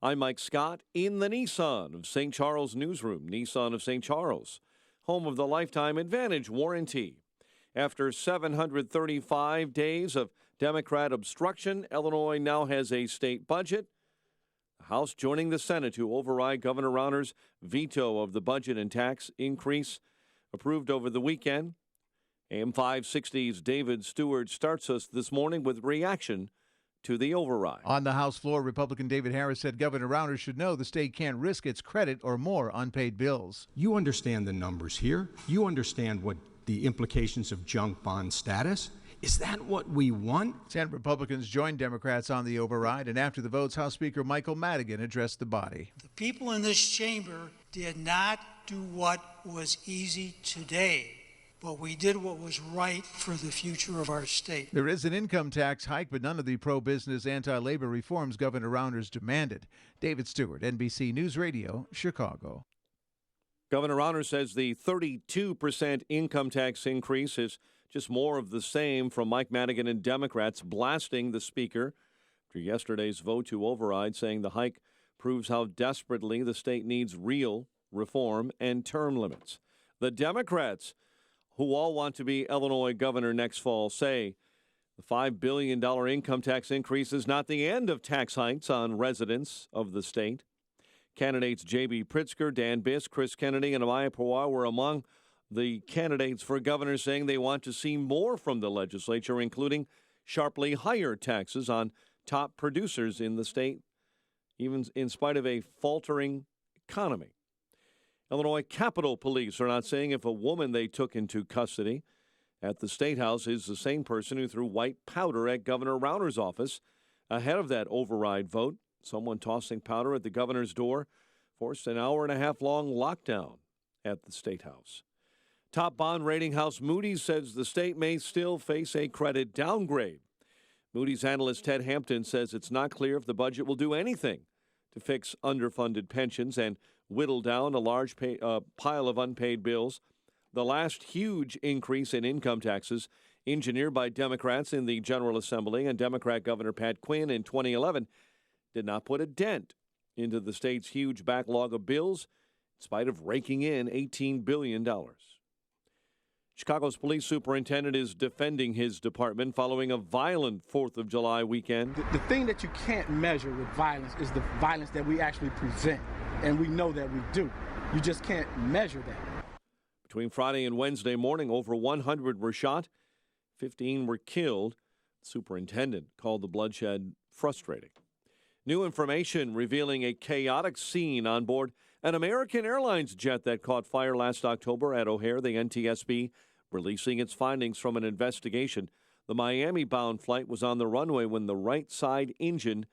I'm Mike Scott in the Nissan of St. Charles newsroom. Nissan of St. Charles, home of the Lifetime Advantage warranty. After 735 days of Democrat obstruction, Illinois now has a state budget. The House joining the Senate to override Governor Rauner's veto of the budget and tax increase approved over the weekend. AM 560's David Stewart starts us this morning with reaction to the override. On the House floor, Republican David Harris said Governor Rauner should know the state can't risk its credit or more unpaid bills. You understand the numbers here. You understand what the implications of junk bond status. Is that what we want? Senate Republicans joined Democrats on the override, and after the votes, House Speaker Michael Madigan addressed the body. The people in this chamber did not do what was easy today, but we did what was right for the future of our state. There is an income tax hike, but none of the pro-business, anti-labor reforms Governor Rauner's demanded. David Stewart, NBC News Radio, Chicago. Governor Rauner says the 32% income tax increase is just more of the same from Mike Madigan and Democrats blasting the speaker after yesterday's vote to override, saying the hike proves how desperately the state needs real reform and term limits. The Democrats, who all want to be Illinois governor next fall, say the $5 billion income tax increase is not the end of tax hikes on residents of the state. Candidates J.B. Pritzker, Dan Biss, Chris Kennedy, and Amaya Pawar were among the candidates for governor, saying they want to see more from the legislature, including sharply higher taxes on top producers in the state, even in spite of a faltering economy. Illinois Capitol Police are not saying if a woman they took into custody at the State House is the same person who threw white powder at Governor Rauner's office ahead of that override vote. Someone tossing powder at the governor's door forced an hour-and-a-half-long lockdown at the State House. Top bond rating house Moody's says the state may still face a credit downgrade. Moody's analyst Ted Hampton says it's not clear if the budget will do anything to fix underfunded pensions and whittle down a large pile of unpaid bills. The last huge increase in income taxes, engineered by Democrats in the General Assembly and Democrat Governor Pat Quinn in 2011, did not put a dent into the state's huge backlog of bills, in spite of raking in $18 billion. Chicago's police superintendent is defending his department following a violent 4th of July weekend. The thing that you can't measure with violence is the violence that we actually present, and we know that we do. You just can't measure that. Between Friday and Wednesday morning, over 100 were shot, 15 were killed. The superintendent called the bloodshed frustrating. New information revealing a chaotic scene on board an American Airlines jet that caught fire last October at O'Hare. The NTSB releasing its findings from an investigation. The Miami-bound flight was on the runway when the right side engine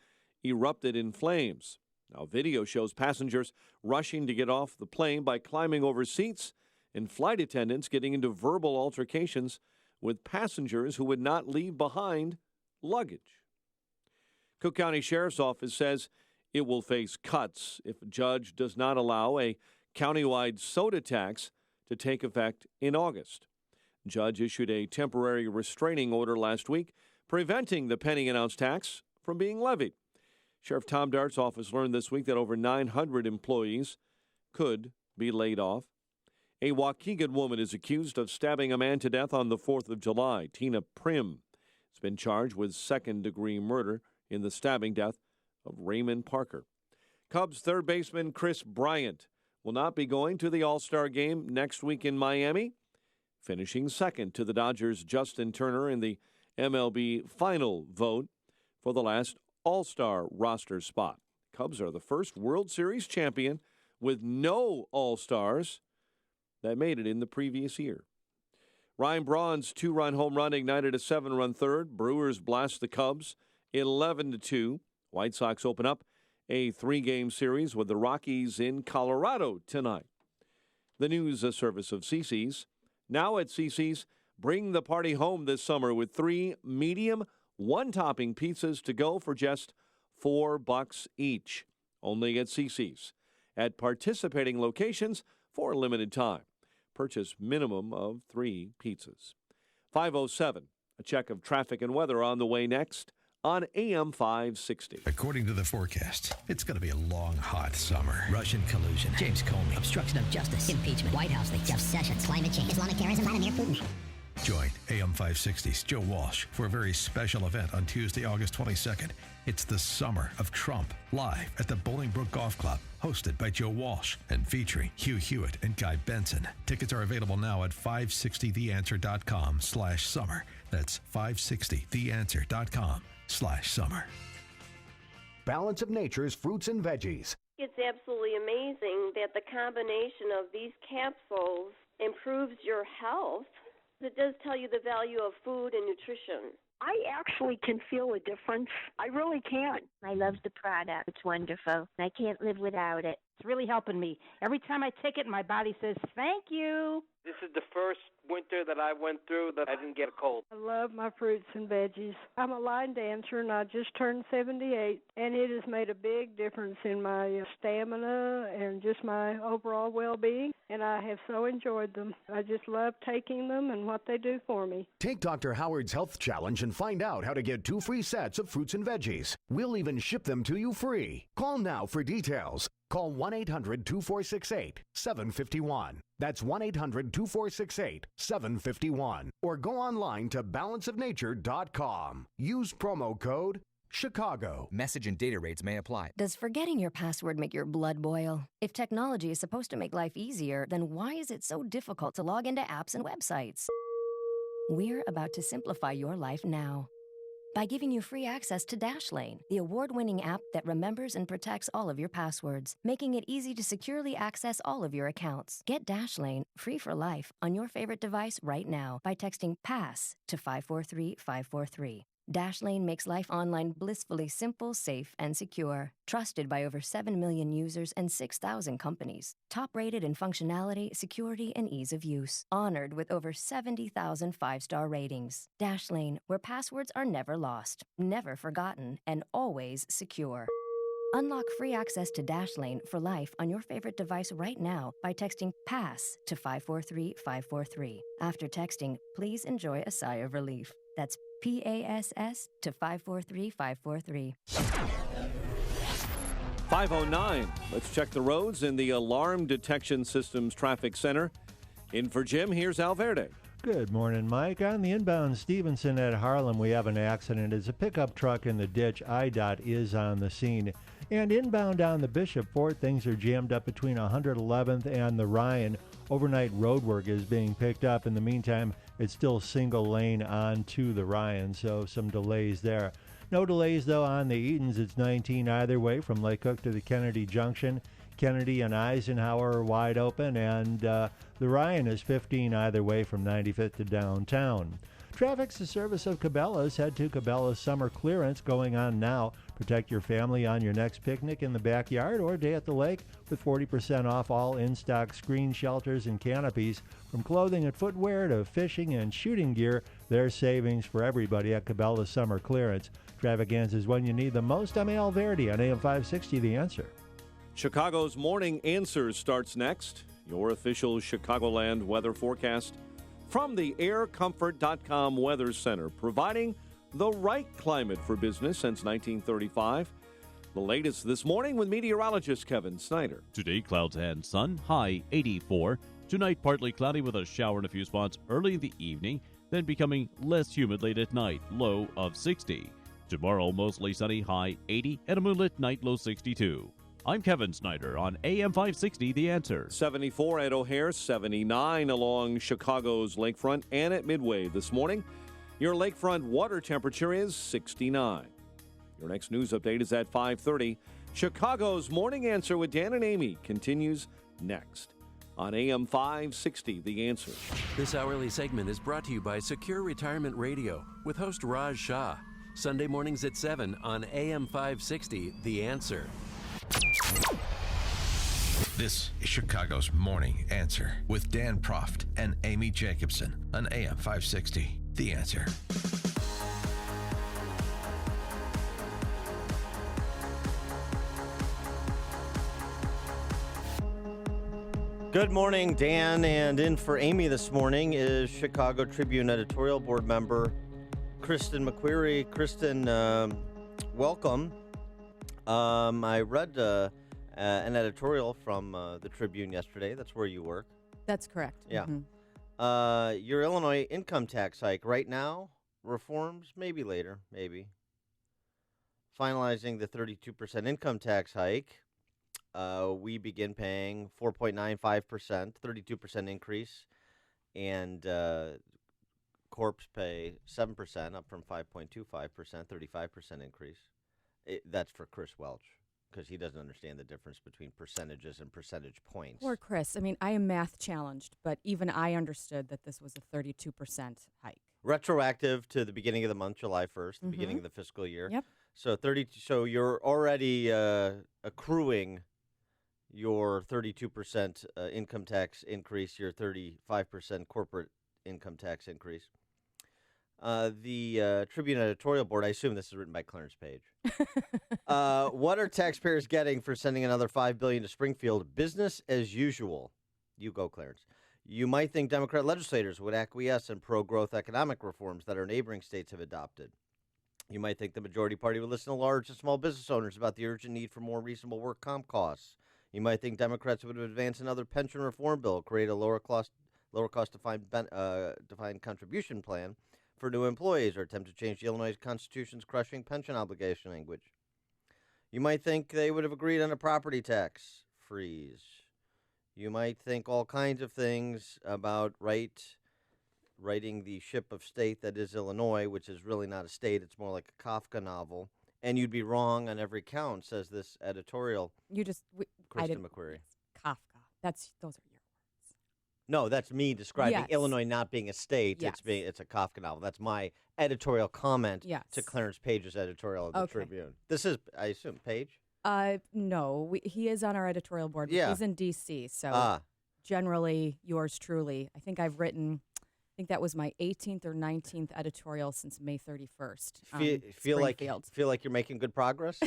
erupted in flames. Now, video shows passengers rushing to get off the plane by climbing over seats and flight attendants getting into verbal altercations with passengers who would not leave behind luggage. Cook County Sheriff's Office says it will face cuts if a judge does not allow a countywide soda tax to take effect in August. The judge issued a temporary restraining order last week, preventing the penny-an-ounce tax from being levied. Sheriff Tom Dart's office learned this week that over 900 employees could be laid off. A Waukegan woman is accused of stabbing a man to death on the 4th of July. Tina Prim has been charged with second-degree murder in the stabbing death of Raymond Parker. Cubs third baseman Chris Bryant will not be going to the All-Star game next week in Miami, finishing second to the Dodgers' Justin Turner in the MLB final vote for the last All-Star roster spot. Cubs are the first World Series champion with no All-Stars that made it in the previous year. Ryan Braun's 2-run home run ignited a 7-run third. Brewers blast the Cubs 11-2. White Sox open up a 3-game series with the Rockies in Colorado tonight. The news service of CC's. Now at CC's, bring the party home this summer with 3 medium, 1-topping pizzas to go for just $4 each. Only at CC's. At participating locations for a limited time. Purchase minimum of 3 pizzas. 5:07. A check of traffic and weather on the way next. on AM 560. According to the forecast, it's going to be a long, hot summer. Russian collusion, James Comey, obstruction of justice, impeachment, White House leaks, Jeff Sessions, climate change, Islamic terrorism, Vladimir Putin. Join AM 560's Joe Walsh for a very special event on Tuesday, August 22nd. It's the Summer of Trump, live at the Bolingbrook Golf Club, hosted by Joe Walsh and featuring Hugh Hewitt and Guy Benson. Tickets are available now at 560theanswer.com/summer. That's 560theanswer.com/summer. Balance of Nature's fruits and veggies. It's absolutely amazing that the combination of these capsules improves your health. It does tell you the value of food and nutrition. I actually can feel a difference. I really can. I love the product. It's wonderful. I can't live without it. It's really helping me. Every time I take it, my body says, thank you. This is the first winter that I went through that I didn't get a cold. I love my fruits and veggies. I'm a line dancer, and I just turned 78, and it has made a big difference in my stamina and just my overall well-being, and I have so enjoyed them. I just love taking them and what they do for me. Take Dr. Howard's Health Challenge and find out how to get 2 free sets of fruits and veggies. We'll even ship them to you free. Call now for details. Call 1-800-2468-751. That's 1-800-2468-751. Or go online to balanceofnature.com. Use promo code Chicago. Message and data rates may apply. Does forgetting your password make your blood boil? If technology is supposed to make life easier, then why is it so difficult to log into apps and websites? We're about to simplify your life now by giving you free access to Dashlane, the award-winning app that remembers and protects all of your passwords, making it easy to securely access all of your accounts. Get Dashlane free for life on your favorite device right now by texting PASS to 543-543. Dashlane makes life online blissfully simple, safe, and secure. Trusted by over 7 million users and 6,000 companies. Top-rated in functionality, security, and ease of use. Honored with over 70,000 5-star ratings. Dashlane, where passwords are never lost, never forgotten, and always secure. Unlock free access to Dashlane for life on your favorite device right now by texting PASS to 543-543. After texting, please enjoy a sigh of relief. That's PASS to 543-543. 5:09. Let's check the roads in the Alarm Detection Systems Traffic Center. In for Jim, here's Alverde. Good morning, Mike. On the inbound Stevenson at Harlem, we have an accident. It's a pickup truck in the ditch. IDOT is on the scene. And inbound down the Bishop Fort, things are jammed up between 111th and the Ryan. Overnight road work is being picked up. In the meantime, it's still single lane on to the Ryan, so some delays there. No delays, though, on the Eatons. It's 19 either way from Lake Cook to the Kennedy Junction. Kennedy and Eisenhower are wide open, and the Ryan is 15 either way from 95th to downtown. Traffic's the service of Cabela's. Head to Cabela's summer clearance going on now. Protect your family on your next picnic in the backyard or day at the lake with 40% off all in-stock screen shelters and canopies. From clothing and footwear to fishing and shooting gear, there's savings for everybody at Cabela's summer clearance. Traffic answers when you need them most. I'm Al Verdi on AM 560, The Answer. Chicago's Morning Answers starts next. Your official Chicagoland weather forecast from the aircomfort.com Weather Center, providing the right climate for business since 1935. The latest this morning with meteorologist Kevin Snyder. Today, clouds and sun, high 84. Tonight, partly cloudy with a shower in a few spots early in the evening, then becoming less humid late at night, low of 60. Tomorrow, mostly sunny, high 80, and a moonlit night, low 62. I'm Kevin Snyder on AM 560, The Answer. 74 at O'Hare, 79 along Chicago's lakefront and at Midway this morning. Your lakefront water temperature is 69. Your next news update is at 5:30. Chicago's Morning Answer with Dan and Amy continues next on AM 560, The Answer. This hourly segment is brought to you by Secure Retirement Radio with host Raj Shah. Sunday mornings at 7 on AM 560, The Answer. This is Chicago's Morning Answer with Dan Proft and Amy Jacobson on AM 560, The Answer. Good morning, Dan, and in for Amy this morning is Chicago Tribune editorial board member Kristen McQuarrie. Kristen, welcome. I read an editorial from the Tribune yesterday. That's where you work. That's correct. Yeah. Mm-hmm. Your Illinois income tax hike right now, reforms, maybe later, maybe. Finalizing the 32% income tax hike, we begin paying 4.95%, 32% increase, and corps pay 7%, up from 5.25%, 35% increase. That's for Chris Welch, because he doesn't understand the difference between percentages and percentage points. Poor Chris. I mean, I am math challenged, but even I understood that this was a 32% hike. Retroactive to the beginning of the month, July 1st, the beginning of the fiscal year. Yep. So you're already accruing your 32% income tax increase, your 35% corporate income tax increase. The Tribune editorial board, I assume this is written by Clarence Page. What are taxpayers getting for sending another $5 billion to Springfield? Business as usual. You go, Clarence. You might think Democrat legislators would acquiesce in pro-growth economic reforms that our neighboring states have adopted. You might think the majority party would listen to large and small business owners about the urgent need for more reasonable work comp costs. You might think Democrats would advance another pension reform bill, create a lower cost defined contribution plan for new employees, or attempt to change the Illinois Constitution's crushing pension obligation language. You might think they would have agreed on a property tax freeze. You might think all kinds of things about righting the ship of state that is Illinois, which is really not a state. It's more like a Kafka novel. And you'd be wrong on every count, says this editorial. Kristen McQuarrie. Kafka. Those are your words. No, that's me describing Yes. Illinois not being a state. Yes. It's a Kafka novel. That's my editorial comment Yes. to Clarence Page's editorial of the Tribune. This is, I assume, Page? No, he is on our editorial board. But Yeah. He's in D.C., so generally yours truly. I think that was my 18th or 19th editorial since May 31st. Feel like you're making good progress?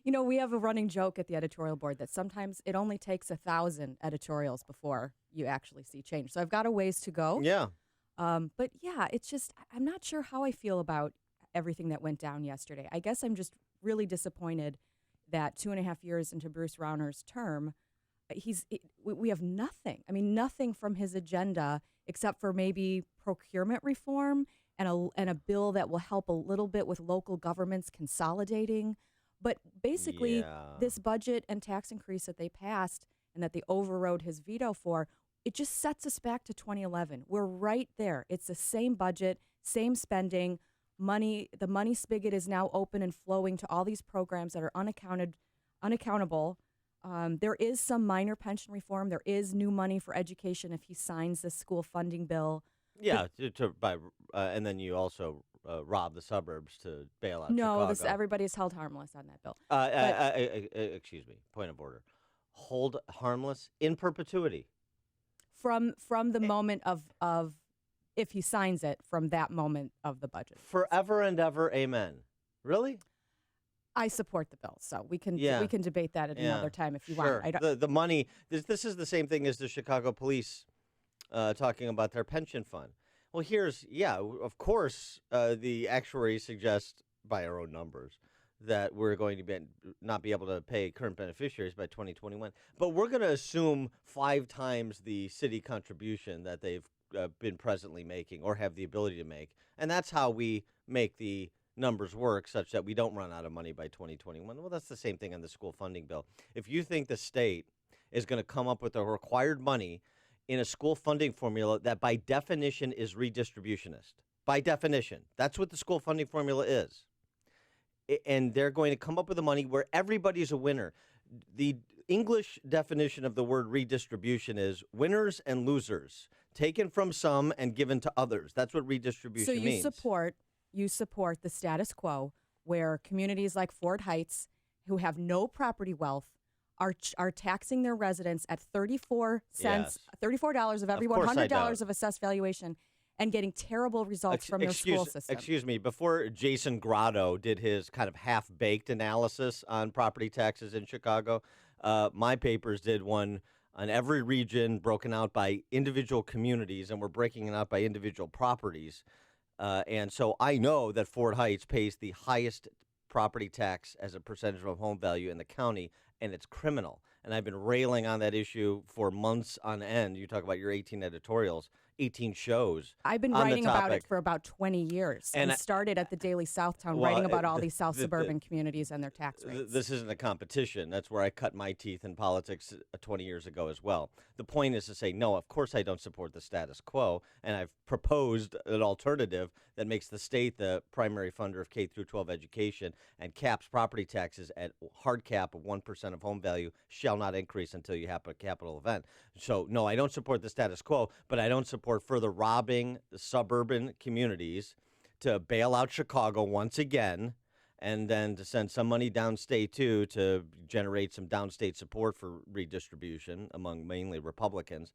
We have a running joke at the editorial board that sometimes it only takes 1,000 editorials before you actually see change. So I've got a ways to go. Yeah. But yeah, it's just, I'm not sure how I feel about everything that went down yesterday. I guess I'm just really disappointed that 2.5 years into Bruce Rauner's term, we have nothing. I mean, nothing from his agenda except for maybe procurement reform and a bill that will help a little bit with local governments consolidating. But basically, this budget and tax increase that they passed and that they overrode his veto for, it just sets us back to 2011. We're right there. It's the same budget, same spending. The money spigot is now open and flowing to all these programs that are unaccountable. There is some minor pension reform. There is new money for education if he signs this school funding bill. Yeah, and then you also rob the suburbs to bail out Chicago. No, everybody is held harmless on that bill. Excuse me, point of order. Hold harmless in perpetuity. From the moment of if he signs it, from that moment of the budget. Forever and ever, amen. Really? I support the bill, so we can debate that at another time if you want. The money. This is the same thing as the Chicago police talking about their pension fund. Well, of course, the actuaries suggest by our own numbers that we're going to not be able to pay current beneficiaries by 2021, but we're going to assume 5 times the city contribution that they've been presently making or have the ability to make, and that's how we make the numbers work such that we don't run out of money by 2021. Well, that's the same thing on the school funding bill. If you think the state is going to come up with the required money in a school funding formula that by definition is redistributionist, by definition, that's what the school funding formula is, and they're going to come up with the money where everybody's a winner. The English definition of the word redistribution is winners and losers, taken from some and given to others. That's what redistribution means. So you support the status quo where communities like Fort Heights, who have no property wealth, are taxing their residents at 34 cents, $34 of every $100 of assessed valuation, and getting terrible results from their school system. Excuse me. Before Jason Grotto did his kind of half-baked analysis on property taxes in Chicago, my papers did one on every region broken out by individual communities, and we're breaking it out by individual properties. And so I know that Fort Heights pays the highest property tax as a percentage of home value in the county, and it's criminal. And I've been railing on that issue for months on end. You talk about your 18 editorials, 18 shows. I've been writing about it for about 20 years and started at the Daily Southtown writing about all these South suburban communities and their tax rates. This isn't a competition. That's where I cut my teeth in politics 20 years ago as well. The point is to say, no, of course I don't support the status quo, and I've proposed an alternative that makes the state the primary funder of K through 12 education and caps property taxes at hard cap of 1% of home value shall not increase until you have a capital event. So, no, I don't support the status quo, but I don't support further robbing suburban communities to bail out Chicago once again, and then to send some money downstate, too, to generate some downstate support for redistribution among mainly Republicans.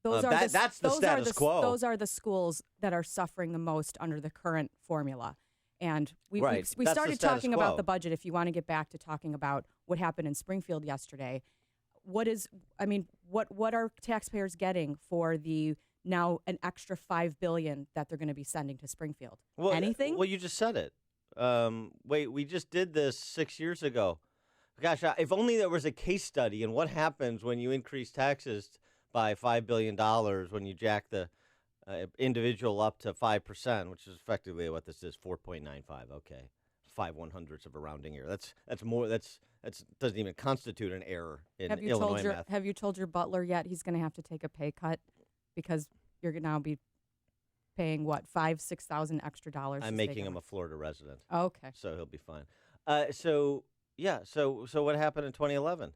That's the status quo. Those are the schools that are suffering the most under the current formula. And we started talking about the budget. If you want to get back to talking about what happened in Springfield yesterday, what are taxpayers getting for the now an extra $5 billion that they're going to be sending to Springfield? Anything? Well, you just said it. Wait, we just did this 6 years ago. Gosh, if only there was a case study in what happens when you increase taxes by $5 billion, when you jack the individual up to 5%, which is effectively what this is, 4.95. Okay, 5/100ths of a rounding error. That's more. That doesn't even constitute an error in Illinois math. Have you told your butler yet he's going to have to take a pay cut because you're going to now be paying $5,000-6,000 extra dollars? I'm making him a Florida resident. Oh, okay, so he'll be fine. So what happened in 2011?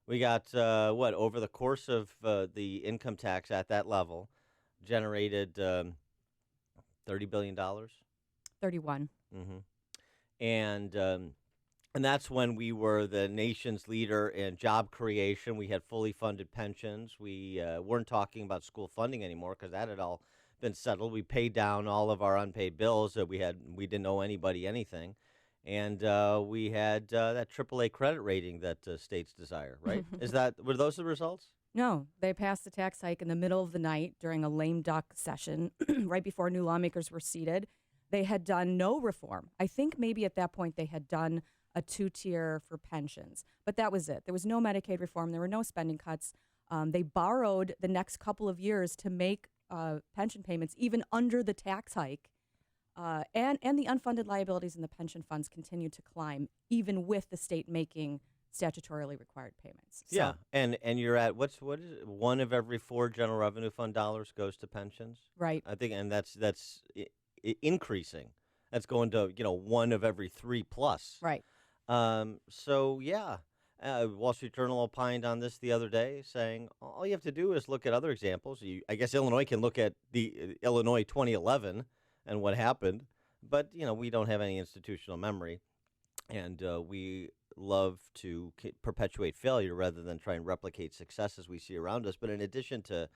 We got over the course of the income tax at that level generated $30 billion. 31. Mm-hmm. And that's when we were the nation's leader in job creation. We had fully funded pensions. We weren't talking about school funding anymore because that had all been settled. We paid down all of our unpaid bills that we didn't owe anybody anything. And we had that AAA credit rating that states desire, right? Were those the results? No, they passed the tax hike in the middle of the night during a lame duck session right before new lawmakers were seated. They had done no reform. I think maybe at that point they had done a 2-tier for pensions, but that was it. There was no Medicaid reform. There were no spending cuts. They borrowed the next couple of years to make pension payments even under the tax hike. And the unfunded liabilities in the pension funds continued to climb, even with the state making statutorily required payments. So, yeah, and you're at what is it? 1 of every 4 general revenue fund dollars goes to pensions. Right. I think, and that's increasing. That's going to 1 of every 3 plus. Right. So yeah, Wall Street Journal opined on this the other day, saying all you have to do is look at other examples. I guess Illinois can look at the Illinois 2011. And what happened, but we don't have any institutional memory, and we love to perpetuate failure rather than try and replicate successes we see around us. But in addition to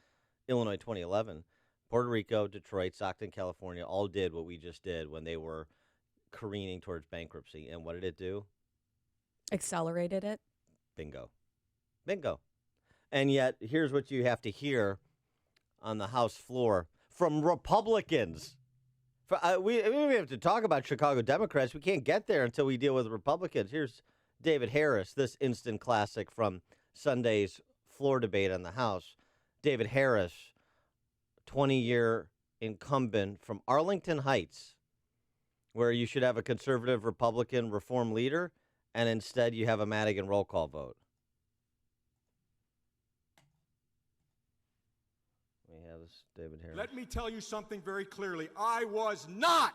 Illinois 2011, Puerto Rico, Detroit, Stockton, California all did what we just did when they were careening towards bankruptcy. And what did it do? Accelerated it. Bingo. And yet, here's what you have to hear on the House floor from Republicans. We have to talk about Chicago Democrats. We can't get there until we deal with Republicans. Here's David Harris, this instant classic from Sunday's floor debate on the House. David Harris, 20-year incumbent from Arlington Heights, where you should have a conservative Republican reform leader, and instead you have a Madigan roll call vote. David Harris. Let me tell you something very clearly. I was not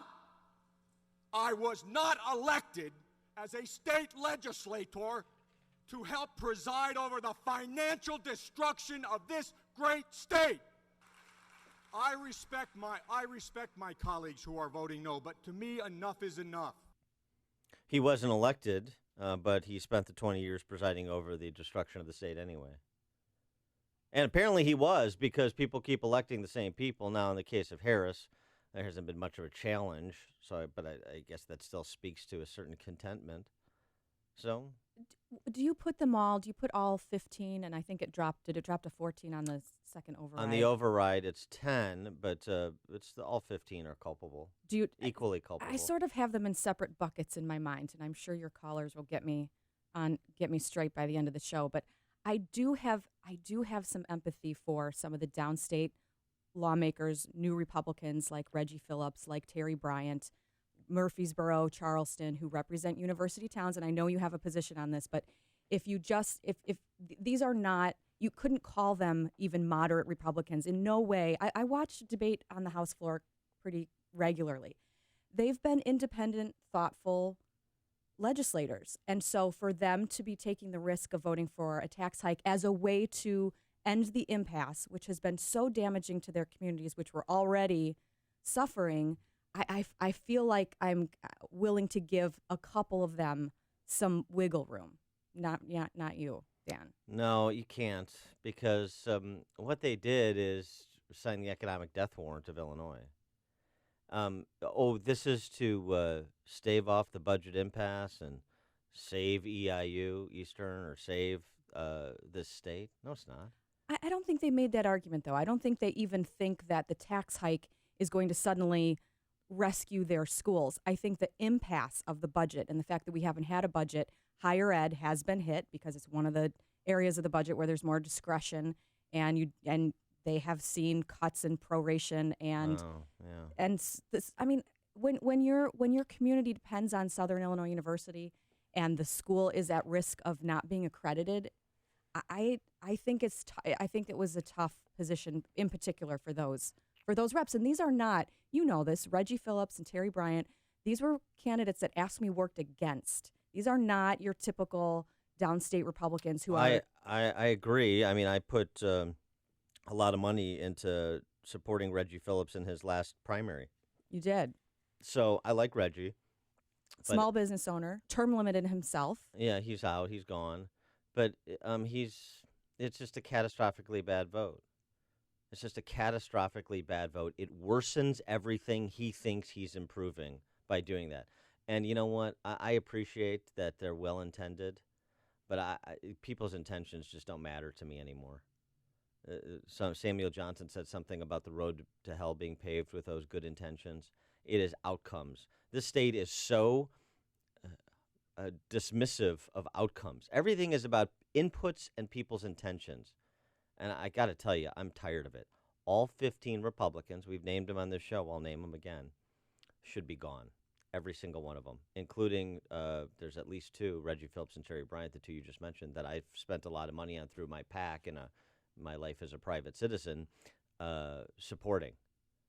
elected as a state legislator to help preside over the financial destruction of this great state. I respect my colleagues who are voting no, but to me, enough is enough. He wasn't elected, but he spent the 20 years presiding over the destruction of the state anyway. And apparently he was, because people keep electing the same people. Now, in the case of Harris, there hasn't been much of a challenge, but I guess that still speaks to a certain contentment. So, Do you put them all? Do you put all 15? And I think it dropped. Did it drop to 14 on the second override? On the override, it's 10, but all 15 are culpable. Do you equally culpable? I sort of have them in separate buckets in my mind, and I'm sure your callers will get me straight by the end of the show. But I do have some empathy for some of the downstate lawmakers, new Republicans like Reggie Phillips, like Terry Bryant, Murfreesboro, Charleston, who represent university towns. And I know you have a position on this, but if these are not, you couldn't call them even moderate Republicans in no way. I watched a debate on the House floor pretty regularly. They've been independent, thoughtful legislators. And so for them to be taking the risk of voting for a tax hike as a way to end the impasse, which has been so damaging to their communities, which were already suffering, I feel like I'm willing to give a couple of them some wiggle room. Not you, Dan. No, you can't, because what they did is sign the economic death warrant of Illinois. This is to stave off the budget impasse and save EIU, Eastern, or save this state. No, it's not. I don't think they made that argument, though. I don't think they even think that the tax hike is going to suddenly rescue their schools. I think the impasse of the budget and the fact that we haven't had a budget, higher ed has been hit because it's one of the areas of the budget where there's more discretion, and they have seen cuts in proration and this. I mean, when your community depends on Southern Illinois University and the school is at risk of not being accredited, I think I think it was a tough position in particular for those reps. And these are not, this, Reggie Phillips and Terry Bryant, these were candidates that AFSCME worked against. These are not your typical downstate Republicans who are. I agree. I mean, I put a lot of money into supporting Reggie Phillips in his last primary. You did. So I like Reggie. Small business owner, term limited himself. Yeah, he's out. He's gone. But it's just a catastrophically bad vote. It's just a catastrophically bad vote. It worsens everything he thinks he's improving by doing that. And you know what? I appreciate that they're well-intended, but people's intentions just don't matter to me anymore. Samuel Johnson said something about the road to hell being paved with those good intentions. It is outcomes. This state is so dismissive of outcomes. Everything is about inputs and people's intentions. And I got to tell you, I'm tired of it. All 15 Republicans, we've named them on this show, I'll name them again, should be gone. Every single one of them, including there's at least two, Reggie Phillips and Terry Bryant, the two you just mentioned, that I've spent a lot of money on through my PAC and my life as a private citizen supporting.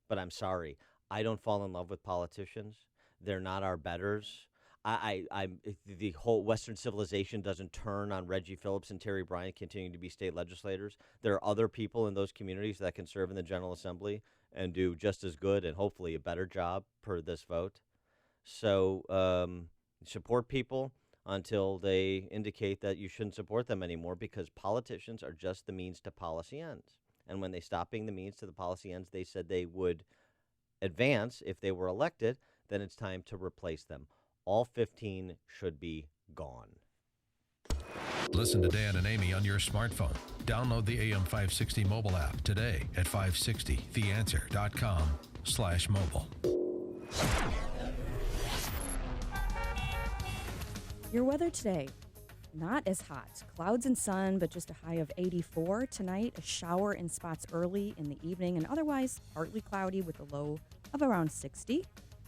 But I'm sorry, I don't fall in love with politicians. They're not our betters. The whole Western civilization doesn't turn on Reggie Phillips and Terry Bryant continuing to be state legislators. There are other people in those communities that can serve in the General Assembly and do just as good and hopefully a better job per this vote. So support people until they indicate that you shouldn't support them anymore, because politicians are just the means to policy ends. And when they stop being the means to the policy ends they said they would advance if they were elected, then it's time to replace them. All 15 should be gone. Listen to Dan and Amy on your smartphone. Download the AM560 mobile app today at 560theanswer.com/mobile. Your weather today, not as hot. Clouds and sun, but just a high of 84. Tonight, a shower in spots early in the evening, and otherwise partly cloudy with a low of around 60.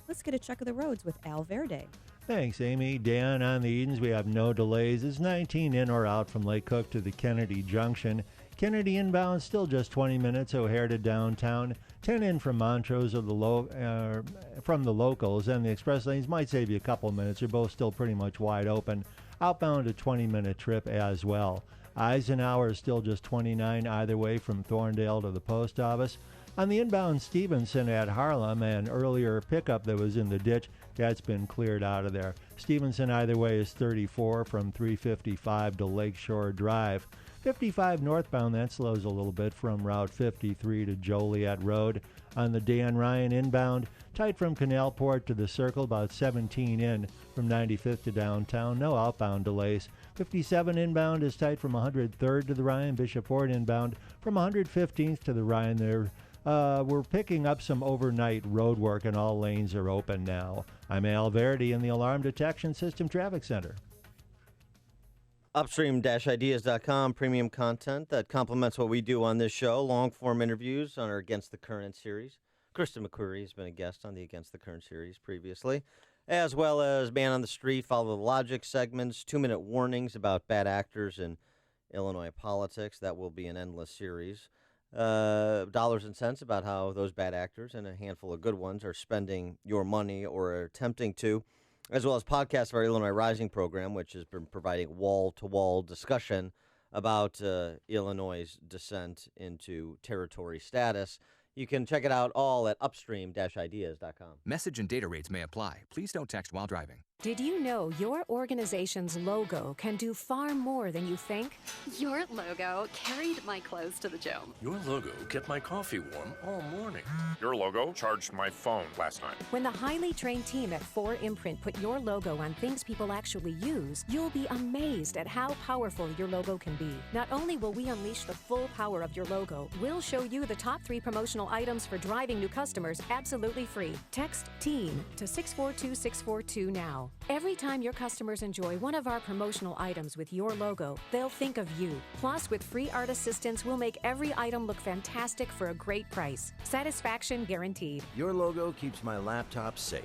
Let's get a check of the roads with Al Verde. Thanks, Amy. Dan, on the Edens, we have no delays. It's 19 in or out from Lake Cook to the Kennedy Junction. Kennedy inbound, still just 20 minutes. O'Hare to downtown. 10 in from Montrose or from the locals, and the express lanes might save you a couple minutes. They're both still pretty much wide open. Outbound, a 20-minute trip as well. Eisenhower is still just 29 either way from Thorndale to the post office. On the inbound Stevenson at Harlem, an earlier pickup that was in the ditch, that's been cleared out of there. Stevenson either way is 34 from 355 to Lakeshore Drive. 55 northbound, that slows a little bit from Route 53 to Joliet Road. On the Dan Ryan inbound, tight from Canalport to the Circle, about 17 in from 95th to downtown. No outbound delays. 57 inbound is tight from 103rd to the Ryan. Bishop Ford inbound from 115th to the Ryan. We're picking up some overnight road work, and all lanes are open now. I'm Al Verdi in the Alarm Detection System Traffic Center. Upstream-ideas.com, premium content that complements what we do on this show. Long-form interviews on our Against the Current series. Kristen McQuarrie has been a guest on the Against the Current series previously, as well as Man on the Street, Follow the Logic segments, 2-minute warnings about bad actors in Illinois politics. That will be an endless series. Dollars and cents about how those bad actors and a handful of good ones are spending your money or are attempting to, as well as podcasts of our Illinois Rising program, which has been providing wall-to-wall discussion about Illinois' descent into territory status. You can check it out all at upstream-ideas.com. Message and data rates may apply. Please don't text while driving. Did you know your organization's logo can do far more than you think? Your logo carried my clothes to the gym. Your logo kept my coffee warm all morning. Your logo charged my phone last night. When the highly trained team at 4 Imprint put your logo on things people actually use, you'll be amazed at how powerful your logo can be. Not only will we unleash the full power of your logo, we'll show you the top 3 promotional items for driving new customers absolutely free. Text TEAM to 642-642 now. Every time your customers enjoy one of our promotional items with your logo, they'll think of you. Plus, with free art assistance, we'll make every item look fantastic for a great price. Satisfaction guaranteed. Your logo keeps my laptop safe.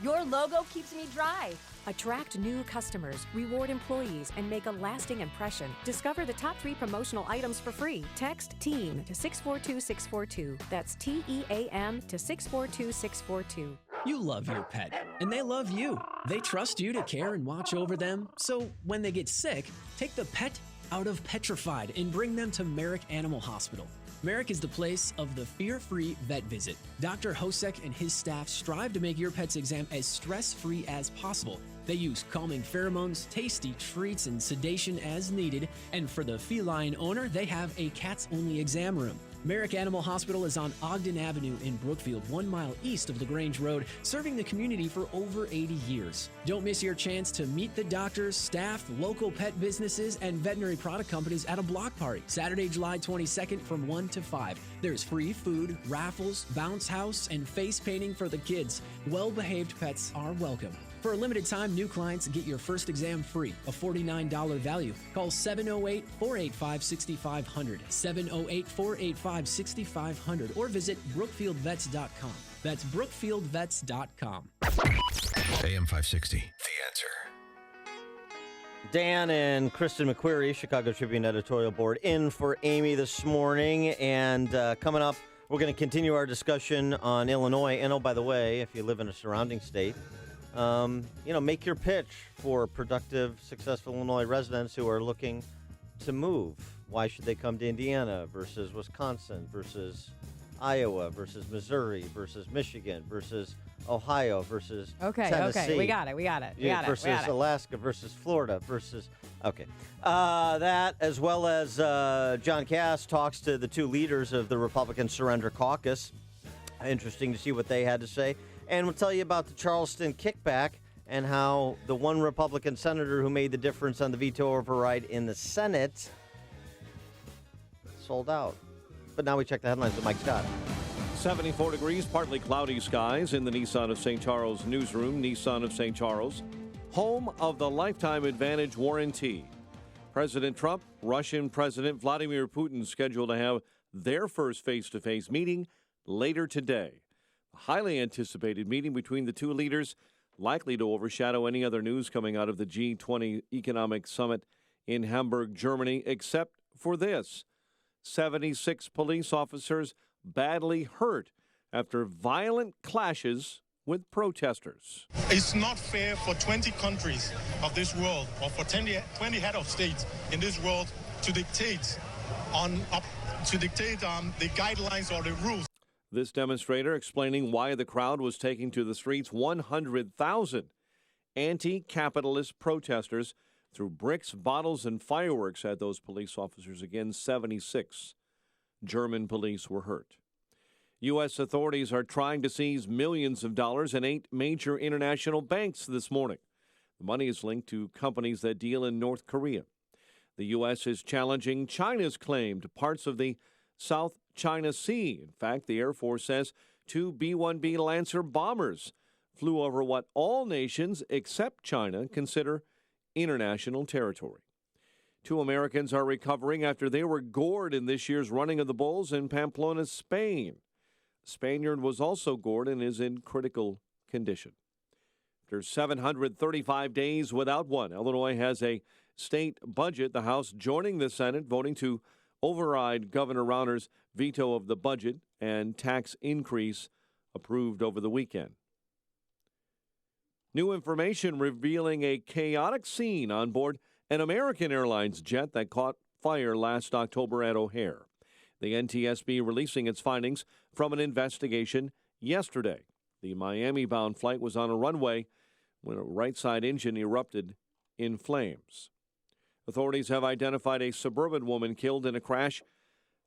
Your logo keeps me dry. Attract new customers, reward employees, and make a lasting impression. Discover the top 3 promotional items for free. Text TEAM to 642-642. That's TEAM to 642-642. You love your pet, and they love you. They trust you to care and watch over them, so when they get sick, take the pet out of petrified and bring them to Merrick Animal Hospital. Merrick is the place of the fear-free vet visit. Dr. Hosek and his staff strive to make your pet's exam as stress-free as possible. They use calming pheromones, tasty treats, and sedation as needed. And for the feline owner, they have a cats-only exam room. Merrick Animal Hospital is on Ogden Avenue in Brookfield, 1 mile east of LaGrange Road, serving the community for over 80 years. Don't miss your chance to meet the doctors, staff, local pet businesses, and veterinary product companies at a block party, Saturday, July 22nd from 1 to 5. There's free food, raffles, bounce house, and face painting for the kids. Well-behaved pets are welcome. For a limited time, new clients get your first exam free, a $49 value. Call 708-485-6500, 708-485-6500, or visit brookfieldvets.com. That's brookfieldvets.com. AM 560, The Answer. Dan and Kristen McQuarrie, Chicago Tribune editorial board, in for Amy this morning. And coming up, we're going to continue our discussion on Illinois. And oh, by the way, if you live in a surrounding state, make your pitch for productive, successful Illinois residents who are looking to move. Why should they come to Indiana versus Wisconsin versus Iowa versus Missouri versus Michigan versus Ohio versus Tennessee? Okay, we got it. Versus Alaska versus Florida versus... Okay. That, as well as John Cass talks to the 2 leaders of the Republican Surrender Caucus. Interesting to see what they had to say. And we'll tell you about the Charleston kickback and how the one Republican senator who made the difference on the veto override in the Senate sold out. But now we check the headlines with Mike Scott. 74 degrees, partly cloudy skies in the Nissan of St. Charles newsroom. Nissan of St. Charles, home of the Lifetime Advantage warranty. President Trump, Russian President Vladimir Putin scheduled to have their first face-to-face meeting later today. A highly anticipated meeting between the 2 leaders, likely to overshadow any other news coming out of the G20 Economic Summit in Hamburg, Germany, except for this. 76 police officers badly hurt after violent clashes with protesters. It's not fair for 20 countries of this world, or for 20 head of states in this world, to dictate the guidelines or the rules. This demonstrator explaining why the crowd was taking to the streets. 100,000 anti-capitalist protesters threw bricks, bottles, and fireworks at those police officers. Again, 76 German police were hurt. U.S. authorities are trying to seize millions of dollars in 8 major international banks this morning. The money is linked to companies that deal in North Korea. The U.S. is challenging China's claim to parts of the South China Sea. In fact, the Air Force says 2 B-1B Lancer bombers flew over what all nations except China consider international territory. 2 Americans are recovering after they were gored in this year's running of the bulls in Pamplona, Spain. The Spaniard was also gored and is in critical condition. After 735 days without one, Illinois has a state budget. The House joining the Senate, voting to override Governor Rauner's veto of the budget and tax increase approved over the weekend. New information revealing a chaotic scene on board an American Airlines jet that caught fire last October at O'Hare. The NTSB releasing its findings from an investigation yesterday. The Miami-bound flight was on a runway when a right-side engine erupted in flames. Authorities have identified a suburban woman killed in a crash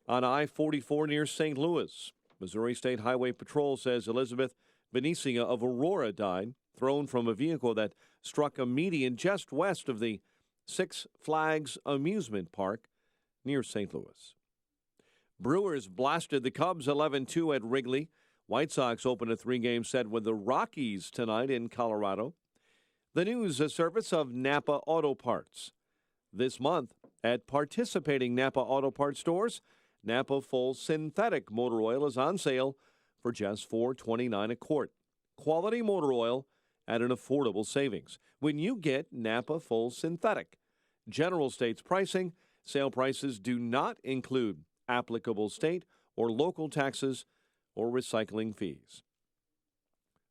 on I-44 near St. Louis. Missouri State Highway Patrol says Elizabeth Benicia of Aurora died, thrown from a vehicle that struck a median just west of the Six Flags amusement park near St. Louis. Brewers blasted the Cubs 11-2 at Wrigley. White Sox open a 3-game set with the Rockies tonight in Colorado. The news service of Napa Auto Parts. This month, at participating Napa Auto Parts stores, Napa Full Synthetic Motor Oil is on sale for just $4.29 a quart. Quality motor oil at an affordable savings when you get Napa Full Synthetic. General States pricing. Sale prices do not include applicable state or local taxes or recycling fees.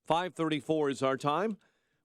5:34 is our time.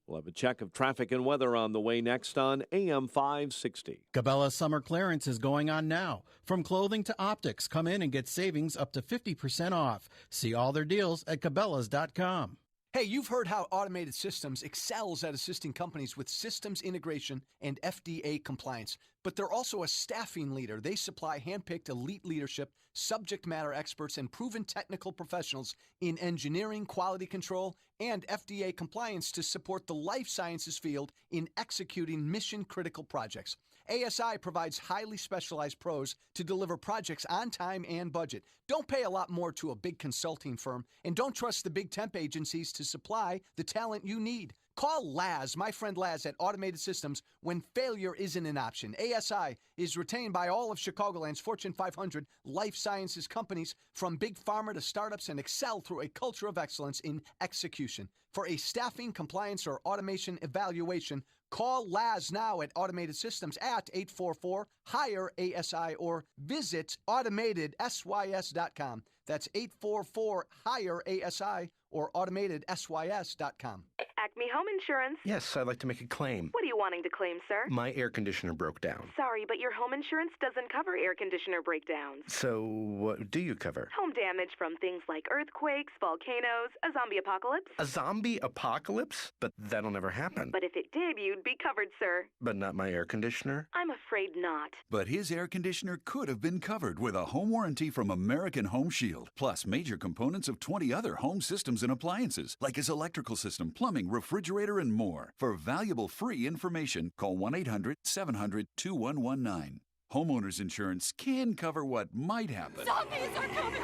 We'll have a check of traffic and weather on the way next on AM 560. Cabela's summer clearance is going on now. From clothing to optics, come in and get savings up to 50% off. See all their deals at Cabela's.com. Hey, you've heard how Automated Systems excels at assisting companies with systems integration and FDA compliance. But they're also a staffing leader. They supply handpicked elite leadership, subject matter experts, and proven technical professionals in engineering, quality control, and FDA compliance to support the life sciences field in executing mission-critical projects. ASI provides highly specialized pros to deliver projects on time and budget. Don't pay a lot more to a big consulting firm, and don't trust the big temp agencies to supply the talent you need. Call Laz, my friend Laz, at Automated Systems when failure isn't an option. ASI is retained by all of Chicagoland's Fortune 500 life sciences companies, from big pharma to startups, and excel through a culture of excellence in execution. For a staffing, compliance, or automation evaluation, call Laz now at Automated Systems at 844-HIRE-ASI or visit AutomatedSYS.com. That's 844-HIRE-ASI or AutomatedSYS.com. Acme Home Insurance. Yes, I'd like to make a claim. What are you wanting to claim, sir? My air conditioner broke down. Sorry, but your home insurance doesn't cover air conditioner breakdowns. So what do you cover? Home damage from things like earthquakes, volcanoes, a zombie apocalypse. A zombie apocalypse? But that'll never happen. But if it did, you'd be covered, sir. But not my air conditioner? I'm afraid not. But his air conditioner could have been covered with a home warranty from American Home Shield, plus major components of 20 other home systems and appliances, like his electrical system, plumbing, refrigerator, and more. For valuable free information, call 1-800-700-2119. Homeowners insurance can cover what might happen. Zombies are coming!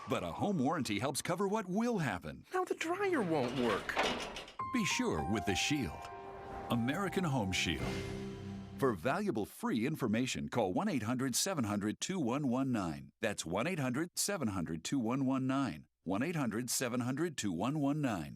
But a home warranty helps cover what will happen. Now the dryer won't work. Be sure with the Shield. American Home Shield. For valuable free information, call 1-800-700-2119. That's 1-800-700-2119. 1-800-700-2119.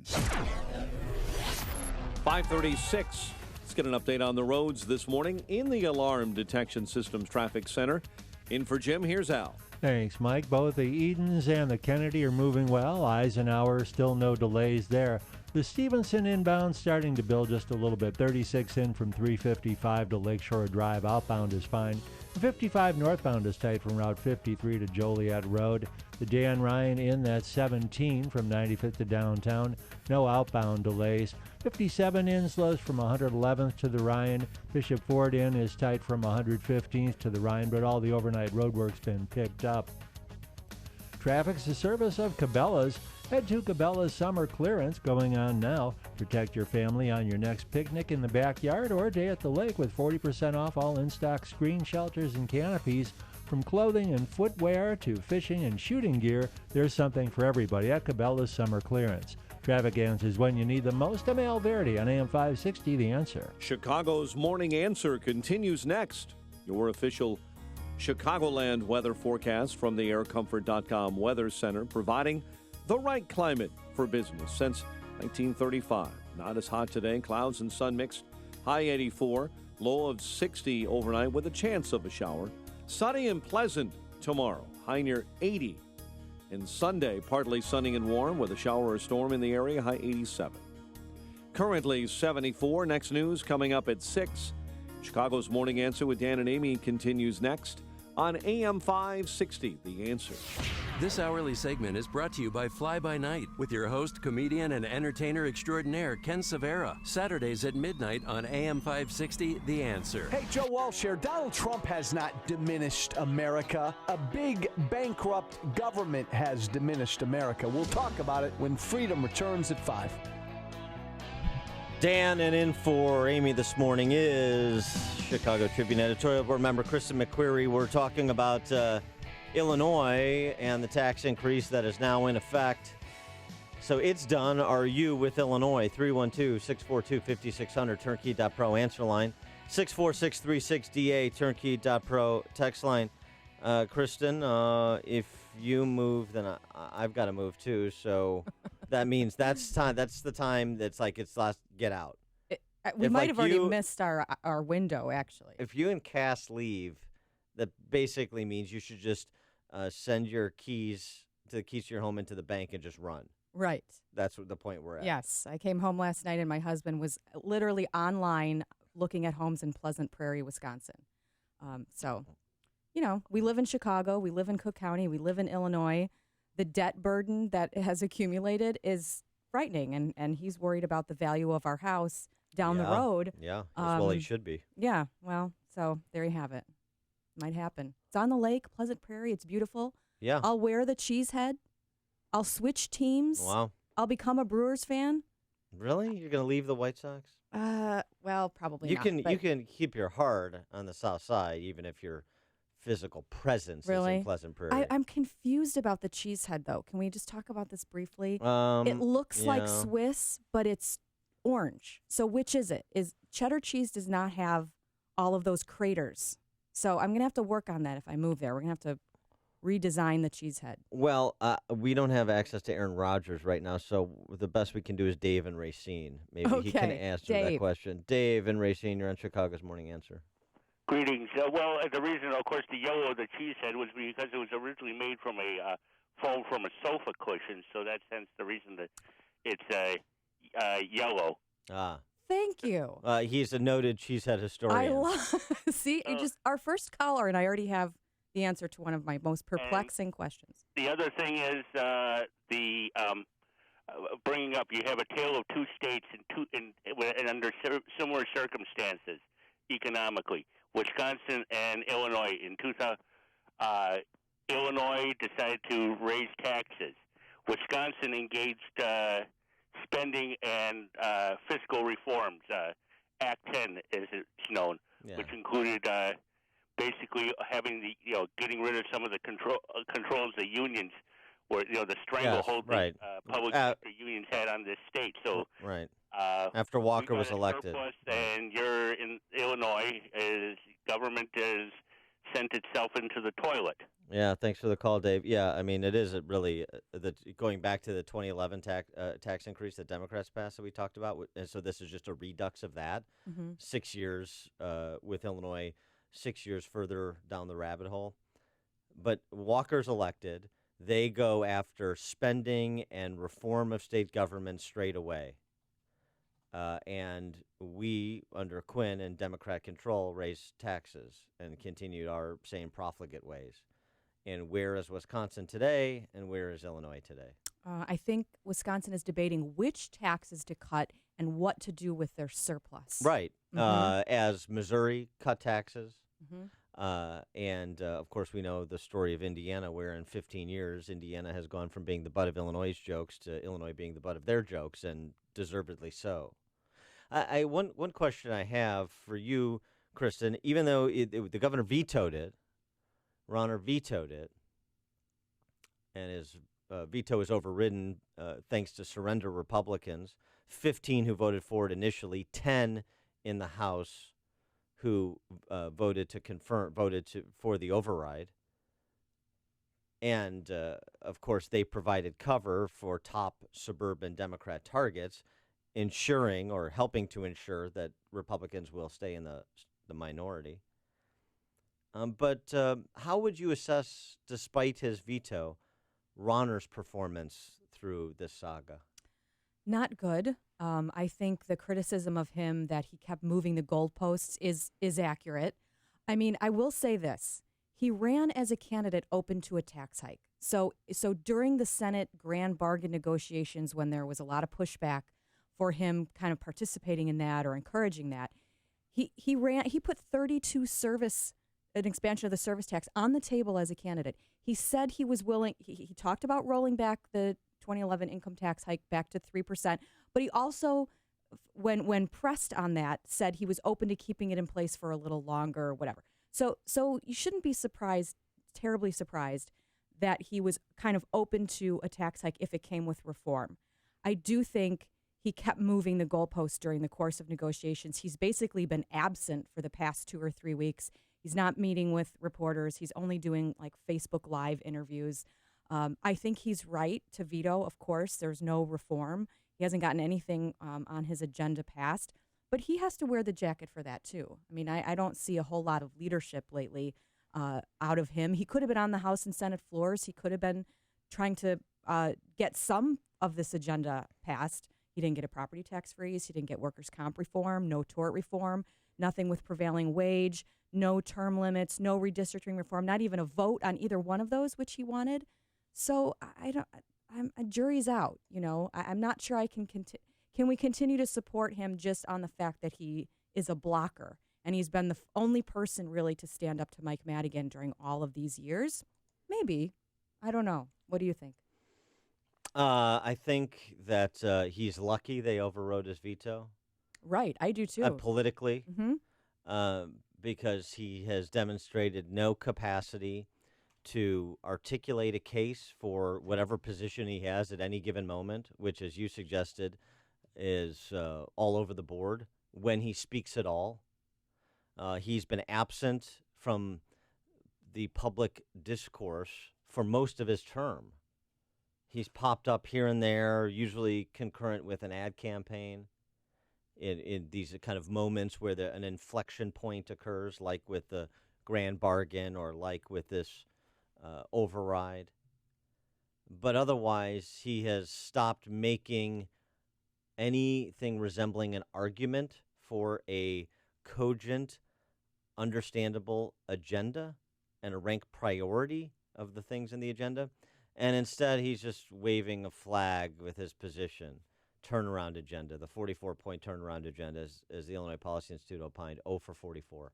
5:36. Let's get an update on the roads this morning in the Alarm Detection Systems Traffic Center. In for Jim, here's Al. Thanks, Mike. Both the Edens and the Kennedy are moving well. Eisenhower, still no delays there. The Stevenson inbound starting to build just a little bit. 36 in from 355 to Lakeshore Drive. Outbound is fine. 55 northbound is tight from Route 53 to Joliet Road. The Dan Ryan in, that's 17 from 95th to downtown. No outbound delays. 57 in slows from 111th to the Ryan. Bishop Ford in is tight from 115th to the Ryan, but all the overnight road work's been picked up. Traffic's the service of Cabela's. Head to Cabela's summer clearance going on now. Protect your family on your next picnic in the backyard or day at the lake with 40% off all in-stock screen shelters and canopies. From clothing and footwear to fishing and shooting gear, there's something for everybody at Cabela's summer clearance. Traffic answers when you need them most. I'm Al Verdi on AM 560, The Answer. Chicago's Morning Answer continues next. Your official Chicagoland weather forecast from the aircomfort.com Weather Center, providing the right climate for business since 1935. Not as hot today. Clouds and sun mixed. High 84, low of 60 overnight with a chance of a shower. Sunny and pleasant tomorrow. High near 80. And Sunday, partly sunny and warm with a shower or storm in the area. High 87. Currently 74. Next news coming up at 6. Chicago's Morning Answer with Dan and Amy continues next on AM 560, The Answer. This hourly segment is brought to you by Fly By Night with your host, comedian, and entertainer extraordinaire, Ken Severa. Saturdays at midnight on AM 560, The Answer. Hey, Joe Walsh here. Donald Trump has not diminished America. A big bankrupt government has diminished America. We'll talk about it when freedom returns at 5. Dan, and in for Amy this morning is Chicago Tribune editorial board member Kristen McQuarrie. We're talking about Illinois and the tax increase that is now in effect. So it's done. Are you with Illinois? 312-642-5600, turnkey.pro answer line. 64636DA, turnkey.pro text line. Kristen, if you move, then I've got to move too. So that means that's the time that's like it's last get out. We might have already missed our window, actually. If you and Cass leave, that basically means you should just send your keys to your home into the bank and just run. Right. That's what the point we're at. Yes. I came home last night and my husband was literally online looking at homes in Pleasant Prairie, Wisconsin. So, we live in Chicago. We live in Cook County. We live in Illinois. The debt burden that has accumulated is frightening, and he's worried about the value of our house down the road. Yeah, well, he should be. Yeah, well, so there you have it. Might happen. It's on the lake, Pleasant Prairie. It's beautiful. Yeah. I'll wear the cheese head. I'll switch teams. Wow. I'll become a Brewers fan. Really? You're going to leave the White Sox? Well, probably you not. You can keep your heart on the south side, even if your physical presence is in Pleasant Prairie. I'm confused about the cheese head, though. Can we just talk about this briefly? It looks like Swiss, but it's orange. So which is it? Cheddar cheese does not have all of those craters. So I'm going to have to work on that if I move there. We're going to have to redesign the cheese head. Well, we don't have access to Aaron Rodgers right now, so the best we can do is Dave and Racine. Maybe he can answer that question. Dave and Racine, you're on Chicago's Morning Answer. Greetings. Well, the reason, of course, the yellow of the cheese head was because it was originally made from a foam from a sofa cushion, so that's hence the reason that it's yellow. Ah. Thank you. He's a noted cheesehead historian. See, our first caller, and I already have the answer to one of my most perplexing questions. The other thing is bringing up, you have a tale of two states and under similar circumstances economically. Wisconsin and Illinois. In 2000, Illinois decided to raise taxes. Wisconsin engaged spending and fiscal reforms. Act 10, as it's known, which included basically having getting rid of some of the controls the unions, or the stranglehold public sector unions had on this state. So after Walker was elected, and you're in Illinois, government has sent itself into the toilet. Yeah, thanks for the call, Dave. Yeah, I mean, it is really going back to the 2011 tax increase that Democrats passed that we talked about. And so this is just a redux of that. 6 years with Illinois, 6 years further down the rabbit hole. But Walker's elected. They go after spending and reform of state government straight away. And we, under Quinn and Democrat control, raised taxes and continued our same profligate ways. And where is Wisconsin today, and where is Illinois today? I think Wisconsin is debating which taxes to cut and what to do with their surplus. Right. As Missouri cut taxes, Of course, we know the story of Indiana, where in 15 years, Indiana has gone from being the butt of Illinois' jokes to Illinois being the butt of their jokes, and deservedly so. One question I have for you, Kristen, even though the governor vetoed it, Rauner vetoed it, and his veto is overridden thanks to surrender Republicans, 15 who voted for it initially, 10 in the House who voted for the override. And, of course, they provided cover for top suburban Democrat targets, ensuring or helping to ensure that Republicans will stay in the minority. But how would you assess, despite his veto, Rauner's performance through this saga? Not good. I think the criticism of him that he kept moving the goalposts is accurate. I mean, I will say this. He ran as a candidate open to a tax hike. So during the Senate grand bargain negotiations, when there was a lot of pushback for him kind of participating in that or encouraging that, he put 32 an expansion of the service tax on the table as a candidate. He said he was willing. He talked about rolling back the 2011 income tax hike back to 3%, but he also, when pressed on that, said he was open to keeping it in place for a little longer or whatever. So you shouldn't be terribly surprised, that he was kind of open to a tax hike if it came with reform. I do think he kept moving the goalposts during the course of negotiations. He's basically been absent for the past 2 or 3 weeks. He's not meeting with reporters. He's only doing like Facebook Live interviews. I think he's right to veto, of course. There's no reform. He hasn't gotten anything on his agenda passed. But he has to wear the jacket for that, too. I mean, I don't see a whole lot of leadership lately out of him. He could have been on the House and Senate floors. He could have been trying to get some of this agenda passed. He didn't get a property tax freeze. He didn't get workers' comp reform, no tort reform, nothing with prevailing wage, no term limits, no redistricting reform, not even a vote on either one of those, which he wanted. So a jury's out. You know, I'm not sure I can continue. Can we continue to support him just on the fact that he is a blocker? And he's been the only person really to stand up to Mike Madigan during all of these years? Maybe. I don't know. What do you think? I think that he's lucky they overrode his veto. Right. I do too. Politically. Because he has demonstrated no capacity to articulate a case for whatever position he has at any given moment, which, as you suggested, is all over the board when he speaks at all. He's been absent from the public discourse for most of his term. He's popped up here and there, usually concurrent with an ad campaign, in these kind of moments where an inflection point occurs, like with the grand bargain or like with this override. But otherwise, he has stopped making anything resembling an argument for a cogent, understandable agenda and a rank priority of the things in the agenda. And instead, he's just waving a flag with his position. Turnaround agenda, the 44-point turnaround agenda, as the Illinois Policy Institute opined, 0 for 44.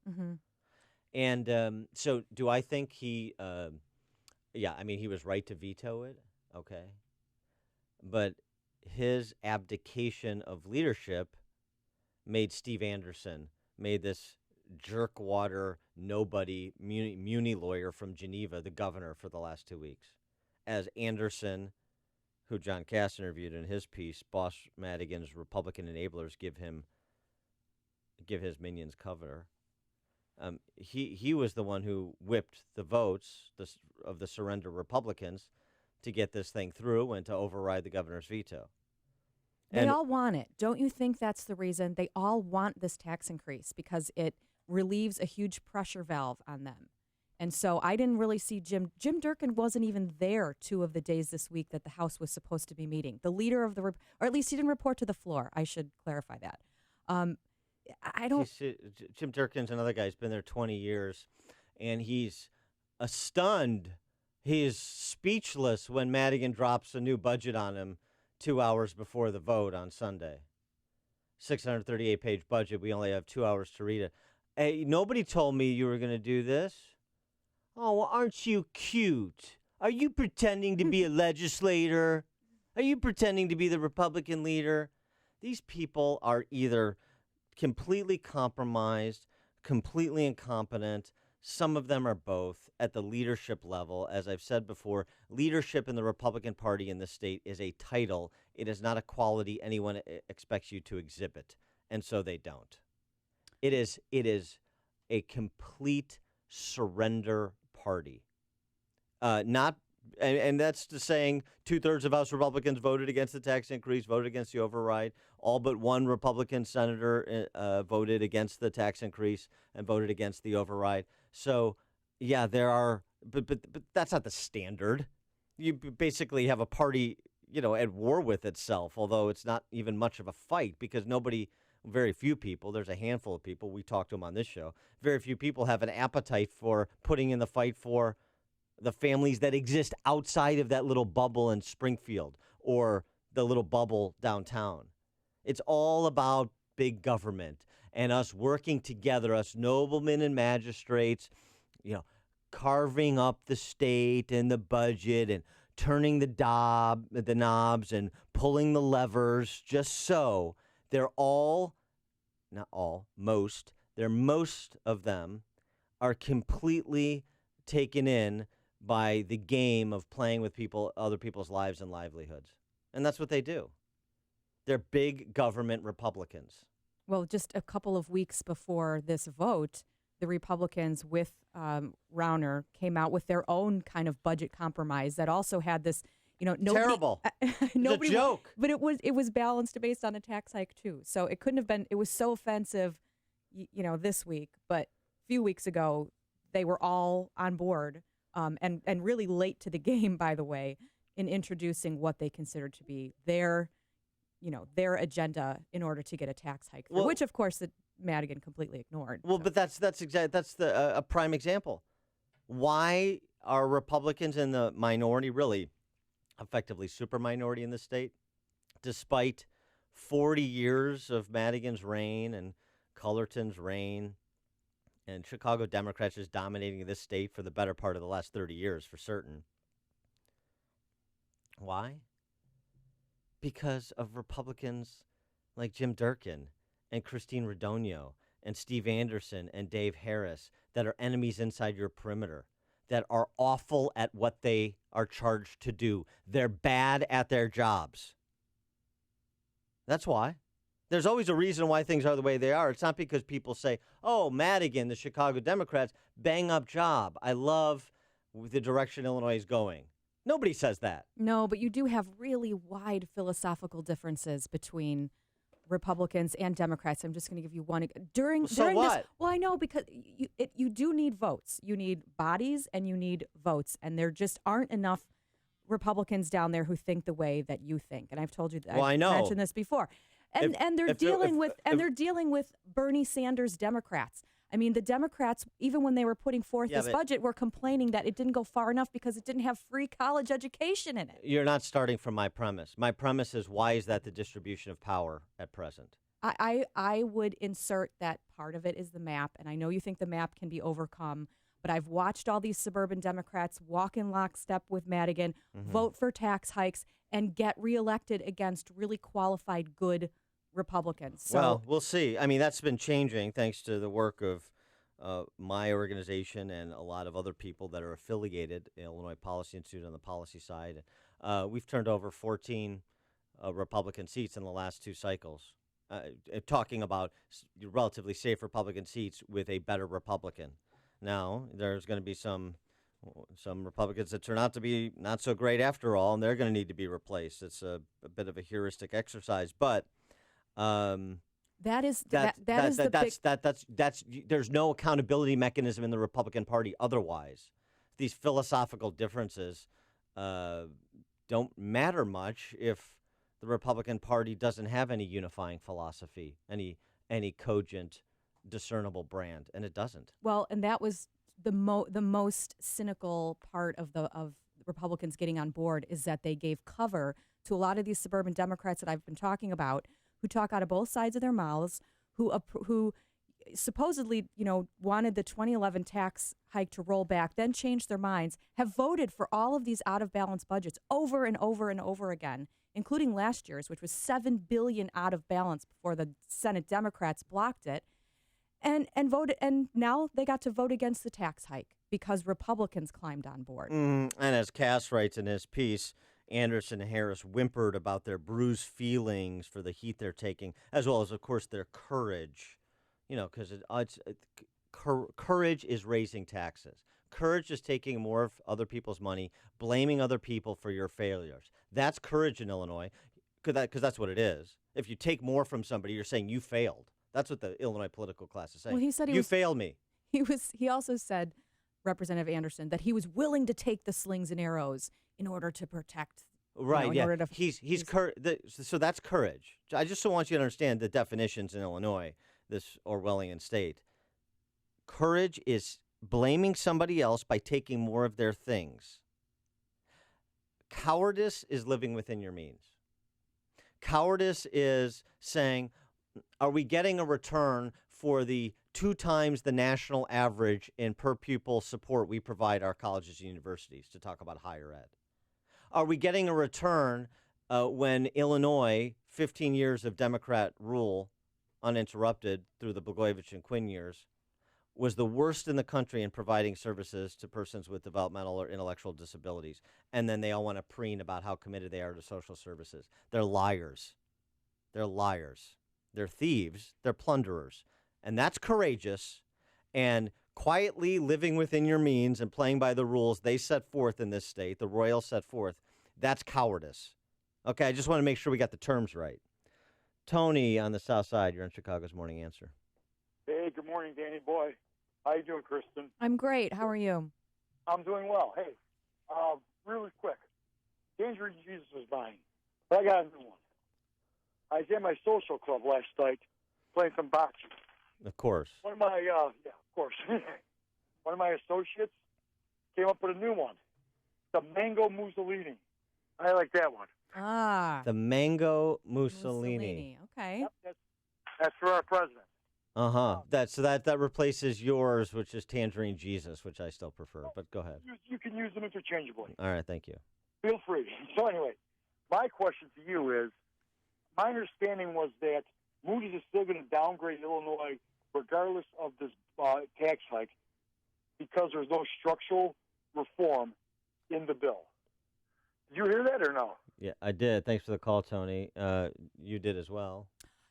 And so do I think he was right to veto it, okay. But his abdication of leadership made Steve Anderson, made this jerkwater, nobody, muni lawyer from Geneva, the governor for the last 2 weeks. As Anderson, who John Cass interviewed in his piece, Boss Madigan's Republican enablers give his minions cover. He was the one who whipped the votes of the surrender Republicans to get this thing through and to override the governor's veto. They all want it. Don't you think that's the reason? They all want this tax increase because it relieves a huge pressure valve on them. And so I didn't really see Jim Durkin wasn't even there 2 of the days this week that the House was supposed to be meeting. The leader of or at least he didn't report to the floor. I should clarify that. I don't. Jim Durkin's another guy. He's been there 20 years, and he's stunned. He is speechless when Madigan drops a new budget on him 2 hours before the vote on Sunday. 638-page budget. We only have 2 hours to read it. Hey, nobody told me you were going to do this. Oh, well, aren't you cute? Are you pretending to be a legislator? Are you pretending to be the Republican leader? These people are either completely compromised, completely incompetent. Some of them are both at the leadership level. As I've said before, leadership in the Republican Party in the state is a title. It is not a quality anyone expects you to exhibit, and so they don't. It is a complete surrender party. And that's the saying 2/3 of House Republicans voted against the tax increase, voted against the override. All but one Republican senator voted against the tax increase and voted against the override. So, yeah, there are, but that's not the standard. You basically have a party, at war with itself, although it's not even much of a fight because very few people, there's a handful of people, we talked to them on this show, very few people have an appetite for putting in the fight for the families that exist outside of that little bubble in Springfield or the little bubble downtown. It's all about big government and us working together, us noblemen and magistrates, carving up the state and the budget and turning the knobs and pulling the levers just so most of them are completely taken in by the game of playing with other people's lives and livelihoods. And that's what they do. They're big government Republicans. Well, just a couple of weeks before this vote, the Republicans with Rauner came out with their own kind of budget compromise that also had this, terrible. It's a joke. But it was balanced based on a tax hike too. So it couldn't have been. It was so offensive, this week. But a few weeks ago, they were all on board and really late to the game, by the way, in introducing what they considered to be their agenda in order to get a tax hike, which of course Madigan completely ignored. Well, but that's a prime example. Why are Republicans in the minority, really effectively super minority in the state, despite 40 years of Madigan's reign and Cullerton's reign and Chicago Democrats just dominating this state for the better part of the last 30 years for certain? Why? Because of Republicans like Jim Durkin and Christine Radogno and Steve Anderson and Dave Harris that are enemies inside your perimeter, that are awful at what they are charged to do. They're bad at their jobs. That's why. There's always a reason why things are the way they are. It's not because people say, oh, Madigan, the Chicago Democrats, bang up job. I love the direction Illinois is going. Nobody says that. No, but you do have really wide philosophical differences between Republicans and Democrats. I'm just going to give you one. During what? This, well, I know because you do need votes. You need bodies and you need votes. And there just aren't enough Republicans down there who think the way that you think. And I've told you that. Well, I've I know. mentioned this before. And they're dealing with Bernie Sanders Democrats. I mean, the Democrats, even when they were putting forth this budget, were complaining that it didn't go far enough because it didn't have free college education in it. You're not starting from my premise. My premise is, why is that the distribution of power at present? I would insert that part of it is the map, and I know you think the map can be overcome, but I've watched all these suburban Democrats walk in lockstep with Madigan, vote for tax hikes, and get reelected against really qualified, good Republicans. So, well, we'll see. I mean, that's been changing thanks to the work of my organization and a lot of other people that are affiliated in Illinois Policy Institute on the policy side. We've turned over 14 Republican seats in the last two cycles, talking about relatively safe Republican seats with a better Republican. Now, there's going to be some Republicans that turn out to be not so great after all, and they're going to need to be replaced. It's a bit of a heuristic exercise, but there's no accountability mechanism in the Republican Party otherwise. These philosophical differences don't matter much if the Republican Party doesn't have any unifying philosophy, any cogent, discernible brand, and it doesn't. Well, and that was the most cynical part of Republicans getting on board is that they gave cover to a lot of these suburban Democrats that I've been talking about, who talk out of both sides of their mouths, who supposedly, wanted the 2011 tax hike to roll back, then changed their minds, have voted for all of these out of balance budgets over and over and over again, including last year's, which was $7 billion out of balance before the Senate Democrats blocked it, and voted. And now they got to vote against the tax hike because Republicans climbed on board. And as Cass writes in his piece, Anderson and Harris whimpered about their bruised feelings for the heat they're taking, as well as, of course, their courage. Because courage is raising taxes. Courage is taking more of other people's money, blaming other people for your failures. That's courage in Illinois, because that's what it is. If you take more from somebody, you're saying you failed. That's what the Illinois political class is saying. Well, he said you failed me. He also said, Representative Anderson, that he was willing to take the slings and arrows in order to protect. Right. So that's courage. I just don't want you to understand the definitions in Illinois, this Orwellian state. Courage is blaming somebody else by taking more of their things. Cowardice is living within your means. Cowardice is saying, are we getting a return for the 2 times the national average in per pupil support we provide our colleges and universities, to talk about higher ed? Are we getting a return when Illinois, 15 years of Democrat rule, uninterrupted through the Blagojevich and Quinn years, was the worst in the country in providing services to persons with developmental or intellectual disabilities? And then they all want to preen about how committed they are to social services. They're liars. They're liars. They're thieves. They're plunderers. And that's courageous. And quietly living within your means and playing by the rules they set forth in this state, the Royals set forth, that's cowardice. Okay, I just want to make sure we got the terms right. Tony on the South Side, you're on Chicago's Morning Answer. Hey, good morning, Danny boy. How you doing, Kristen? I'm great. How are you? I'm doing well. Hey, really quick. Danger Jesus was mine, but I got a new one. I was at my social club last night playing some boxing. Of course. One of my, of course. One of my associates came up with a new one. The Mango Mussolini. I like that one. The Mango Mussolini. Okay. Yep, that's for our president. That replaces yours, which is Tangerine Jesus, which I still prefer. But go ahead. You can use them interchangeably. All right, thank you. Feel free. So anyway, my question to you is, my understanding was that Moody's is still going to downgrade Illinois regardless of this tax hike because there's no structural reform in the bill. Did you hear that or no? Yeah, I did. Thanks for the call, Tony. You did as well.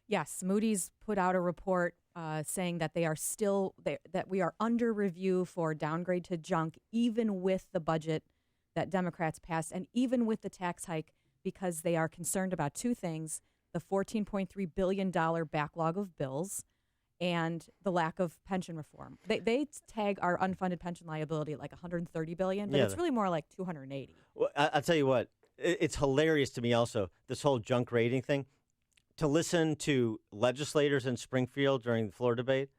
Yes, Moody's put out a report saying that they are still that we are under review for downgrade to junk, even with the budget that Democrats passed, and even with the tax hike, because they are concerned about 2 things: the $14.3 billion backlog of bills and the lack of pension reform. They tag our unfunded pension liability at like $130 billion, but it's really more like $280. Well, I'll tell you what, it's hilarious to me also, this whole junk rating thing. To listen to legislators in Springfield during the floor debate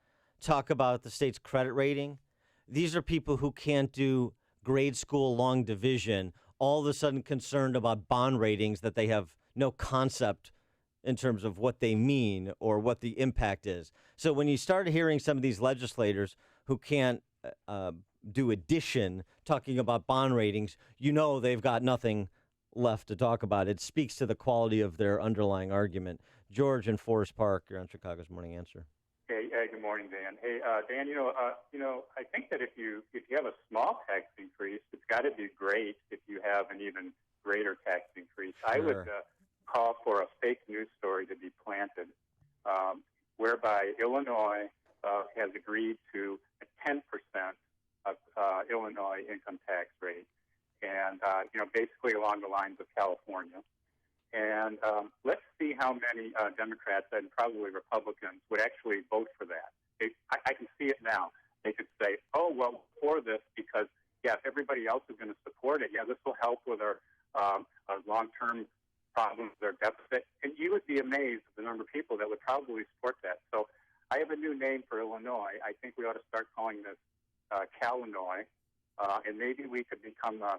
talk about the state's credit rating. These are people who can't do grade school long division, all of a sudden concerned about bond ratings that they have no concept in terms of what they mean or what the impact is. So when you start hearing some of these legislators who can't do addition talking about bond ratings, you know they've got nothing left to talk about. It speaks to the quality of their underlying argument. George in Forest Park, you're on Chicago's Morning Answer. Hey, good morning, Dan. Hey, Dan, I think that if you have a small tax increase, it's got to be great if you have an even greater tax increase. Sure. I would call for a fake news story to be planted, whereby Illinois has agreed to a 10% of Illinois income tax rate, and basically along the lines of California. And let's see how many Democrats and probably Republicans would actually vote for that. I can see it now. They could say, oh, well, for this because, if everybody else is going to support it, this will help with our long-term problems, their deficit. And you would be amazed at the number of people that would probably support that. So I have a new name for Illinois. I think we ought to start calling this Cal-Illinois, and maybe we could become a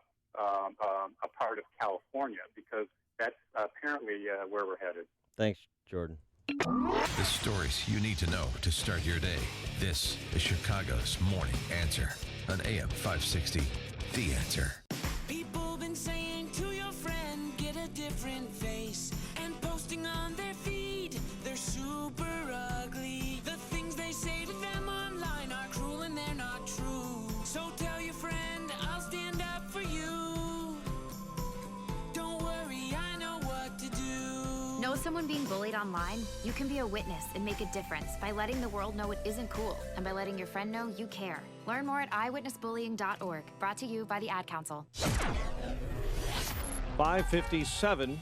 part of California because that's apparently where we're headed. Thanks, Jordan. The stories you need to know to start your day. This is Chicago's Morning Answer on AM 560. The Answer. People been saying to your friend, get a different face, and posting on their feed, they're super ugly. The things they say to them online are cruel and they're not true. So tell your friend, I'll stand up for you. Don't worry, I know what to do. Know someone being bullied online? You can be a witness and make a difference by letting the world know it isn't cool and by letting your friend know you care. Learn more at eyewitnessbullying.org. Brought to you by the Ad Council. 5:57.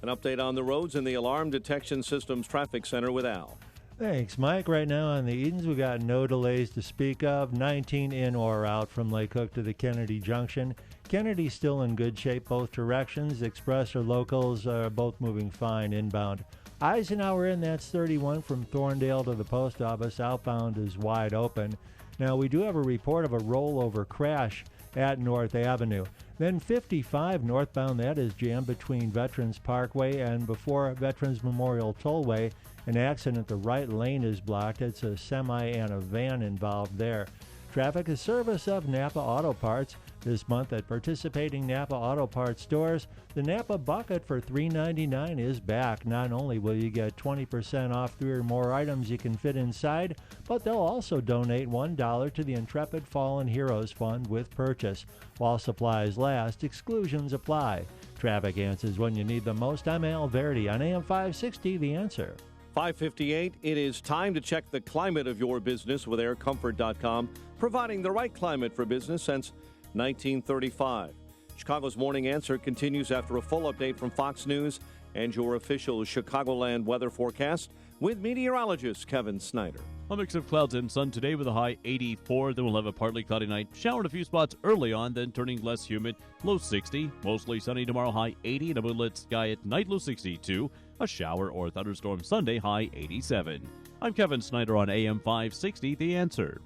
An update on the roads in the Alarm Detection Systems Traffic Center with Al. Thanks, Mike. Right now on the Edens, we got no delays to speak of. 19 in or out from Lake Hook to the Kennedy Junction. Kennedy's still in good shape both directions. Express or locals are both moving fine inbound. Eisenhower in, that's 31 from Thorndale to the post office. Outbound is wide open. Now, we do have a report of a rollover crash at North Avenue. Then 55 northbound, that is jammed between Veterans Parkway and before Veterans Memorial Tollway. An accident, the right lane is blocked. It's a semi and a van involved there. Traffic is service of Napa Auto Parts. This month at participating Napa Auto Parts stores, the Napa Bucket for $3.99 is back. Not only will you get 20% off 3 or more items you can fit inside, but they'll also donate $1 to the Intrepid Fallen Heroes Fund with purchase. While supplies last, exclusions apply. Traffic answers when you need them most. I'm Al Verdi on AM 560, The Answer. 5:58. It is time to check the climate of your business with aircomfort.com, providing the right climate for business since 1935. Chicago's Morning Answer continues after a full update from Fox News and your official Chicagoland weather forecast with meteorologist Kevin Snyder. A mix of clouds and sun today with a high 84. Then we'll have a partly cloudy night. Shower in a few spots early on, then turning less humid. Low 60. Mostly sunny tomorrow, high 80. And a moonlit sky at night, low 62. A shower or thunderstorm Sunday, high 87. I'm Kevin Snyder on AM 560, The Answer.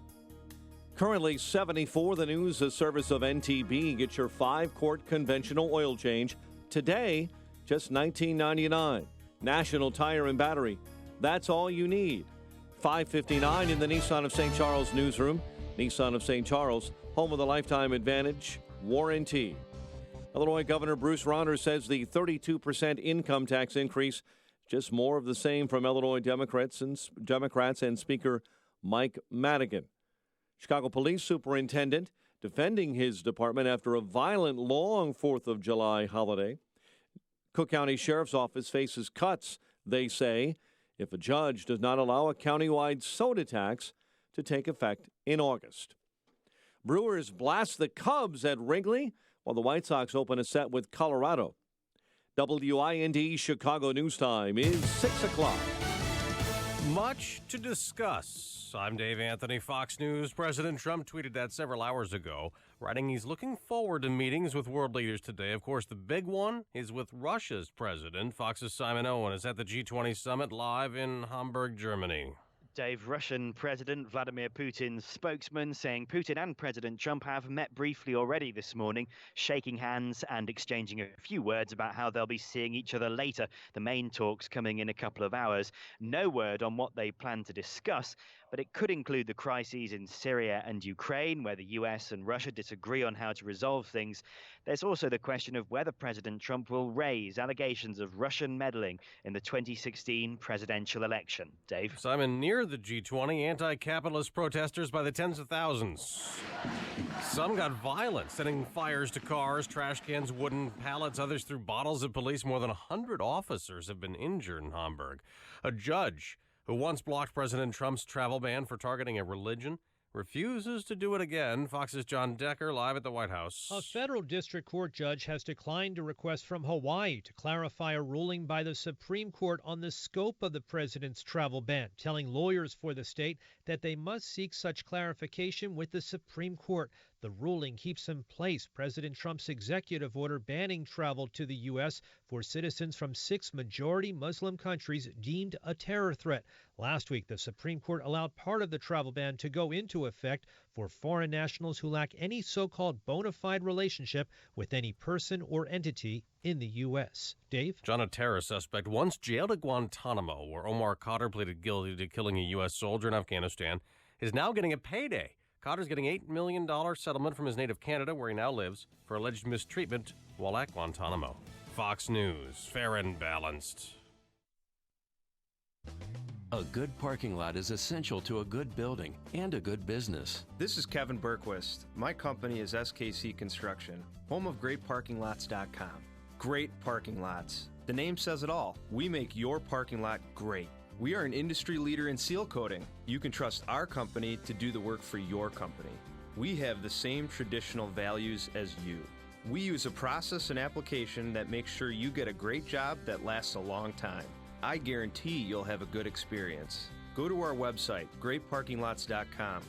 Currently 74. The news, a service of NTB. Get your 5-quart conventional oil change today, just $19.99. National Tire and Battery. That's all you need. 5:59 in the Nissan of St. Charles newsroom. Nissan of St. Charles, home of the Lifetime Advantage warranty. Illinois Governor Bruce Rauner says the 32% income tax increase, just more of the same from Illinois Democrats and Speaker Mike Madigan. Chicago Police Superintendent defending his department after a violent, long 4th of July holiday. Cook County Sheriff's Office faces cuts, they say, if a judge does not allow a countywide soda tax to take effect in August. Brewers blast the Cubs at Wrigley, while the White Sox open a set with Colorado. WIND Chicago News Time is 6 o'clock. Much to discuss. I'm Dave Anthony, Fox News. President Trump tweeted that several hours ago, writing he's looking forward to meetings with world leaders today. Of course, the big one is with Russia's president. Fox's Simon Owen is at the G20 summit live in Hamburg, Germany. Dave, Russian President Vladimir Putin's spokesman saying Putin and President Trump have met briefly already this morning, shaking hands and exchanging a few words about how they'll be seeing each other later. The main talks coming in a couple of hours. No word on what they plan to discuss, but it could include the crises in Syria and Ukraine, where the US and Russia disagree on how to resolve things. There's also the question of whether President Trump will raise allegations of Russian meddling in the 2016 presidential election. Dave? Simon, near the G20, anti-capitalist protesters by the tens of thousands. Some got violent, setting fires to cars, trash cans, wooden pallets. Others threw bottles at police. More than 100 officers have been injured in Hamburg. A judge who once blocked President Trump's travel ban for targeting a religion refuses to do it again. Fox's John Decker live at the White House. A federal district court judge has declined a request from Hawaii to clarify a ruling by the Supreme Court on the scope of the president's travel ban, telling lawyers for the state that they must seek such clarification with the Supreme Court. The ruling keeps in place President Trump's executive order banning travel to the U.S. for citizens from 6 majority Muslim countries deemed a terror threat. Last week, the Supreme Court allowed part of the travel ban to go into effect for foreign nationals who lack any so-called bona fide relationship with any person or entity in the U.S. Dave? John, a terror suspect once jailed at Guantanamo, where Omar Khadr pleaded guilty to killing a U.S. soldier in Afghanistan, is now getting a payday. Khadr's getting $8 million settlement from his native Canada, where he now lives, for alleged mistreatment while at Guantanamo. Fox News, fair and balanced. A good parking lot is essential to a good building and a good business. This is Kevin Berquist. My company is SKC Construction, home of GreatParkingLots.com. Great parking lots. The name says it all. We make your parking lot great. We are an industry leader in seal coating. You can trust our company to do the work for your company. We have the same traditional values as you. We use a process and application that makes sure you get a great job that lasts a long time. I guarantee you'll have a good experience. Go to our website, GreatParkingLots.com.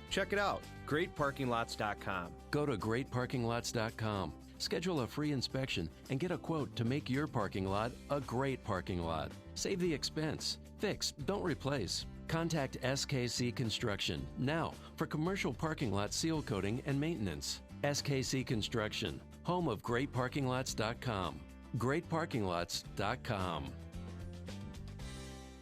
Check it out, GreatParkingLots.com. Go to GreatParkingLots.com. Schedule a free inspection and get a quote to make your parking lot a great parking lot. Save the expense. Fix, don't replace. Contact SKC Construction now for commercial parking lot seal coating and maintenance. SKC Construction, home of GreatParkingLots.com. GreatParkingLots.com.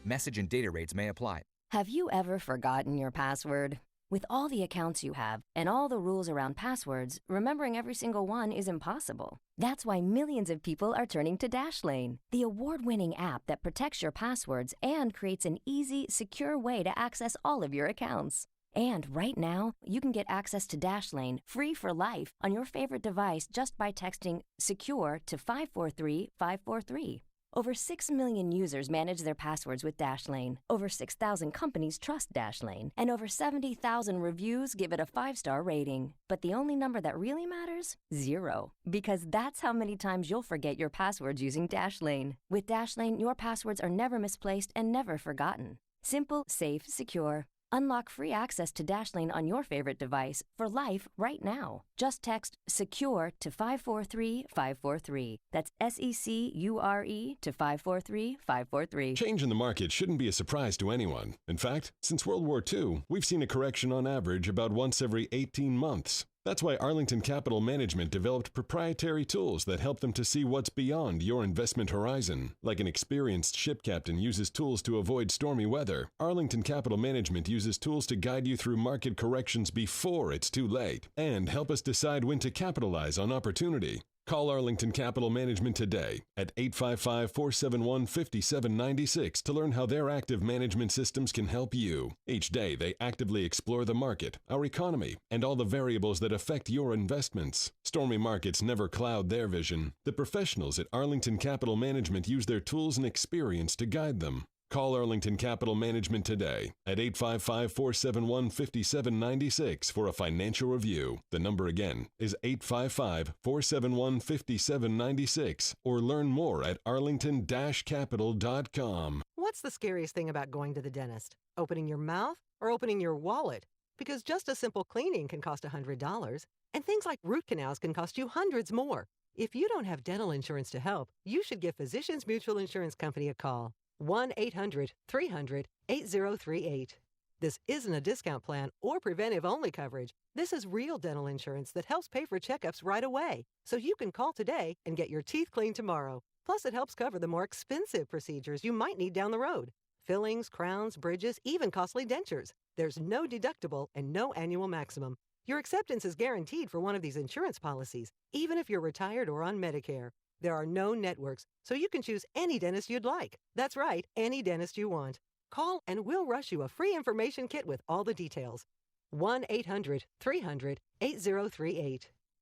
Message and data rates may apply. Have you ever forgotten your password? With all the accounts you have and all the rules around passwords, remembering every single one is impossible. That's why millions of people are turning to Dashlane, the award-winning app that protects your passwords and creates an easy, secure way to access all of your accounts. And right now, you can get access to Dashlane free for life on your favorite device just by texting SECURE to 543-543. Over 6 million users manage their passwords with Dashlane. Over 6,000 companies trust Dashlane. And over 70,000 reviews give it a 5-star rating. But the only number that really matters? 0. Because that's how many times you'll forget your passwords using Dashlane. With Dashlane, your passwords are never misplaced and never forgotten. Simple, safe, secure. Unlock free access to Dashlane on your favorite device for life right now. Just text SECURE to 543-543. That's SECURE to 543-543. Change in the market shouldn't be a surprise to anyone. In fact, since World War II, we've seen a correction on average about once every 18 months. That's why Arlington Capital Management developed proprietary tools that help them to see what's beyond your investment horizon. Like an experienced ship captain uses tools to avoid stormy weather, Arlington Capital Management uses tools to guide you through market corrections before it's too late and help us decide when to capitalize on opportunity. Call Arlington Capital Management today at 855-471-5796 to learn how their active management systems can help you. Each day, they actively explore the market, our economy, and all the variables that affect your investments. Stormy markets never cloud their vision. The professionals at Arlington Capital Management use their tools and experience to guide them. Call Arlington Capital Management today at 855-471-5796 for a financial review. The number again is 855-471-5796 or learn more at arlington-capital.com. What's the scariest thing about going to the dentist? Opening your mouth or opening your wallet? Because just a simple cleaning can cost $100, and things like root canals can cost you hundreds more. If you don't have dental insurance to help, you should give Physicians Mutual Insurance Company a call. 1-800-300-8038. This isn't a discount plan or preventive-only coverage. This is real dental insurance that helps pay for checkups right away, so you can call today and get your teeth cleaned tomorrow. Plus, it helps cover the more expensive procedures you might need down the road. Fillings, crowns, bridges, even costly dentures. There's no deductible and no annual maximum. Your acceptance is guaranteed for one of these insurance policies, even if you're retired or on Medicare. There are no networks, so you can choose any dentist you'd like. That's right, any dentist you want. Call and we'll rush you a free information kit with all the details. 1-800-300-8038.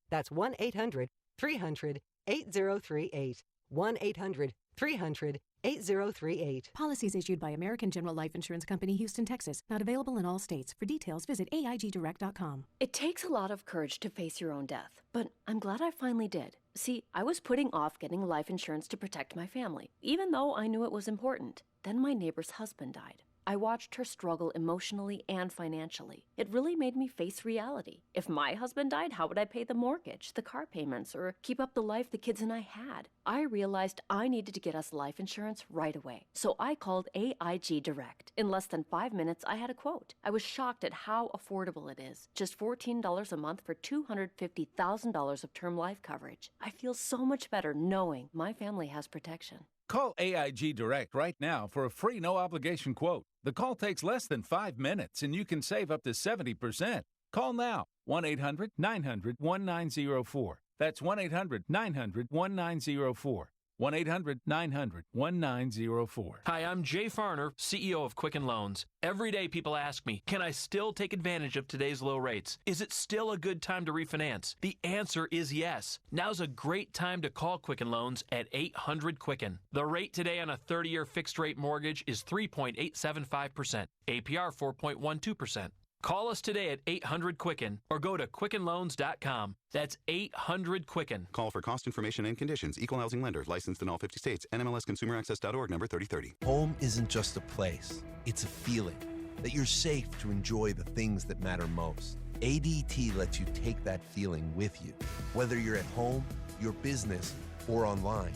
That's 1-800-300-8038. 1-800-300-8038. Policies issued by American General Life Insurance Company, Houston, Texas. Not available in all states. For details, visit AIGdirect.com. It takes a lot of courage to face your own death, but I'm glad I finally did. See, I was putting off getting life insurance to protect my family, even though I knew it was important. Then my neighbor's husband died. I watched her struggle emotionally and financially. It really made me face reality. If my husband died, how would I pay the mortgage, the car payments, or keep up the life the kids and I had? I realized I needed to get us life insurance right away. So I called AIG Direct. In less than 5 minutes, I had a quote. I was shocked at how affordable it is. Just $14 a month for $250,000 of term life coverage. I feel so much better knowing my family has protection. Call AIG Direct right now for a free no-obligation quote. The call takes less than 5 minutes, and you can save up to 70%. Call now, 1-800-900-1904. That's 1-800-900-1904. 1-800-900-1904. Hi, I'm Jay Farner, CEO of Quicken Loans. Every day people ask me, can I still take advantage of today's low rates? Is it still a good time to refinance? The answer is yes. Now's a great time to call Quicken Loans at 800-QUICKEN. The rate today on a 30-year fixed-rate mortgage is 3.875%, APR 4.12%. Call us today at 800-QUICKEN or go to QuickenLoans.com. That's 800-QUICKEN. Call for cost information and conditions. Equal housing lender. Licensed in all 50 states. NMLSConsumerAccess.org number 3030. Home isn't just a place. It's a feeling that you're safe to enjoy the things that matter most. ADT lets you take that feeling with you. Whether you're at home, your business, or online,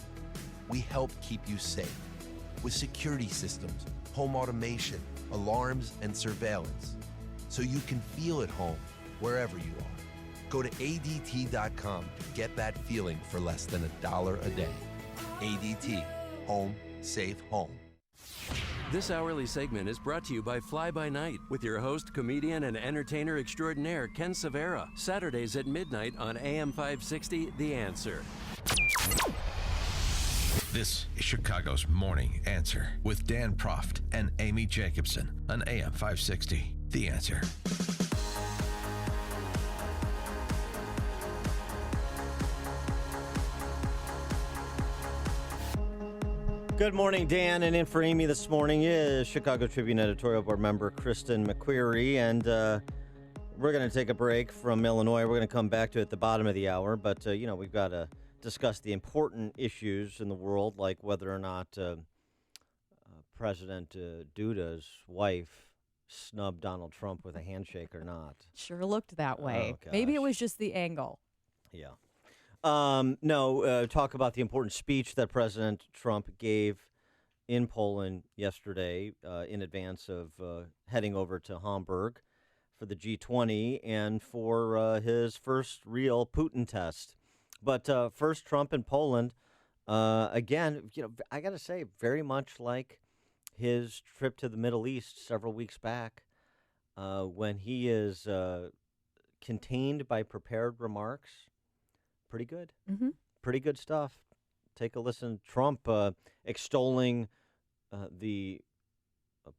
we help keep you safe. With security systems, home automation, alarms, and surveillance. So you can feel at home wherever you are. Go to ADT.com to get that feeling for less than $1 a day. ADT. Home. Safe home. This hourly segment is brought to you by Fly By Night with your host, comedian, and entertainer extraordinaire, Ken Severa. Saturdays at midnight on AM 560, The Answer. This is Chicago's Morning Answer with Dan Proft and Amy Jacobson on AM 560. The Answer. Good morning, Dan. And in for Amy this morning is Chicago Tribune editorial board member Kristen McQuarrie. And we're going to take a break from Illinois. We're going to come back to it at the bottom of the hour. But, we've got to discuss the important issues in the world, like whether or not President Duda's wife snubbed Donald Trump with a handshake or not. Sure looked that way. Oh, maybe it was just the angle. Yeah. Talk about the important speech that President Trump gave in Poland yesterday in advance of heading over to Hamburg for the G20 and for his first real Putin test. But first, Trump in Poland, again, I got to say, very much like his trip to the Middle East several weeks back, when he is contained by prepared remarks. Pretty good. Mm-hmm. Pretty good stuff. Take a listen. Trump extolling the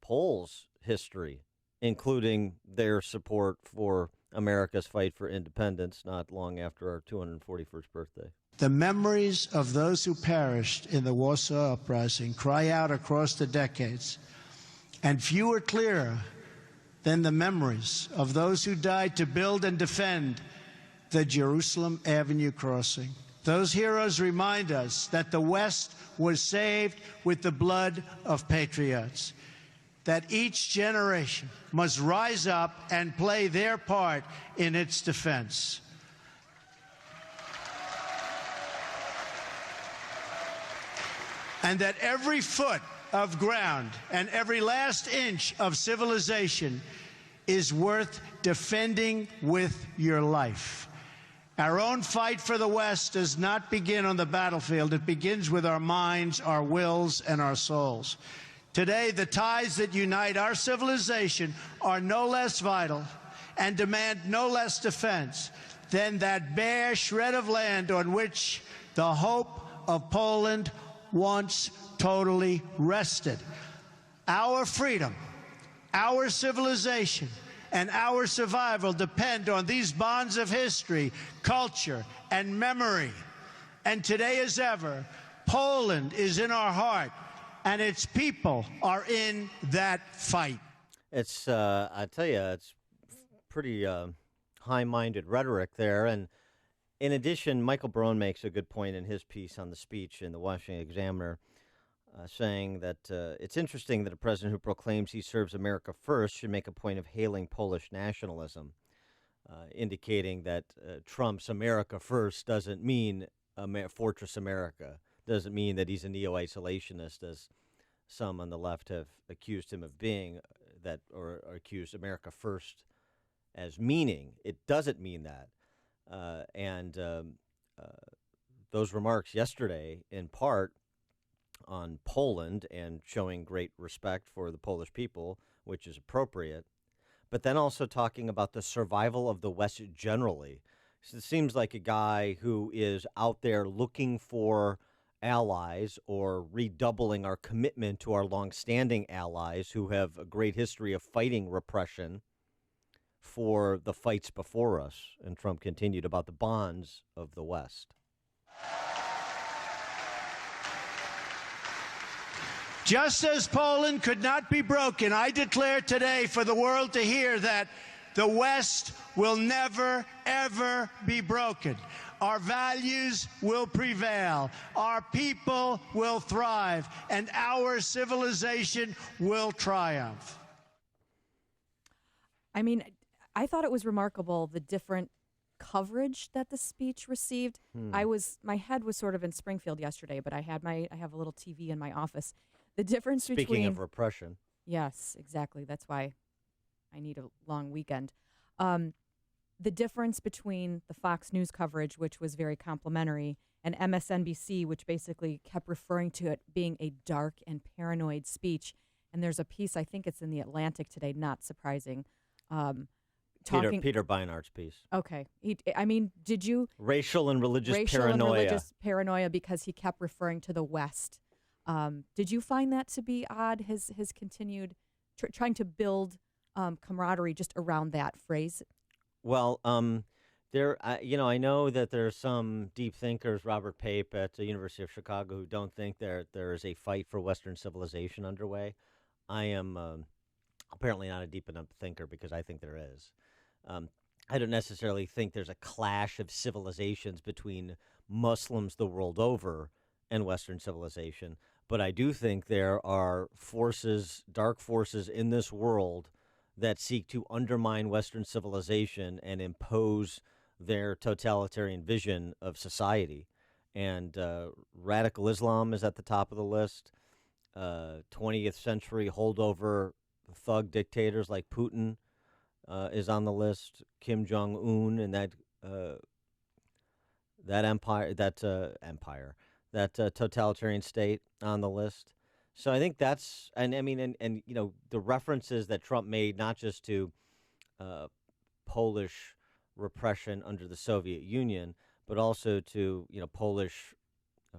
Poles' history, including their support for America's fight for independence not long after our 241st birthday. The memories of those who perished in the Warsaw Uprising cry out across the decades, and few are clearer than the memories of those who died to build and defend the Jerusalem Avenue crossing. Those heroes remind us that the West was saved with the blood of patriots, that each generation must rise up and play their part in its defense. And that every foot of ground and every last inch of civilization is worth defending with your life. Our own fight for the West does not begin on the battlefield. It begins with our minds, our wills, and our souls. Today, the ties that unite our civilization are no less vital and demand no less defense than that bare shred of land on which the hope of Poland once totally rested. Our freedom, our civilization, and our survival depend on these bonds of history, culture, and memory. And today as ever, Poland is in our heart, and its people are in that fight. It's, I tell you, it's pretty high-minded rhetoric there. And in addition, Michael Barone makes a good point in his piece on the speech in the Washington Examiner. saying that it's interesting that a president who proclaims he serves America first should make a point of hailing Polish nationalism, indicating that Trump's America first doesn't mean Fortress America, doesn't mean that he's a neo-isolationist, as some on the left have accused him of being, or accused America first as meaning. It doesn't mean that. Those remarks yesterday, in part, on Poland and showing great respect for the Polish people, which is appropriate, but then also talking about the survival of the West generally. So it seems like a guy who is out there looking for allies or redoubling our commitment to our longstanding allies who have a great history of fighting repression for the fights before us. And Trump continued about the bonds of the West. Just as Poland could not be broken, I declare today for the world to hear that the West will never, ever be broken. Our values will prevail. Our people will thrive. And our civilization will triumph. I mean, I thought it was remarkable the different coverage that the speech received. My head was sort of in Springfield yesterday, but I have a little TV in my office. The difference between... Speaking of repression. Yes, exactly. That's why I need a long weekend. The difference between the Fox News coverage, which was very complimentary, and MSNBC, which basically kept referring to it being a dark and paranoid speech. And there's a piece, I think it's in the Atlantic today, not surprising. Peter Beinart's piece. Okay. Did you... Racial and religious paranoia. Racial and religious paranoia because he kept referring to the West. Did you find that to be odd, his continued trying to build camaraderie just around that phrase? Well, I know that there are some deep thinkers, Robert Pape at the University of Chicago, who don't think there is a fight for Western civilization underway. I am apparently not a deep enough thinker because I think there is. I don't necessarily think there's a clash of civilizations between Muslims the world over and Western civilization. But I do think there are dark forces in this world that seek to undermine Western civilization and impose their totalitarian vision of society. And radical Islam is at the top of the list. 20th century holdover thug dictators like Putin is on the list. Kim Jong-un and that totalitarian state on the list. So I think that's, the references that Trump made, not just to Polish repression under the Soviet Union, but also to, Polish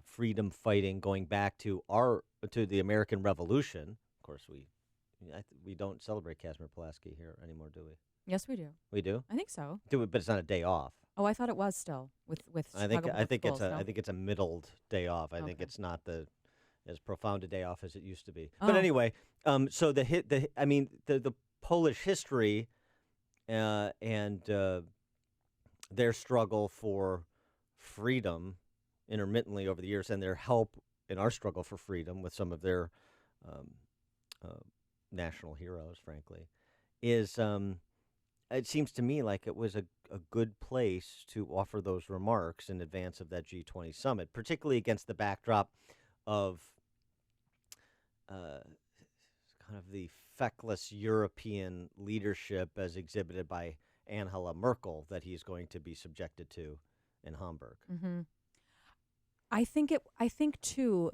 freedom fighting going back to the American Revolution. Of course, we don't celebrate Casimir Pulaski here anymore, do we? Yes, we do. We do? I think so. Do it, but it's not a day off. Oh, I thought it was still with I think it's a middled day off. I think it's not as profound a day off as it used to be. But anyway, so the Polish history and their struggle for freedom intermittently over the years, and their help in our struggle for freedom with some of their national heroes, frankly, is it seems to me like it was a good place to offer those remarks in advance of that G20 summit, particularly against the backdrop of kind of the feckless European leadership as exhibited by Angela Merkel that he's going to be subjected to in Hamburg. Mm-hmm. I think too,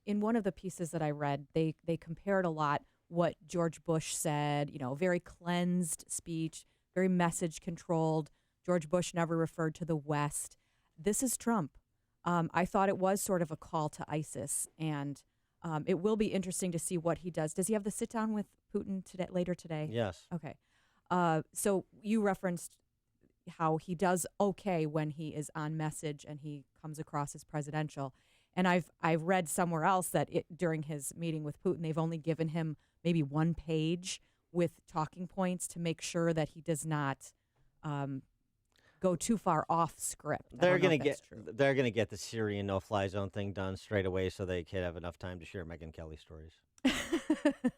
in one of the pieces that I read, they compared a lot what George Bush said, very cleansed speech, very message controlled. George Bush never referred to the West. This is Trump. I thought it was sort of a call to ISIS, and it will be interesting to see what he does. Does he have the sit down with Putin later today? Yes. Okay. So you referenced how he does okay when he is on message and he comes across as presidential. And I've read somewhere else that during his meeting with Putin, they've only given him maybe one page with talking points to make sure that he does not go too far off script. They're gonna get the Syrian no-fly zone thing done straight away, so they can have enough time to share Megyn Kelly stories.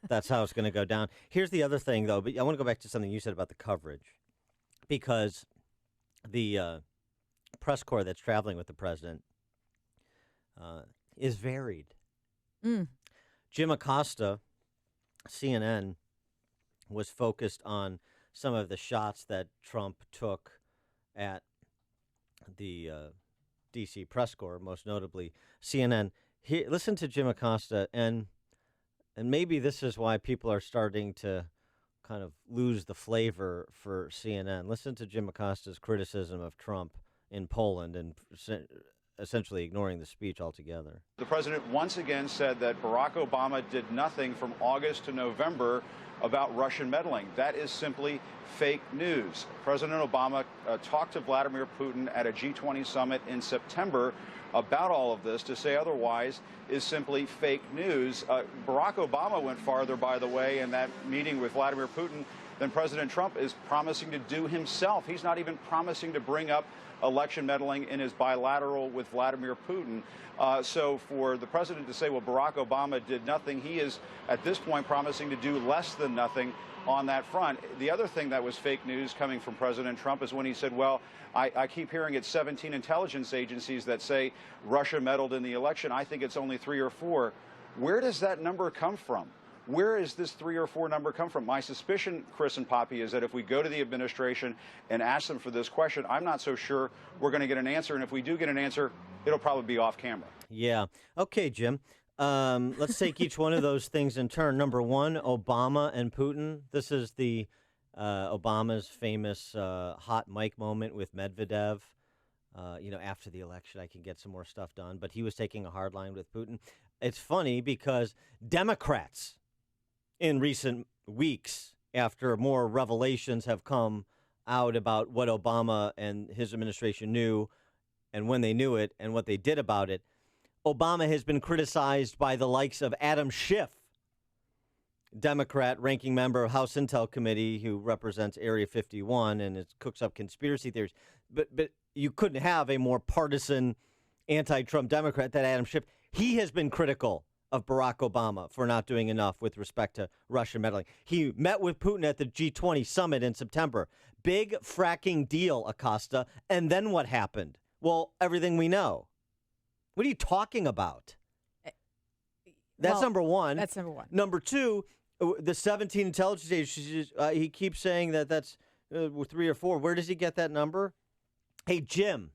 That's how it's going to go down. Here's the other thing, though. But I want to go back to something you said about the coverage, because the press corps that's traveling with the president is varied. Jim Acosta, CNN, was focused on some of the shots that Trump took at the D.C. press corps, most notably CNN. Listen to Jim Acosta, and maybe this is why people are starting to kind of lose the flavor for CNN. Listen to Jim Acosta's criticism of Trump in Poland and essentially ignoring the speech altogether. The president once again said that Barack Obama did nothing from August to November about Russian meddling. That is simply fake news. President Obama talked to Vladimir Putin at a G20 summit in September about all of this. To say otherwise is simply fake news. Barack Obama went farther, by the way, in that meeting with Vladimir Putin than President Trump is promising to do himself. He's not even promising to bring up election meddling in his bilateral with Vladimir Putin. So for the president to say, well, Barack Obama did nothing, he is at this point promising to do less than nothing on that front. The other thing that was fake news coming from President Trump is when he said, well, I keep hearing it's 17 intelligence agencies that say Russia meddled in the election. I think it's only 3 or 4. Where does that number come from? Where is this 3 or 4 number come from? My suspicion, Chris and Poppy, is that if we go to the administration and ask them for this question, I'm not so sure we're going to get an answer. And if we do get an answer, it'll probably be off camera. Yeah. Okay, Jim. Let's take each one of those things in turn. Number one, Obama and Putin. This is the Obama's famous hot mic moment with Medvedev. After the election, I can get some more stuff done. But he was taking a hard line with Putin. It's funny because Democrats in recent weeks, after more revelations have come out about what Obama and his administration knew and when they knew it and what they did about it, Obama has been criticized by the likes of Adam Schiff, Democrat ranking member of House Intel Committee who represents Area 51 and cooks up conspiracy theories. But you couldn't have a more partisan anti-Trump Democrat than Adam Schiff. He has been critical of Barack Obama for not doing enough with respect to Russian meddling. He met with Putin at the G20 summit in September. Big fracking deal, Acosta. And then what happened? Well, everything we know. What are you talking about? That's number one. That's number one. Number two, the 17 intelligence agencies, he keeps saying that's 3 or 4. Where does he get that number? Hey, Jim,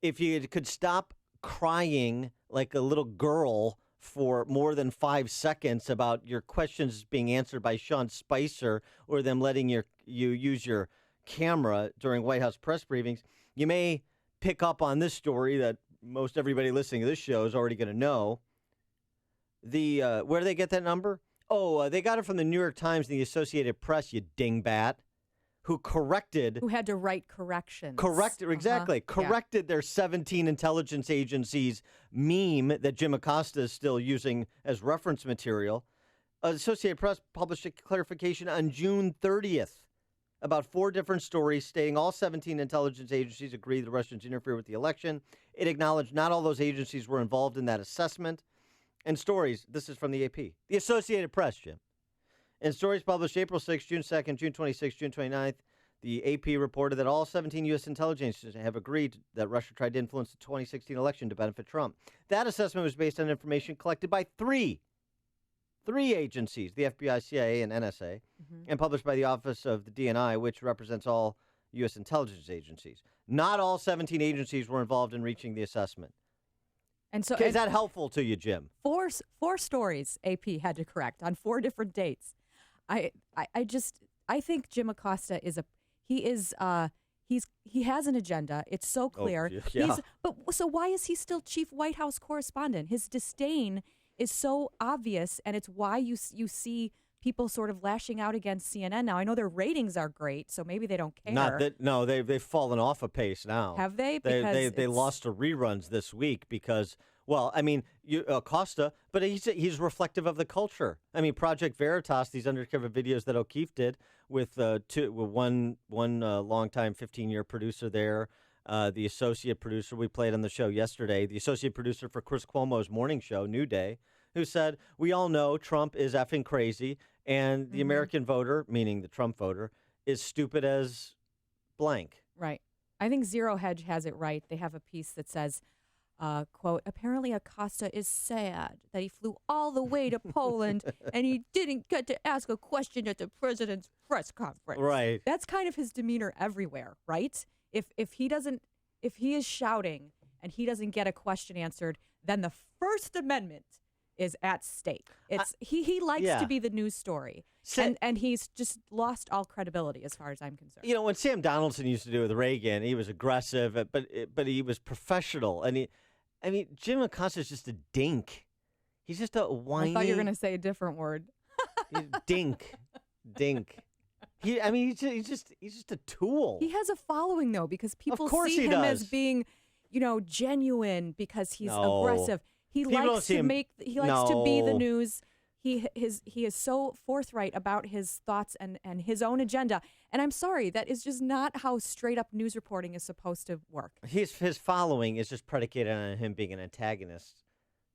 if you could stop crying like a little girl for more than 5 seconds about your questions being answered by Sean Spicer or them letting you use your camera during White House press briefings, you may pick up on this story that most everybody listening to this show is already going to know. Where do they get that number? Oh, they got it from the New York Times and the Associated Press, you dingbat, who had to write corrections. Corrected their 17 intelligence agencies meme that Jim Acosta is still using as reference material. Associated Press published a clarification on June 30th about 4 different stories stating all 17 intelligence agencies agreed the Russians interfered with the election. It acknowledged not all those agencies were involved in that assessment. And stories, this is from the AP, the Associated Press, Jim. In stories published April 6th, June 2nd, June 26th, June 29th, the AP reported that all 17 U.S. intelligence agencies have agreed that Russia tried to influence the 2016 election to benefit Trump. That assessment was based on information collected by three agencies, the FBI, CIA, and NSA, and published by the Office of the DNI, which represents all U.S. intelligence agencies. Not all 17 agencies were involved in reaching the assessment. And so, is that helpful to you, Jim? Four stories AP had to correct on 4 different dates. I think Jim Acosta he has an agenda. It's so clear. Oh, yeah. So why is he still chief White House correspondent? His disdain is so obvious, and it's why you see people sort of lashing out against CNN now. I know their ratings are great, so maybe they don't care. Not that. No, they've fallen off a pace now. Have they? They lost to reruns this week because. Well, I mean, Costa, but he's reflective of the culture. I mean, Project Veritas, these undercover videos that O'Keefe did with one longtime 15-year producer there, the associate producer we played on the show yesterday, the associate producer for Chris Cuomo's morning show, New Day, who said, we all know Trump is effing crazy, and the American voter, meaning the Trump voter, is stupid as blank. Right. I think Zero Hedge has it right. They have a piece that says, quote, apparently Acosta is sad that he flew all the way to Poland and he didn't get to ask a question at the president's press conference. Right. That's kind of his demeanor everywhere, right? If he is shouting and he doesn't get a question answered, then the First Amendment is at stake. It's he likes to be the news story. And he's just lost all credibility as far as I'm concerned. You know, when Sam Donaldson used to do it with Reagan, he was aggressive, but he was professional. And Jim Acosta is just a dink. He's just a whiny. I thought you were going to say a different word. Dink. He's just a tool. He has a following though, because people Of course see he him does. as being, genuine because he's No. aggressive. He People don't likes see to him- to be the No. news. He is so forthright about his thoughts and his own agenda. And I'm sorry, that is just not how straight up news reporting is supposed to work. His following is just predicated on him being an antagonist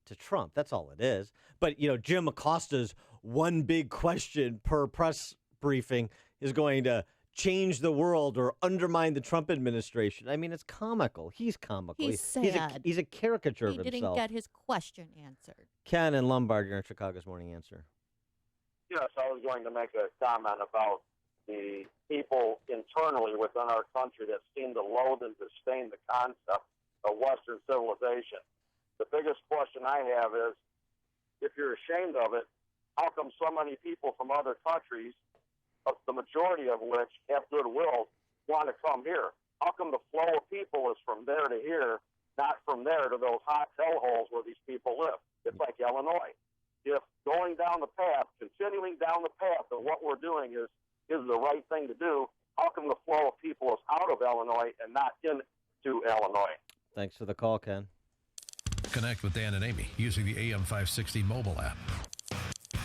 to Trump. That's all it is. But, Jim Acosta's one big question per press briefing is going to change the world or undermine the Trump administration. I mean, it's comical. He's comical. He's sad. He's a caricature He of didn't himself. get his question answered. Ken and Lombard, you're in Chicago's Morning Answer. Yes, I was going to make a comment about the people internally within our country that seem to loathe and disdain the concept of Western civilization. The biggest question I have is, if you're ashamed of it, how come so many people from other countries, the majority of which have goodwill, want to come here? How come the flow of people is from there to here, not from there to those hot hellholes where these people live? It's like Illinois. If going down the path, continuing down the path of what we're doing is the right thing to do, how come the flow of people is out of Illinois and not into Illinois? Thanks for the call, Ken. Connect with Dan and Amy using the AM560 mobile app.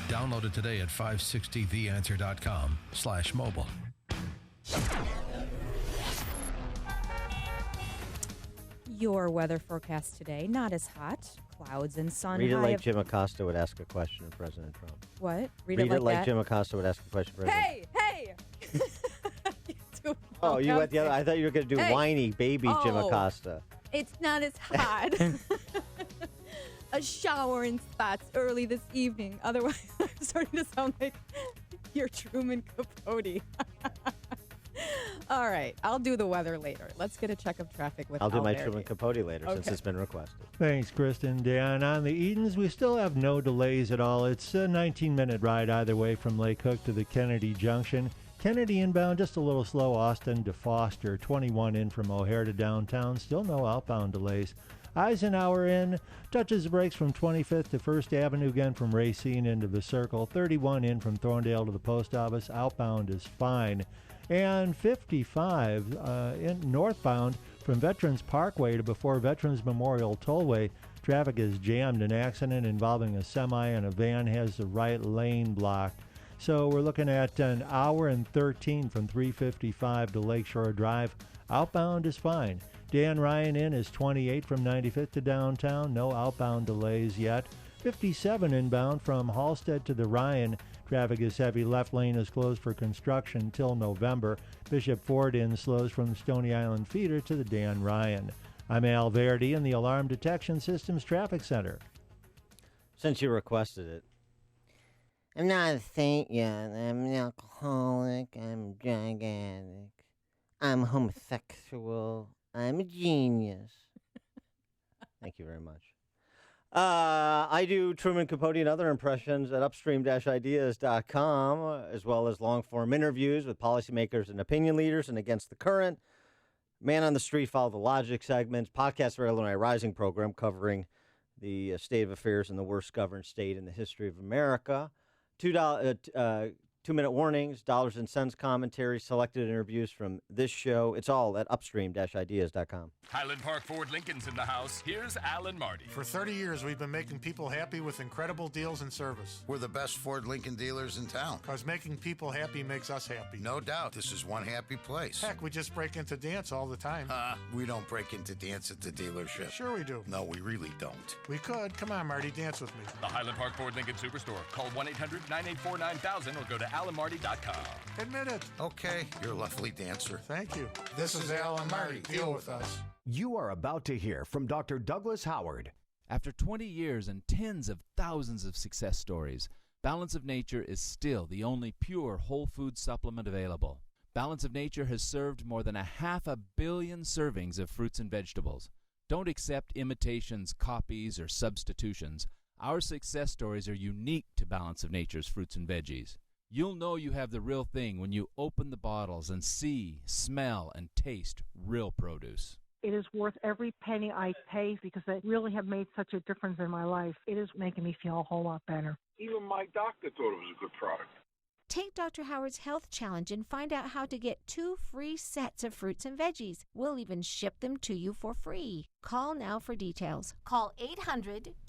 Download it today at 560theanswer.com/mobile. Your weather forecast today, not as hot. Clouds and sun. Read it high like of- Jim Acosta would ask a question of President Trump. What? Read it like that? Jim Acosta would ask a question of President Hey! Oh, you went the other. I thought you were going to do Hey. whiny baby Jim Oh. Acosta. It's not as hot. A shower in spots early this evening. Otherwise, I'm starting to sound like your Truman Capote. All right, I'll do the weather later. Let's get a check of traffic with I'll do my Alberti. Truman Capote later since Okay. it's been requested. Thanks, Kristen. Dan, on the Edens, we still have no delays at all. It's a 19-minute ride either way from Lake Hook to the Kennedy Junction. Kennedy inbound, just a little slow. Austin to Foster, 21 in from O'Hare to downtown. Still no outbound delays. Eisenhower in, touches the brakes from 25th to 1st Avenue again from Racine into the Circle. 31 in from Thorndale to the post office. Outbound is fine. And 55 in northbound from Veterans Parkway to before Veterans Memorial Tollway. Traffic is jammed. An accident involving a semi and a van has the right lane blocked. So we're looking at an hour and 13 from 355 to Lakeshore Drive. Outbound is fine. Dan Ryan in is 28 from 95th to downtown. No outbound delays yet. 57 inbound from Halstead to the Ryan. Traffic is heavy. Left lane is closed for construction till November. Bishop Ford in slows from Stony Island Feeder to the Dan Ryan. I'm Al Verdi in the Alarm Detection Systems Traffic Center. Since you requested it. I'm not a saint yet. I'm an alcoholic. I'm a drug addict. I'm homosexual. I'm a genius. Thank you very much. I do Truman Capote and other impressions at upstream-ideas.com, as well as long-form interviews with policymakers and opinion leaders and Against the Current. Man on the Street, Follow the Logic segments, podcast for Illinois Rising program covering the state of affairs in the worst governed state in the history of America. 2-minute warnings, dollars and cents commentary, selected interviews from this show. It's all at upstream-ideas.com. Highland Park Ford Lincoln's in the house. Here's Alan Marty. For 30 years, we've been making people happy with incredible deals and service. We're the best Ford Lincoln dealers in town. Because making people happy makes us happy. No doubt. This is one happy place. Heck, we just break into dance all the time. We don't break into dance at the dealership. Sure we do. No, we really don't. We could. Come on, Marty, dance with me. The Highland Park Ford Lincoln Superstore. Call 1-800-984-9000 or go to alanmarty.com. Admit it. Okay, you're a lovely dancer. Thank you. This is Alan Marty. Deal with us. You are about to hear from Dr. Douglas Howard. After 20 years and tens of thousands of success stories, Balance of Nature is still the only pure whole food supplement available. Balance of Nature has served more than 500 million servings of fruits and vegetables. Don't accept imitations, copies, or substitutions. Our success stories are unique to Balance of Nature's fruits and veggies. You'll know you have the real thing when you open the bottles and see, smell, and taste real produce. It is worth every penny I pay because they really have made such a difference in my life. It is making me feel a whole lot better. Even my doctor thought it was a good product. Take Dr. Howard's Health Challenge and find out how to get 2 free sets of fruits and veggies. We'll even ship them to you for free. Call now for details. Call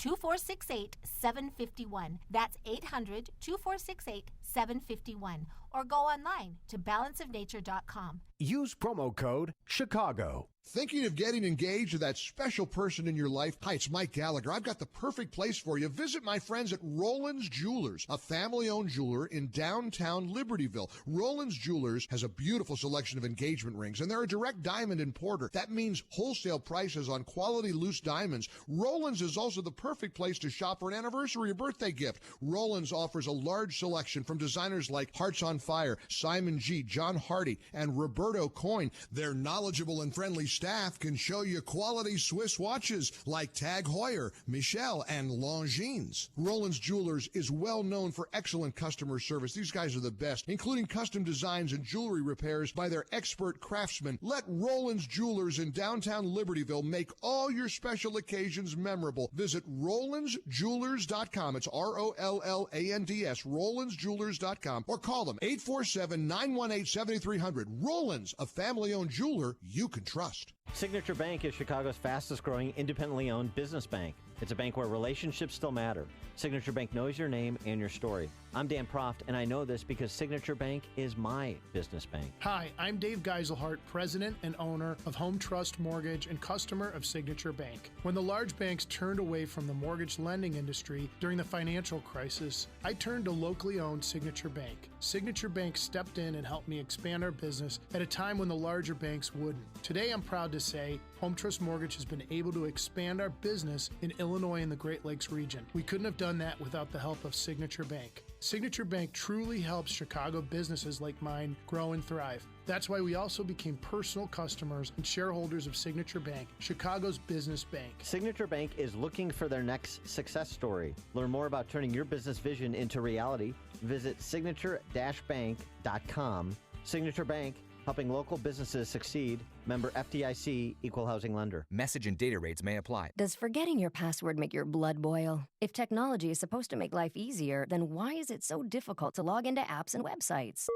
800-2468-751. That's 800-2468-751. Or go online to balanceofnature.com. Use promo code Chicago. Thinking of getting engaged to that special person in your life? Hi, it's Mike Gallagher. I've got the perfect place for you. Visit my friends at Roland's Jewelers, a family-owned jeweler in downtown Libertyville. Roland's Jewelers has a beautiful selection of engagement rings, and they're a direct diamond importer. That means wholesale prices on quality loose diamonds. Roland's is also the perfect place to shop for an anniversary or birthday gift. Roland's offers a large selection from designers like Hearts on Fire, Simon G., John Hardy, and Roberto Coin. Their knowledgeable and friendly staff can show you quality Swiss watches like Tag Heuer, Michel, and Longines. Roland's Jewelers is well known for excellent customer service. These guys are the best, including custom designs and jewelry repairs by their expert craftsmen. Let Roland's Jewelers in downtown Libertyville make all your special occasions memorable. Visit RolandsJewelers.com. It's ROLLANDS, RolandsJewelers.com, or call them 847-918-7300. Roland's, a family-owned jeweler you can trust. Signature Bank is Chicago's fastest-growing independently owned business bank. It's a bank where relationships still matter. Signature Bank knows your name and your story. I'm Dan Proft, and I know this because Signature Bank is my business bank. Hi, I'm Dave Geiselhart, president and owner of Home Trust Mortgage and customer of Signature Bank. When the large banks turned away from the mortgage lending industry during the financial crisis, I turned to locally owned Signature Bank. Signature Bank stepped in and helped me expand our business at a time when the larger banks wouldn't. Today, I'm proud to say Home Trust Mortgage has been able to expand our business in Illinois and the Great Lakes region. We couldn't have done that without the help of Signature Bank. Signature Bank truly helps Chicago businesses like mine grow and thrive. That's why we also became personal customers and shareholders of Signature Bank, Chicago's business bank. Signature Bank is looking for their next success story. Learn more about turning your business vision into reality. Visit signature-bank.com. Signature Bank, helping local businesses succeed. Member FDIC, Equal Housing Lender. Message and data rates may apply. Does forgetting your password make your blood boil? If technology is supposed to make life easier, then why is it so difficult to log into apps and websites?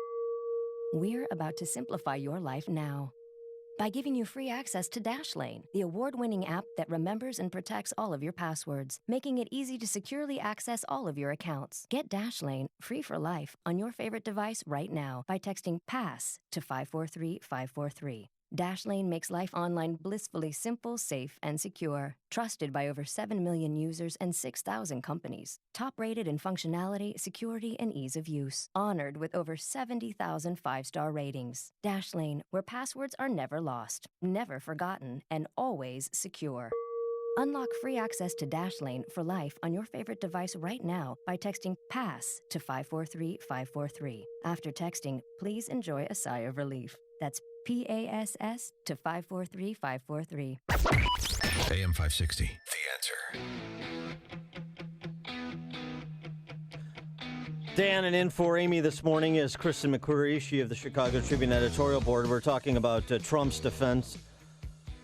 We're about to simplify your life now by giving you free access to Dashlane, the award-winning app that remembers and protects all of your passwords, making it easy to securely access all of your accounts. Get Dashlane free for life on your favorite device right now by texting PASS to 543-543. Dashlane makes life online blissfully simple, safe, and secure. Trusted by over 7 million users and 6,000 companies. Top-rated in functionality, security, and ease of use. Honored with over 70,000 five-star ratings. Dashlane, where passwords are never lost, never forgotten, and always secure. Unlock free access to Dashlane for life on your favorite device right now by texting PASS to 543-543. After texting, please enjoy a sigh of relief. That's PASS to 543-543. AM 560. The Answer. Dan, and in for Amy this morning is Kristen McQuarrie, she of the Chicago Tribune editorial board. We're talking about Trump's defense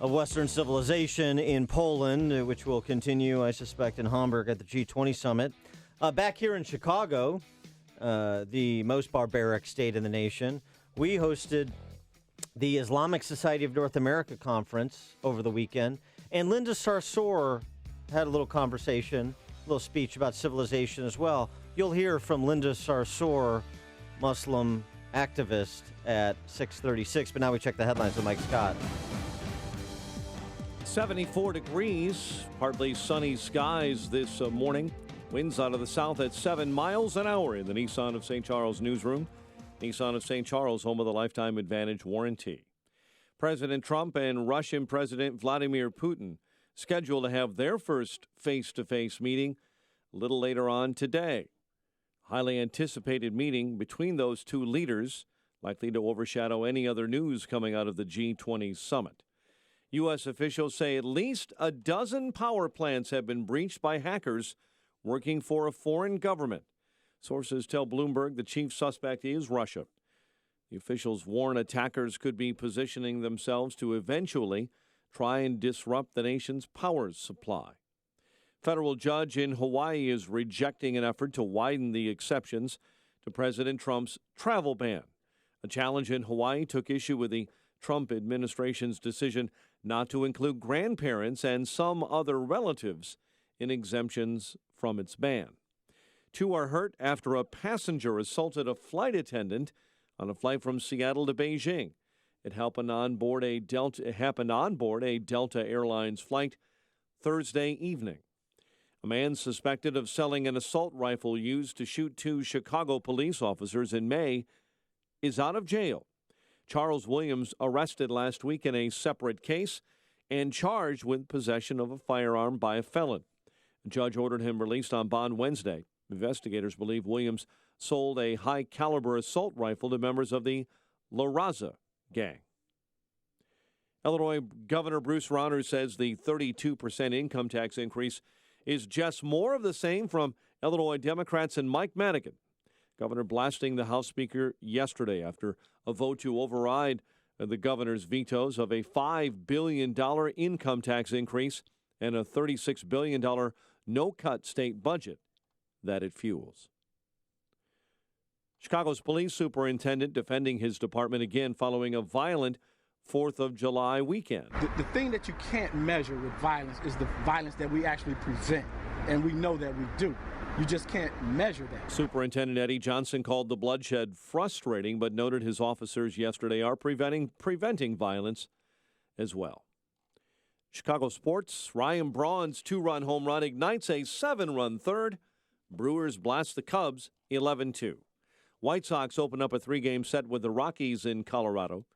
of Western civilization in Poland, which will continue, I suspect, in Hamburg at the G20 summit. Back here in Chicago, the most barbaric state in the nation. We hosted the Islamic Society of North America conference over the weekend, and Linda Sarsour had a little conversation, a little speech about civilization as well. You'll hear from Linda Sarsour, Muslim activist, at 6:36, but now we check the headlines with Mike Scott. 74 degrees, partly sunny skies this morning. Winds out of the south at 7 miles an hour in the Nissan of St. Charles newsroom. Nissan of St. Charles, home of the Lifetime Advantage warranty. President Trump and Russian President Vladimir Putin scheduled to have their first face-to-face meeting a little later on today. Highly anticipated meeting between those two leaders, likely to overshadow any other news coming out of the G20 summit. U.S. officials say at least a dozen power plants have been breached by hackers working for a foreign government. Sources tell Bloomberg the chief suspect is Russia. The officials warn attackers could be positioning themselves to eventually try and disrupt the nation's power supply. Federal judge in Hawaii is rejecting an effort to widen the exceptions to President Trump's travel ban. A challenge in Hawaii took issue with the Trump administration's decision not to include grandparents and some other relatives in exemptions from its ban. 2 are hurt after a passenger assaulted a flight attendant on a flight from Seattle to Beijing. It happened on board a Delta Airlines flight Thursday evening. A man suspected of selling an assault rifle used to shoot 2 Chicago police officers in May is out of jail. Charles Williams arrested last week in a separate case and charged with possession of a firearm by a felon. A judge ordered him released on bond Wednesday. Investigators believe Williams sold a high-caliber assault rifle to members of the La Raza gang. Illinois Governor Bruce Rauner says the 32% income tax increase is just more of the same from Illinois Democrats and Mike Madigan. Governor blasting the House Speaker yesterday after a vote to override the governor's vetoes of a $5 billion income tax increase and a $36 billion no-cut state budget that it fuels. Chicago's police superintendent defending his department again following a violent 4th of July weekend. The thing that you can't measure with violence is the violence that we actually present, and we know that we do. You just can't measure that. Superintendent Eddie Johnson called the bloodshed frustrating, but noted his officers yesterday are preventing violence as well. Chicago sports, Ryan Braun's 2-run home run ignites a 7-run third. Brewers blast the Cubs 11-2. White Sox open up a 3-game set with the Rockies in Colorado.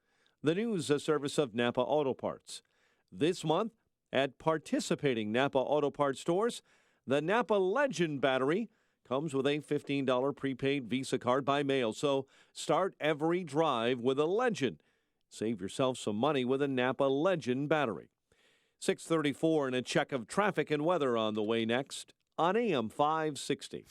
The news, a service of Napa Auto Parts. This month, at participating Napa Auto Parts stores, the Napa Legend battery comes with a $15 prepaid Visa card by mail. So start every drive with a Legend. Save yourself some money with a Napa Legend battery. 6:34 and a check of traffic and weather on the way next on AM 560.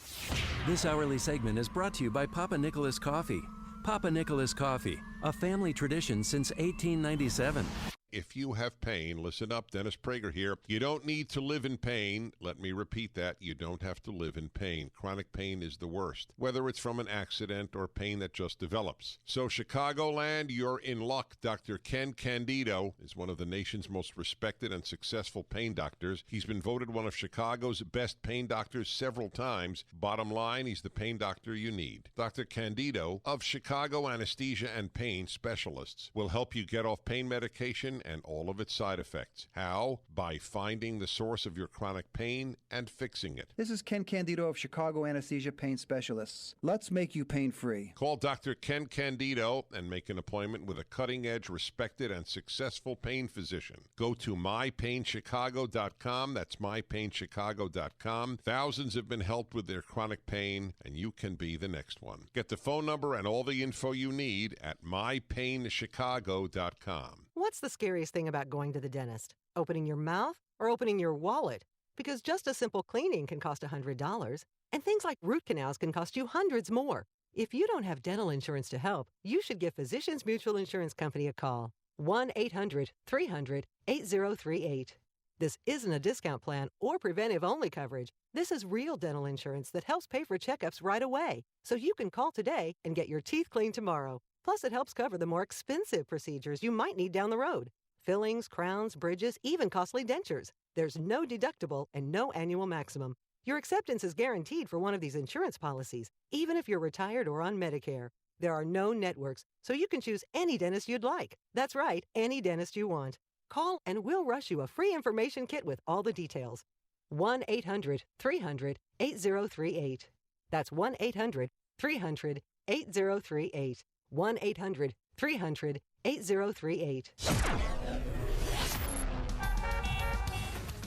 This hourly segment is brought to you by Papa Nicholas Coffee. Papa Nicholas Coffee, a family tradition since 1897. If you have pain, listen up, Dennis Prager here. You don't need to live in pain. Let me repeat that. You don't have to live in pain. Chronic pain is the worst, whether it's from an accident or pain that just develops. So Chicagoland, you're in luck. Dr. Ken Candido is one of the nation's most respected and successful pain doctors. He's been voted one of Chicago's best pain doctors several times. Bottom line, he's the pain doctor you need. Dr. Candido of Chicago Anesthesia and Pain Specialists will help you get off pain medication and all of its side effects. How? By finding the source of your chronic pain and fixing it. This is Ken Candido of Chicago Anesthesia Pain Specialists. Let's make you pain-free. Call Dr. Ken Candido and make an appointment with a cutting-edge, respected, and successful pain physician. Go to mypainchicago.com. That's mypainchicago.com. Thousands have been helped with their chronic pain, and you can be the next one. Get the phone number and all the info you need at mypainchicago.com. What's the scariest thing about going to the dentist? Opening your mouth or opening your wallet? Because just a simple cleaning can cost $100, and things like root canals can cost you hundreds more. If you don't have dental insurance to help, you should give Physicians Mutual Insurance Company a call. 1-800-300-8038. This isn't a discount plan or preventive-only coverage. This is real dental insurance that helps pay for checkups right away, so you can call today and get your teeth cleaned tomorrow. Plus, it helps cover the more expensive procedures you might need down the road. Fillings, crowns, bridges, even costly dentures. There's no deductible and no annual maximum. Your acceptance is guaranteed for one of these insurance policies, even if you're retired or on Medicare. There are no networks, so you can choose any dentist you'd like. That's right, any dentist you want. Call and we'll rush you a free information kit with all the details. 1-800-300-8038. That's 1-800-300-8038. 1-800-300-8038.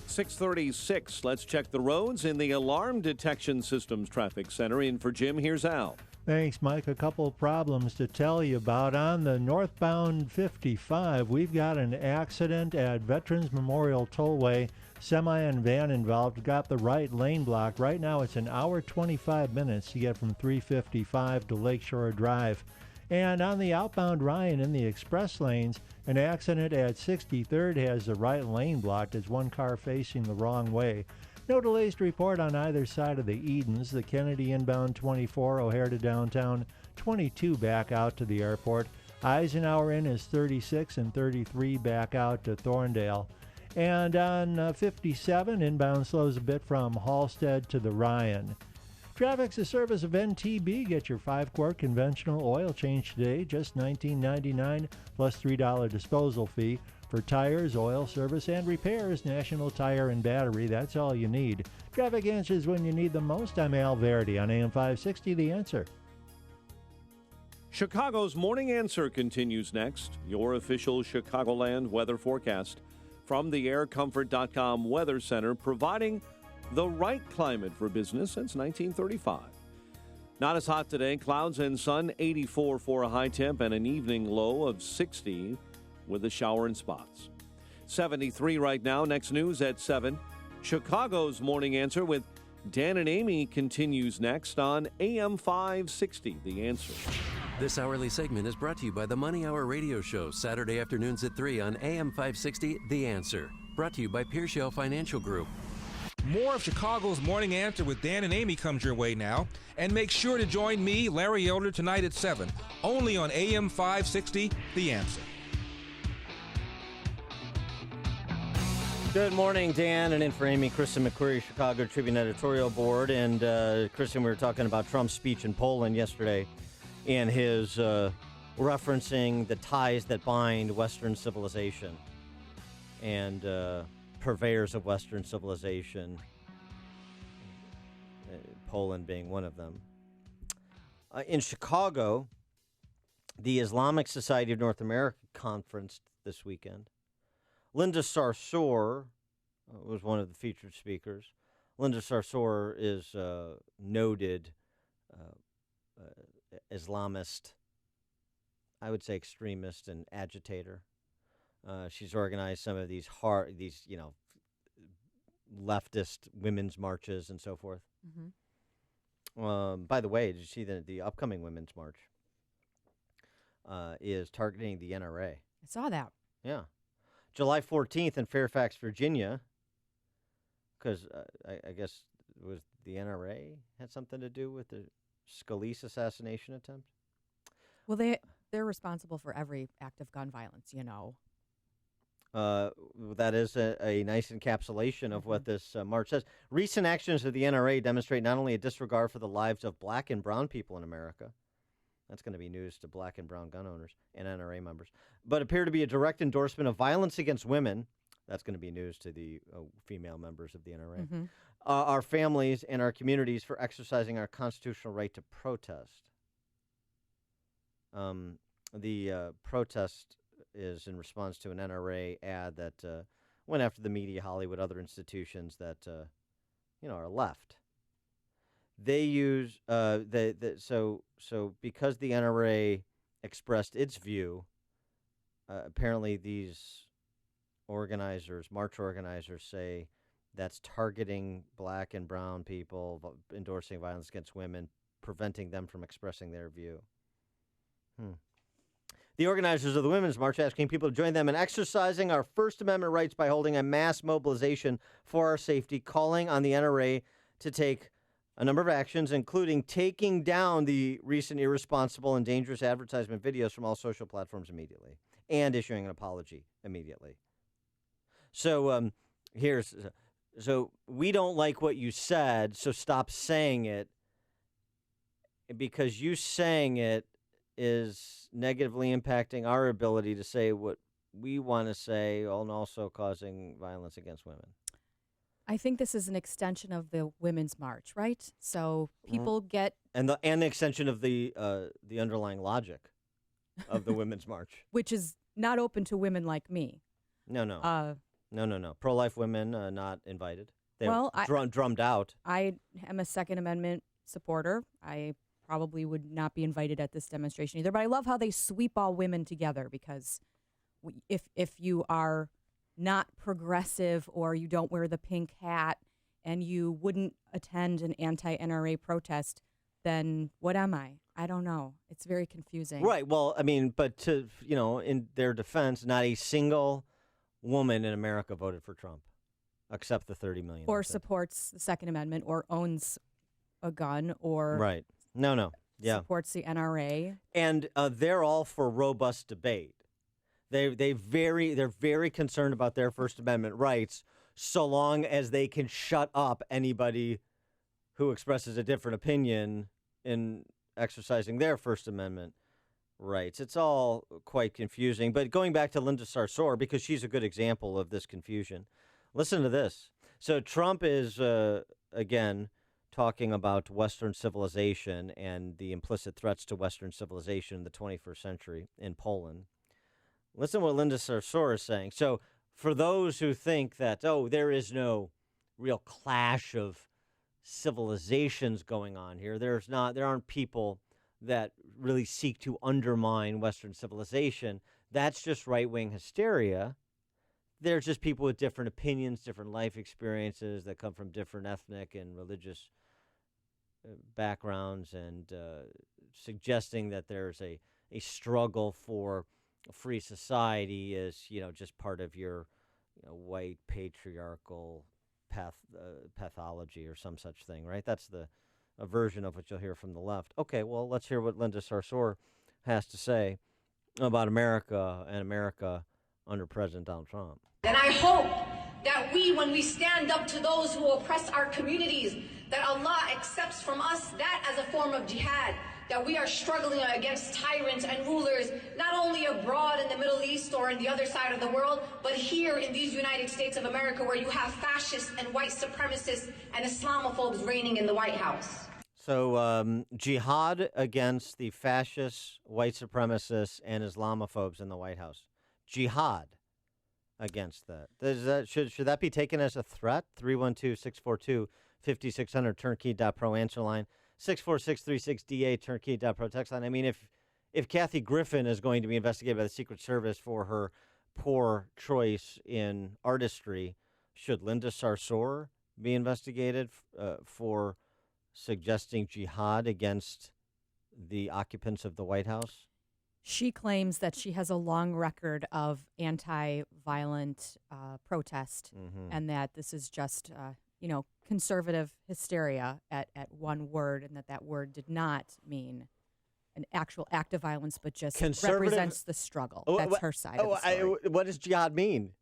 6:36. Let's check the roads in the Alarm Detection Systems Traffic Center. In for Jim, here's Al. Thanks, Mike. A couple of problems to tell you about. On the northbound 55, we've got an accident at Veterans Memorial Tollway. Semi and van involved, got the right lane blocked. Right now it's an hour 25 minutes to get from 355 to Lakeshore Drive. And on the outbound Ryan in the express lanes, an accident at 63rd has the right lane blocked as one car facing the wrong way. No delays to report on either side of the Edens. The Kennedy inbound 24, O'Hare to downtown, 22 back out to the airport. Eisenhower in is 36 and 33 back out to Thorndale. And on 57, inbound slows a bit from Halstead to the Ryan. Traffic's a service of NTB. Get your 5-quart conventional oil change today, just $19.99 plus $3 disposal fee. For tires, oil service, and repairs, National Tire and Battery, that's all you need. Traffic answers when you need them most. I'm Al Verdi on AM 560, The Answer. Chicago's Morning Answer continues next. Your official Chicagoland weather forecast from the aircomfort.com Weather Center, providing the right climate for business since 1935. Not as hot today. Clouds and sun, 84 for a high temp and an evening low of 60 with a shower in spots. 73 right now. Next news at 7. Chicago's Morning Answer with Dan and Amy continues next on AM 560, The Answer. This hourly segment is brought to you by the Money Hour radio show, Saturday afternoons at 3 on AM 560, The Answer. Brought to you by Pearshell Financial Group. More of Chicago's Morning Answer with Dan and Amy comes your way now. And make sure to join me, Larry Elder, tonight at 7, only on AM 560, The Answer. Good morning, Dan, and in for Amy, Kristen McQuarrie, Chicago Tribune editorial board. And Kristen, we were talking about Trump's speech in Poland yesterday and his referencing the ties that bind Western civilization and purveyors of Western civilization, Poland being one of them. In Chicago, the Islamic Society of North America conference this weekend. Linda Sarsour was one of the featured speakers. Linda Sarsour is a noted Islamist, I would say extremist and agitator. She's organized some of these leftist women's marches and so forth. Mm-hmm. By the way, did you see the upcoming women's march is targeting the NRA? I saw that. Yeah. July 14th in Fairfax, Virginia, because I guess it was the NRA had something to do with the Scalise assassination attempt? Well, they're responsible for every act of gun violence, you know. That is a nice encapsulation of what this march says. Recent actions of the NRA demonstrate not only a disregard for the lives of black and brown people in America, that's going to be news to black and brown gun owners and NRA members, but appear to be a direct endorsement of violence against women. That's going to be news to the female members of the NRA. Mm-hmm. Our families and our communities for exercising our constitutional right to protest. The protest is in response to an NRA ad that went after the media, Hollywood, other institutions that are left. They use so because the NRA expressed its view. Apparently, these march organizers, say that's targeting black and brown people, endorsing violence against women, preventing them from expressing their view. The organizers of the Women's March asking people to join them in exercising our First Amendment rights by holding a mass mobilization for our safety, calling on the NRA to take a number of actions, including taking down the recent irresponsible and dangerous advertisement videos from all social platforms immediately and issuing an apology immediately. So so we don't like what you said, so stop saying it, because you saying it is negatively impacting our ability to say what we want to say, and also causing violence against women. I think this is an extension of the Women's March, right? So people get... And the extension of the underlying logic of the Women's March. Which is not open to women like me. No. No. Pro-life women not invited. They drummed out. I am a Second Amendment supporter. I probably would not be invited at this demonstration either. But I love how they sweep all women together, because if you are not progressive or you don't wear the pink hat and you wouldn't attend an anti-NRA protest, then what am I? I don't know. It's very confusing. Right. Well, I mean, but to, in their defense, not a single woman in America voted for Trump, except the 30 million. Or supports the Second Amendment, or owns a gun, or right. No. Yeah. Supports the NRA. And they're all for robust debate. They're very concerned about their First Amendment rights, so long as they can shut up anybody who expresses a different opinion in exercising their First Amendment rights. It's all quite confusing. But going back to Linda Sarsour, because she's a good example of this confusion, listen to this. So Trump is, again, talking about Western civilization and the implicit threats to Western civilization in the 21st century in Poland. Listen to what Linda Sarsour is saying. So for those who think that, there is no real clash of civilizations going on here, there aren't people that really seek to undermine Western civilization. That's just right-wing hysteria. They're just people with different opinions, different life experiences that come from different ethnic and religious backgrounds, and suggesting that there's a struggle for a free society is, just part of your white patriarchal pathology or some such thing, right? That's a version of what you'll hear from the left. Okay, well, let's hear what Linda Sarsour has to say about America and America under President Donald Trump. And I hope that when we stand up to those who oppress our communities, that Allah accepts from us that as a form of jihad, that we are struggling against tyrants and rulers, not only abroad in the Middle East or in the other side of the world, but here in these United States of America, where you have fascists and white supremacists and Islamophobes reigning in the White House. So jihad against the fascists, white supremacists, and Islamophobes in the White House. Jihad against that. Should that be taken as a threat? 312-642-5600, turnkey.pro answer line. 64636DA, turnkey.pro text line. I mean, if Kathy Griffin is going to be investigated by the Secret Service for her poor choice in artistry, should Linda Sarsour be investigated for suggesting jihad against the occupants of the White House? She claims that she has a long record of anti-violent protest, and that this is just, conservative hysteria at one word, and that word did not mean an actual act of violence, but just represents the struggle. That's her side of the story. What does jihad mean?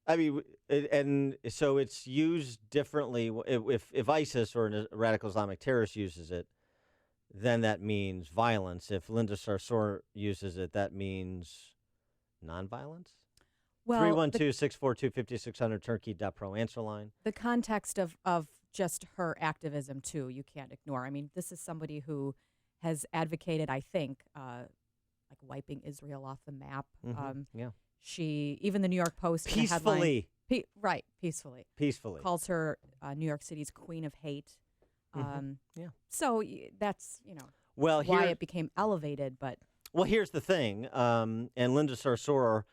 I mean, and so it's used differently. If ISIS or a radical Islamic terrorist uses it, then that means violence. If Linda Sarsour uses it, that means nonviolence? Well, 312-642-5600, turnkey.pro answer line. The context of just her activism, too, you can't ignore. I mean, this is somebody who has advocated, I think, like wiping Israel off the map. Yeah. Even the New York Post. Peacefully. Peacefully. Calls her New York City's queen of hate. Yeah. So that's, why it became elevated. But well, here's the thing. And Linda Sarsour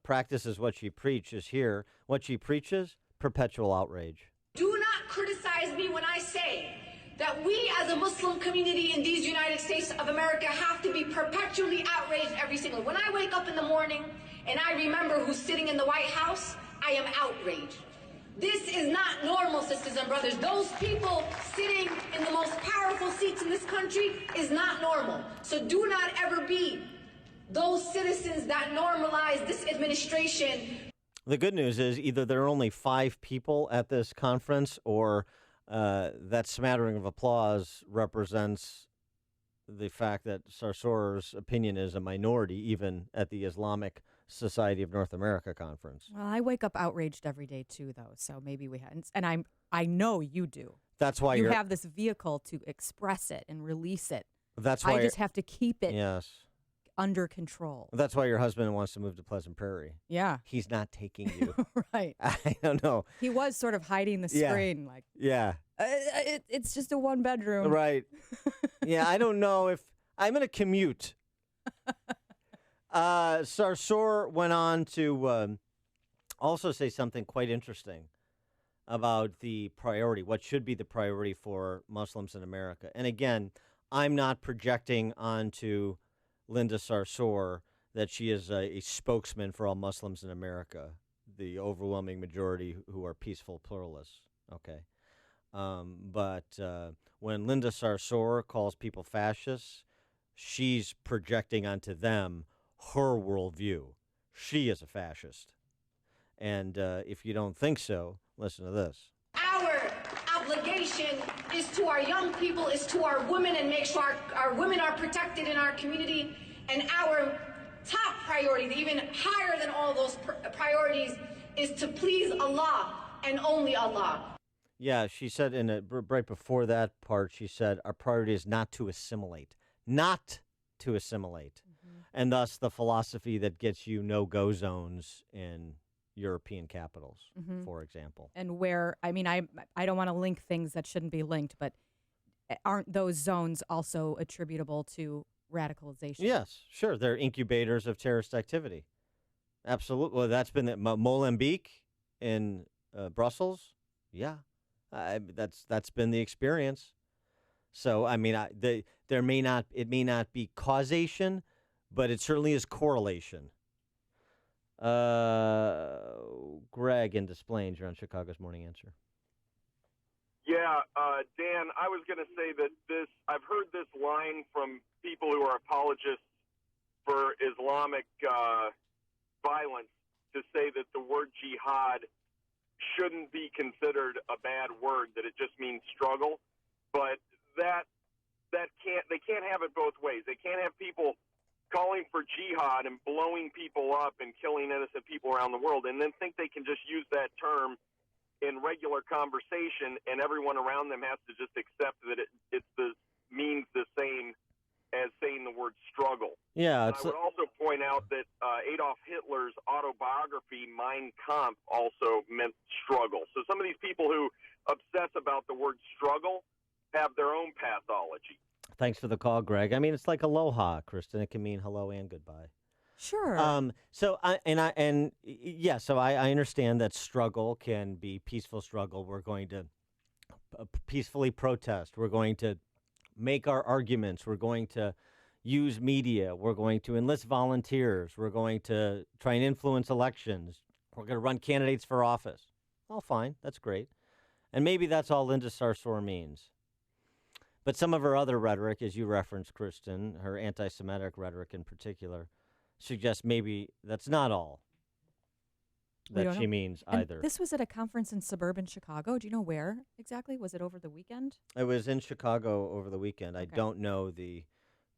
practices what she preaches here. What she preaches, perpetual outrage. Do not criticize me when I say that we as a Muslim community in these United States of America have to be perpetually outraged every single. When I wake up in the morning and I remember who's sitting in the White House, I am outraged. This is not normal, sisters and brothers. Those people sitting in the most powerful seats in this country is not normal. So do not ever be those citizens that normalize this administration. The good news is either there are only 5 people at this conference, or that smattering of applause represents the fact that Sarsour's opinion is a minority, even at the Islamic Society of North America conference. Well, I wake up outraged every day too, though. So maybe we hadn't, and I know you do. That's why you have this vehicle to express it and release it. That's why I just have to keep it. Yes. Under control. That's why your husband wants to move to Pleasant Prairie. Yeah. He's not taking you. Right. I don't know. He was sort of hiding the screen. Like, yeah. It's just a 1-bedroom. Right. Yeah, I don't know if I'm going to commute. Sarsour went on to also say something quite interesting about the priority, what should be the priority for Muslims in America. And again, I'm not projecting onto Linda Sarsour that she is a spokesman for all Muslims in America, the overwhelming majority who are peaceful pluralists. Okay. But when Linda Sarsour calls people fascists, she's projecting onto them her worldview. She is a fascist. And if you don't think so, listen to this. Our obligation is to our young people, is to our women, and make sure our women are protected in our community. And our top priority, even higher than all those priorities, is to please Allah and only Allah. Yeah, she said right before that part, she said, our priority is not to assimilate. Not to assimilate. Mm-hmm. And thus the philosophy that gets you no-go zones in European capitals, mm-hmm. for example. And where, I mean, I don't want to link things that shouldn't be linked, but aren't those zones also attributable to radicalization? Yes, sure. They're incubators of terrorist activity. Absolutely. Well, that's been Molenbeek in Brussels. Yeah, that's been the experience. So, I mean, it may not be causation, but it certainly is correlation. Greg in Des Plaines, you're on Chicago's Morning Answer. Yeah, Dan, I was going to say that I've heard this line from people who are apologists for Islamic violence to say that the word jihad shouldn't be considered a bad word, that it just means struggle. But they can't have it both ways. They can't have people calling for jihad and blowing people up and killing innocent people around the world and then think they can just use that term in regular conversation, and everyone around them has to just accept that it means the same as saying the word struggle. Yeah, I would also point out that Adolf Hitler's autobiography, Mein Kampf, also meant struggle. So some of these people who obsess about the word struggle have their own pathology. Thanks for the call, Greg. I mean, it's like aloha, Kristen. It can mean hello and goodbye. Sure. So I understand that struggle can be peaceful struggle. We're going to peacefully protest. We're going to make our arguments. We're going to use media. We're going to enlist volunteers. We're going to try and influence elections. We're going to run candidates for office. All fine. That's great. And maybe that's all Linda Sarsour means. But some of her other rhetoric, as you referenced, Kristen, her anti-Semitic rhetoric in particular, suggests maybe that's not all that she means either. And this was at a conference in suburban Chicago. Do you know where exactly? Was it over the weekend? It was in Chicago over the weekend. Okay. I don't know the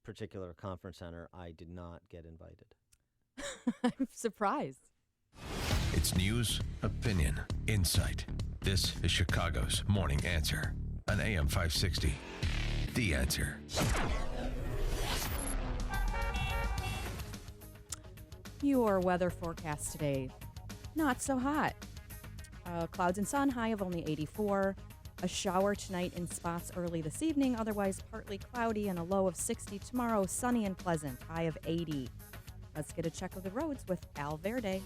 particular conference center. I did not get invited. I'm surprised. It's news, opinion, insight. This is Chicago's Morning Answer on AM 560. The Answer. Your weather forecast today, not so hot. Clouds and sun, high of only 84. A shower tonight in spots early this evening, otherwise partly cloudy and a low of 60. Tomorrow, sunny and pleasant, high of 80. Let's get a check of the roads with Al Verde.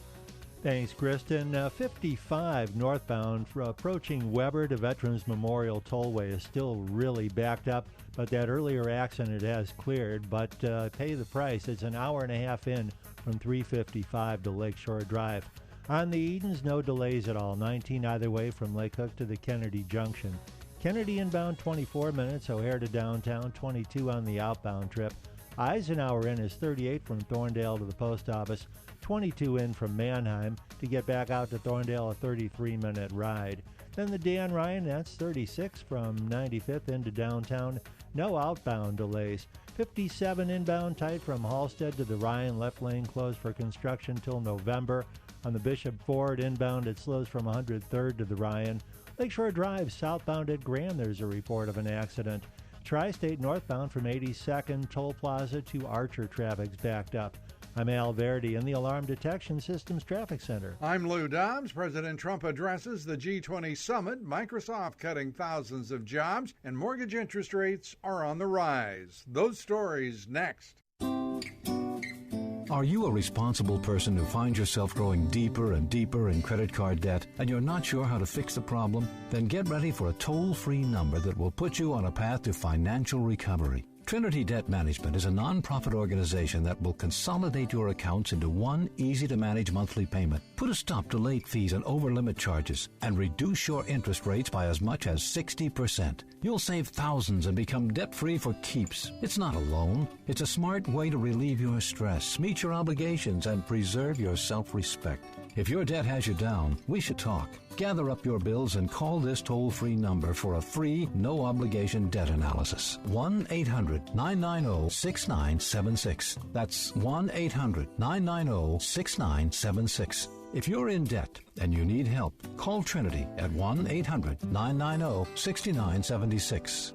Thanks, Kristen. 55 northbound approaching Weber to Veterans Memorial Tollway is still really backed up, but that earlier accident has cleared. But pay the price. It's an hour and a half in from 355 to Lakeshore Drive. On the Edens, no delays at all. 19 either way from Lake Hook to the Kennedy Junction. Kennedy inbound 24 minutes, O'Hare to downtown 22 on the outbound trip. Eisenhower in is 38 from Thorndale to the post office, 22 in from Mannheim. To get back out to Thorndale, a 33-minute ride. Then the Dan Ryan, that's 36 from 95th into downtown. No outbound delays. 57 inbound tight from Halstead to the Ryan, left lane closed for construction till November. On the Bishop Ford inbound, it slows from 103rd to the Ryan. Lakeshore Drive southbound at Grand, there's a report of an accident. Tri-State northbound from 82nd Toll Plaza to Archer, traffic's backed up. I'm Al Verdi in the Alarm Detection Systems Traffic Center. I'm Lou Dobbs. President Trump addresses the G20 summit, Microsoft cutting thousands of jobs, and mortgage interest rates are on the rise. Those stories next. Are you a responsible person who finds yourself growing deeper and deeper in credit card debt and you're not sure how to fix the problem? Then get ready for a toll-free number that will put you on a path to financial recovery. Trinity Debt Management is a non-profit organization that will consolidate your accounts into one easy-to-manage monthly payment, put a stop to late fees and over-limit charges, and reduce your interest rates by as much as 60%. You'll save thousands and become debt-free for keeps. It's not a loan. It's a smart way to relieve your stress, meet your obligations, and preserve your self-respect. If your debt has you down, we should talk. Gather up your bills and call this toll-free number for a free, no-obligation debt analysis. 1-800-990-6976. That's 1-800-990-6976. If you're in debt and you need help, call Trinity at 1-800-990-6976.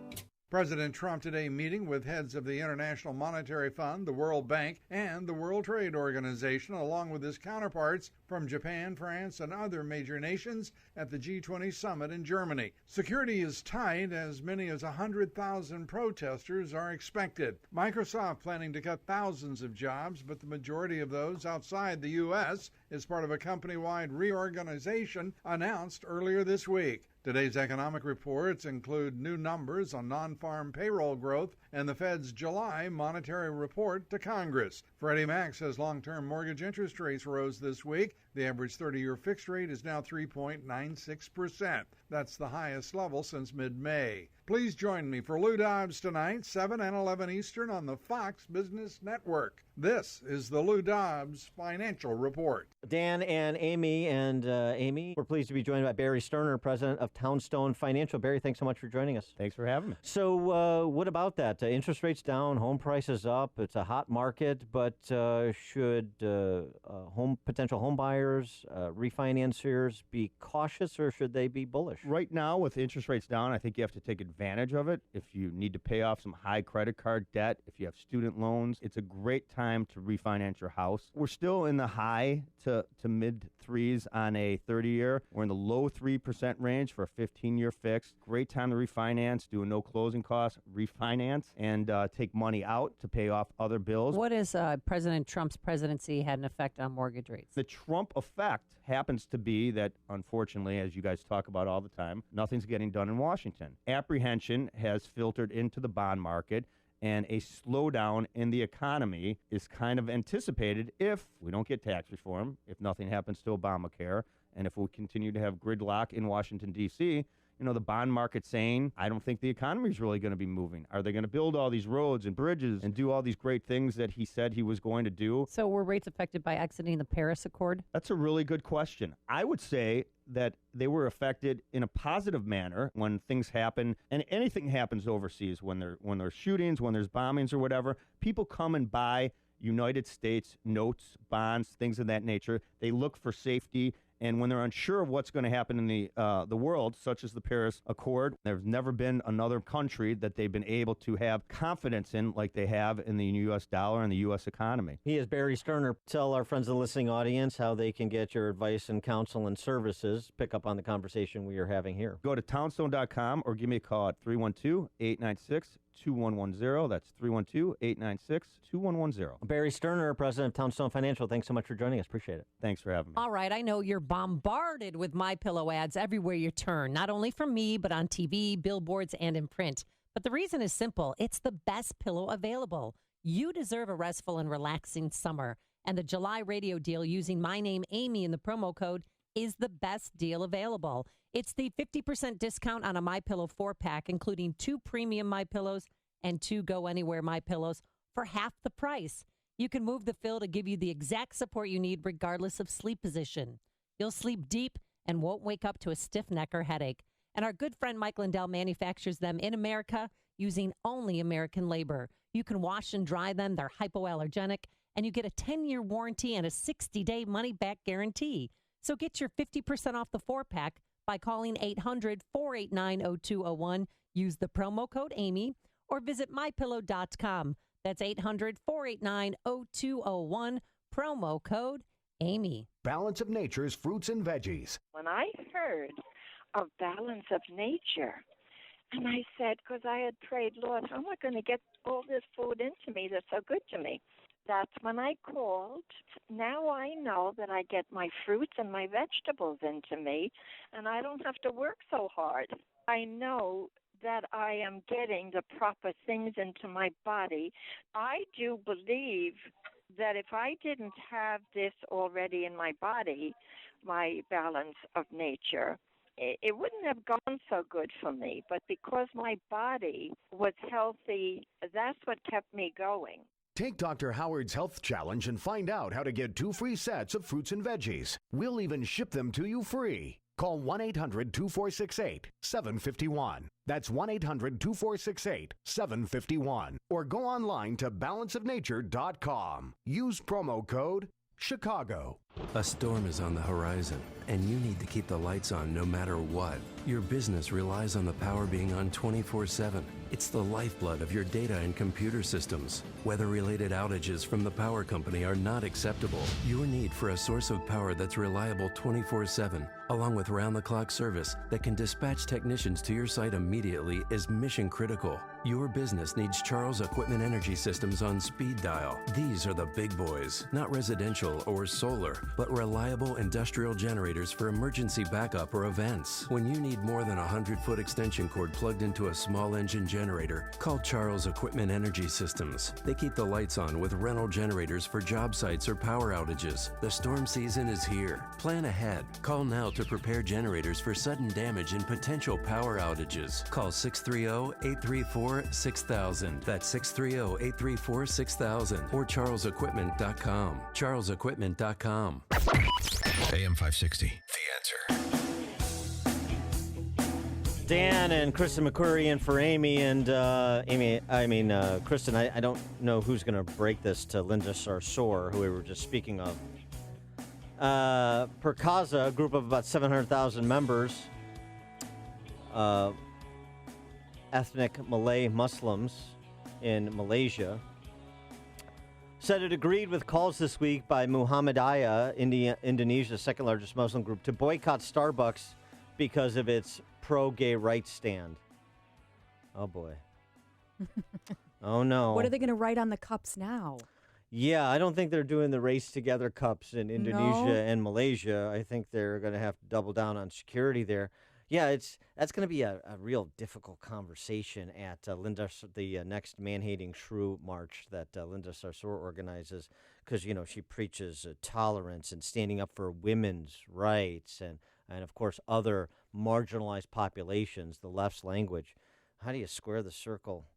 President Trump today meeting with heads of the International Monetary Fund, the World Bank, and the World Trade Organization, along with his counterparts from Japan, France, and other major nations at the G20 summit in Germany. Security is tight. As many as 100,000 protesters are expected. Microsoft planning to cut thousands of jobs, but the majority of those outside the U.S. is part of a company-wide reorganization announced earlier this week. Today's economic reports include new numbers on non-farm payroll growth and the Fed's July monetary report to Congress. Freddie Mac says long-term mortgage interest rates rose this week. The average 30-year fixed rate is now 3.96%. That's the highest level since mid-May. Please join me for Lou Dobbs tonight, 7 and 11 Eastern on the Fox Business Network. This is the Lou Dobbs Financial Report. Dan and Amy, we're pleased to be joined by Barry Sterner, president of Townstone Financial. Barry, thanks so much for joining us. Thanks for having me. So what about that? Interest rates down, home prices up. It's a hot market, but should potential home buyers, refinancers be cautious, or should they be bullish? Right now, with interest rates down, I think you have to take advantage of it. If you need to pay off some high credit card debt, if you have student loans, it's a great time to refinance your house. We're still in the high to mid threes on a 30-year. We're in the low 3% range for a 15-year fix. Great time to refinance, do a no closing costs, refinance, and take money out to pay off other bills. What is President Trump's presidency had an effect on mortgage rates? The Trump effect happens to be that, unfortunately, as you guys talk about all the time, nothing's getting done in Washington. Apprehension has filtered into the bond market, and a slowdown in the economy is kind of anticipated if we don't get tax reform, if nothing happens to Obamacare, and if we continue to have gridlock in Washington, D.C., the bond market saying, I don't think the economy is really going to be moving. Are they going to build all these roads and bridges and do all these great things that he said he was going to do? So were rates affected by exiting the Paris Accord? That's a really good question. I would say that they were affected in a positive manner when things happen, and anything happens overseas, when there's shootings, when there's bombings or whatever. People come and buy United States notes, bonds, things of that nature. They look for safety. And when they're unsure of what's going to happen in the world, such as the Paris Accord, there's never been another country that they've been able to have confidence in like they have in the U.S. dollar and the U.S. economy. He is Barry Sterner. Tell our friends in the listening audience how they can get your advice and counsel and services. Pick up on the conversation we are having here. Go to townstone.com or give me a call at 312-896-2110. That's 312-896-2110. Barry Sterner, president of Townstone Financial. Thanks so much for joining us. Appreciate it. Thanks for having me. All right, I know you're bombarded with MyPillow ads everywhere you turn, not only from me, but on TV, billboards, and in print. But the reason is simple. It's the best pillow available. You deserve a restful and relaxing summer, And the July radio deal using my name, Amy, in the promo code is the best deal available. It's the 50% discount on a MyPillow 4-pack, including 2 premium MyPillows and 2 Go Anywhere MyPillows for half the price. You can move the fill to give you the exact support you need regardless of sleep position. You'll sleep deep and won't wake up to a stiff neck or headache. And our good friend Mike Lindell manufactures them in America using only American labor. You can wash and dry them. They're hypoallergenic, and you get a 10-year warranty and a 60-day money-back guarantee. So get your 50% off the 4-pack by calling 800-489-0201. Use the promo code Amy or visit mypillow.com. That's 800-489-0201, promo code Amy. Balance of Nature's fruits and veggies. When I heard of Balance of Nature, and I said, because I had prayed, Lord, how am I going to get all this food into me that's so good to me? That's when I called. Now I know that I get my fruits and my vegetables into me, and I don't have to work so hard. I know that I am getting the proper things into my body. I do believe that if I didn't have this already in my body, my Balance of Nature, it wouldn't have gone so good for me. But because my body was healthy, that's what kept me going. Take Dr. Howard's Health Challenge and find out how to get 2 free sets of fruits and veggies. We'll even ship them to you free. Call 1-800-2468-751. That's 1-800-2468-751. Or go online to balanceofnature.com. Use promo code Chicago. A storm is on the horizon, and you need to keep the lights on no matter what. Your business relies on the power being on 24/7. It's the lifeblood of your data and computer systems. Weather-related outages from the power company are not acceptable. Your need for a source of power that's reliable 24/7, along with round-the-clock service that can dispatch technicians to your site immediately, is mission critical. Your business needs Charles Equipment Energy Systems on speed dial. These are the big boys, not residential or solar, but reliable industrial generators for emergency backup or events. When you need more than a 100-foot extension cord plugged into a small engine generator, call Charles Equipment Energy Systems. They keep the lights on with rental generators for job sites or power outages. The storm season is here. Plan ahead. Call now to prepare generators for sudden damage and potential power outages. Call 630-834-6000. That's 630-834-6000 or charlesequipment.com. charlesequipment.com. AM 560, The Answer. Dan and Kristen McQuarrie in for Amy. And Kristen, I don't know who's going to break this to Linda Sarsour, who we were just speaking of. Perkaza, a group of about 700,000 members, ethnic Malay Muslims in Malaysia, said it agreed with calls this week by Muhammadiyah, Indonesia's second largest Muslim group, to boycott Starbucks because of its pro-gay rights stand. Oh, boy. Oh, no. What are they going to write on the cups now? Yeah, I don't think they're doing the Race Together cups in Indonesia and Malaysia. I think they're going to have to double down on security there. Yeah, that's going to be a real difficult conversation at the next Man-Hating Shrew March that Linda Sarsour organizes, because, you know, she preaches tolerance and standing up for women's rights and of course, other marginalized populations, the left's language. How do you square the circle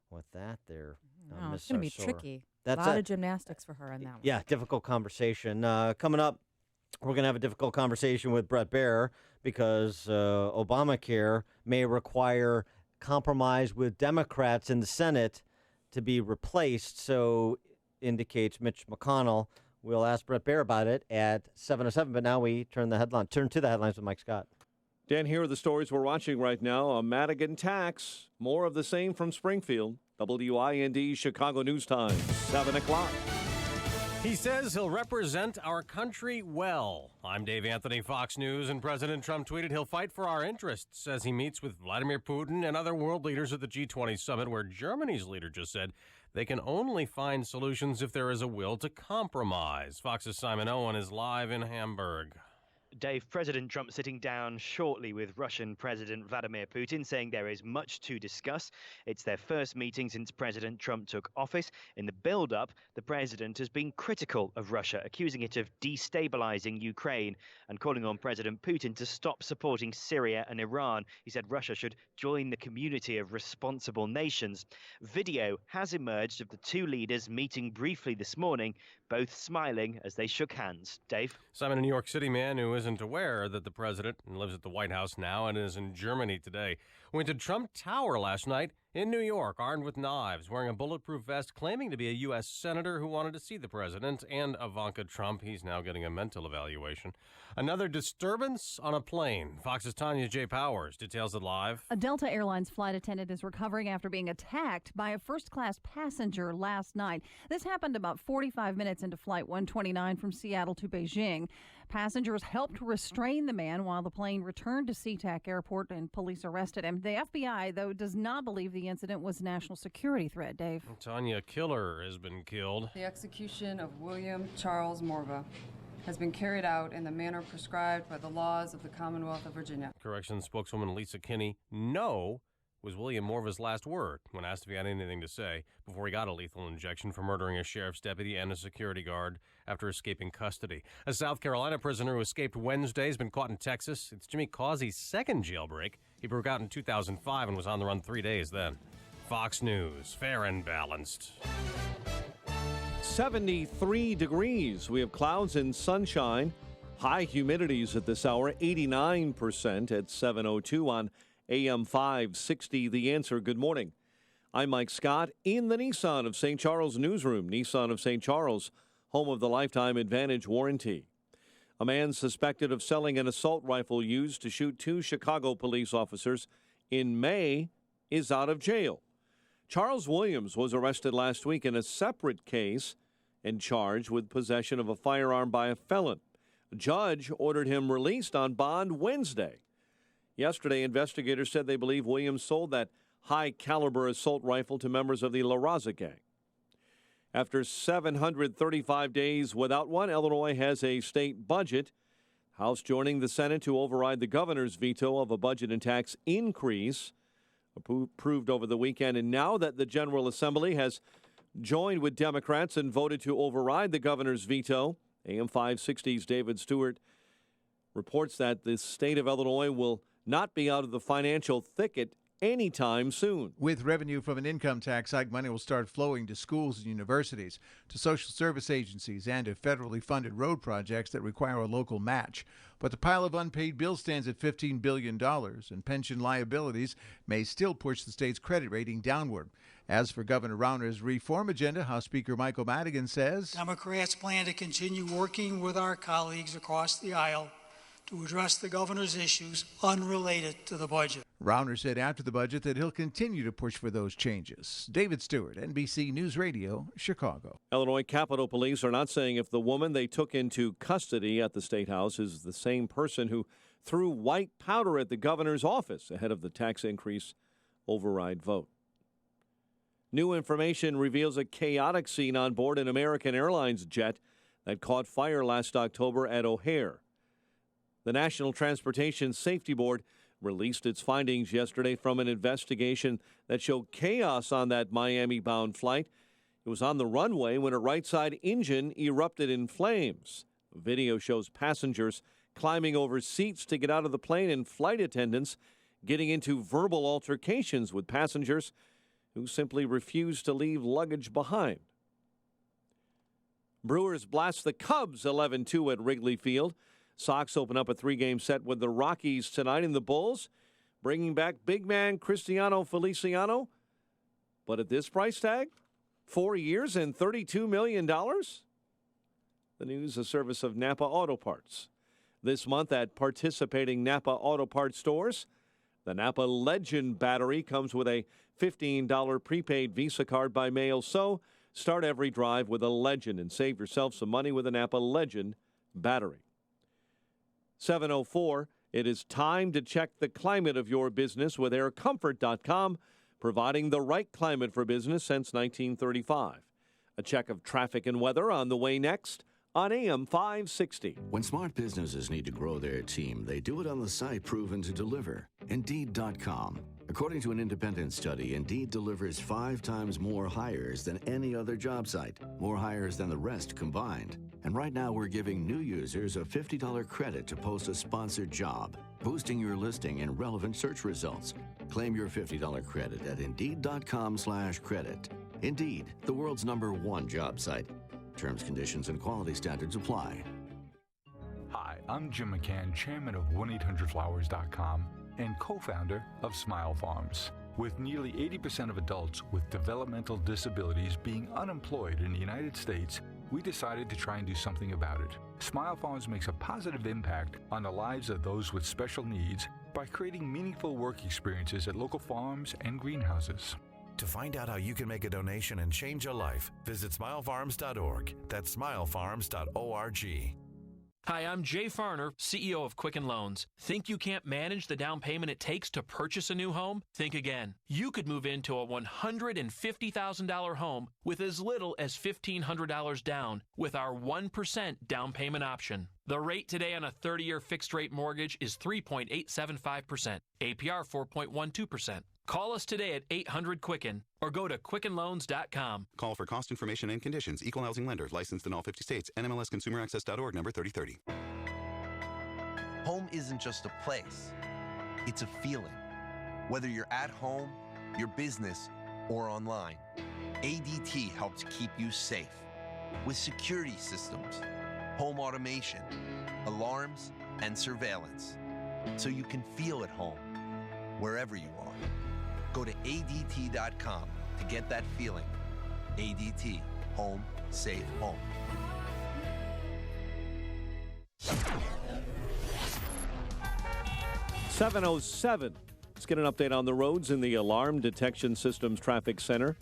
with that there, Ms. It's going to be Sarsour? tricky. That's a lot of gymnastics for her on that one. Yeah, difficult conversation. Coming up, we're going to have a difficult conversation with Bret Baier because Obamacare may require compromise with Democrats in the Senate to be replaced, so indicates Mitch McConnell. We'll ask Bret Baier about it at 7:07, but now we turn to the headlines with Mike Scott. Dan, here are the stories we're watching right now. A Madigan tax, more of the same from Springfield. WIND Chicago News Time, 7 o'clock. He says he'll represent our country well. I'm Dave Anthony, Fox News, and President Trump tweeted he'll fight for our interests as he meets with Vladimir Putin and other world leaders at the G20 summit, where Germany's leader just said they can only find solutions if there is a will to compromise. Fox's Simon Owen is live in Hamburg. Dave, President Trump sitting down shortly with Russian President Vladimir Putin, saying there is much to discuss. It's their first meeting since President Trump took office. In the build-up, the president has been critical of Russia, accusing it of destabilizing Ukraine and calling on President Putin to stop supporting Syria and Iran. He said Russia should join the community of responsible nations. Video has emerged of the two leaders meeting briefly this morning, both smiling as they shook hands. Dave? Simon, a New York City man who isn't aware that the president lives at the White House now and is in Germany today went to Trump Tower last night in New York, armed with knives, wearing a bulletproof vest, claiming to be a U.S. senator who wanted to see the president and Ivanka Trump. He's now getting a mental evaluation. Another disturbance on a plane. Fox's Tanya J. Powers details it live. A Delta Airlines flight attendant is recovering after being attacked by a first-class passenger last night. This happened about 45 minutes into Flight 129 from Seattle to Beijing. Passengers helped restrain the man while the plane returned to SeaTac Airport and police arrested him. The FBI, though, does not believe the incident was a national security threat, Dave. Tanya, a killer has been killed. The execution of William Charles Morva has been carried out in the manner prescribed by the laws of the Commonwealth of Virginia. Corrections spokeswoman Lisa Kinney, no was William Morva's last word when asked if he had anything to say before he got a lethal injection for murdering a sheriff's deputy and a security guard after escaping custody. A South Carolina prisoner who escaped Wednesday has been caught in Texas. It's Jimmy Causey's second jailbreak. He broke out in 2005 and was on the run 3 days then. Fox News, fair and balanced. 73 degrees. We have clouds and sunshine. High humidities at this hour, 89% at 7:02 on AM 560. The Answer. Good morning. I'm Mike Scott in the Nissan of St. Charles newsroom. Nissan of St. Charles, home of the Lifetime Advantage warranty. A man suspected of selling an assault rifle used to shoot two Chicago police officers in May is out of jail. Charles Williams was arrested last week in a separate case and charged with possession of a firearm by a felon. A judge ordered him released on bond Wednesday. Yesterday, investigators said they believe Williams sold that high-caliber assault rifle to members of the La Raza gang. After 735 days without one, Illinois has a state budget. House joining the Senate to override the governor's veto of a budget and tax increase approved over the weekend. And now that the General Assembly has joined with Democrats and voted to override the governor's veto, AM 560's David Stewart reports that the state of Illinois will not be out of the financial thicket anytime soon. With revenue from an income tax hike, money will start flowing to schools and universities, to social service agencies, and to federally funded road projects that require a local match. But the pile of unpaid bills stands at $15 billion, and pension liabilities may still push the state's credit rating downward. As for Governor Rauner's reform agenda, House Speaker Michael Madigan says Democrats plan to continue working with our colleagues across the aisle to address the governor's issues unrelated to the budget. Rauner said after the budget that he'll continue to push for those changes. David Stewart, NBC News Radio, Chicago. Illinois Capitol Police are not saying if the woman they took into custody at the State House is the same person who threw white powder at the governor's office ahead of the tax increase override vote. New information reveals a chaotic scene on board an American Airlines jet that caught fire last October at O'Hare. The National Transportation Safety Board released its findings yesterday from an investigation that showed chaos on that Miami-bound flight. It was on the runway when a right-side engine erupted in flames. Video shows passengers climbing over seats to get out of the plane and flight attendants getting into verbal altercations with passengers who simply refused to leave luggage behind. Brewers blast the Cubs 11-2 at Wrigley Field. Sox open up a 3-game set with the Rockies tonight, in the Bulls bringing back big man Cristiano Feliciano. But at this price tag, 4 years and $32 million? The news, a service of Napa Auto Parts. This month at participating Napa Auto Parts stores, the Napa Legend battery comes with a $15 prepaid Visa card by mail. So start every drive with a Legend and save yourself some money with a Napa Legend battery. 7:04, it is time to check the climate of your business with aircomfort.com, providing the right climate for business since 1935. A check of traffic and weather on the way next on AM 560. When smart businesses need to grow their team, they do it on the site proven to deliver, Indeed.com. According to an independent study, Indeed delivers 5 times more hires than any other job site, more hires than the rest combined. And right now we're giving new users a $50 credit to post a sponsored job, boosting your listing in relevant search results. Claim your $50 credit at Indeed.com/credit. Indeed, the world's #1 job site. Terms, conditions, and quality standards apply. Hi, I'm Jim McCann, chairman of 1-800-Flowers.com and co-founder of Smile Farms. With nearly 80% of adults with developmental disabilities being unemployed in the United States, we decided to try and do something about it. Smile Farms makes a positive impact on the lives of those with special needs by creating meaningful work experiences at local farms and greenhouses. To find out how you can make a donation and change a life, visit smilefarms.org. That's smilefarms.org. Hi, I'm Jay Farner, CEO of Quicken Loans. Think you can't manage the down payment it takes to purchase a new home? Think again. You could move into a $150,000 home with as little as $1,500 down with our 1% down payment option. The rate today on a 30-year fixed-rate mortgage is 3.875%, APR 4.12%. Call us today at 800-QUICKEN or go to quickenloans.com. Call for cost information and conditions. Equal housing lender. Licensed in all 50 states. NMLSconsumeraccess.org number 3030. Home isn't just a place. It's a feeling. Whether you're at home, your business, or online, ADT helps keep you safe. With security systems, home automation, alarms, and surveillance. So you can feel at home, wherever you are. Go to ADT.com to get that feeling. ADT. Home. Safe home. 7:07. Let's get an update on the roads in the Alarm Detection Systems Traffic Center.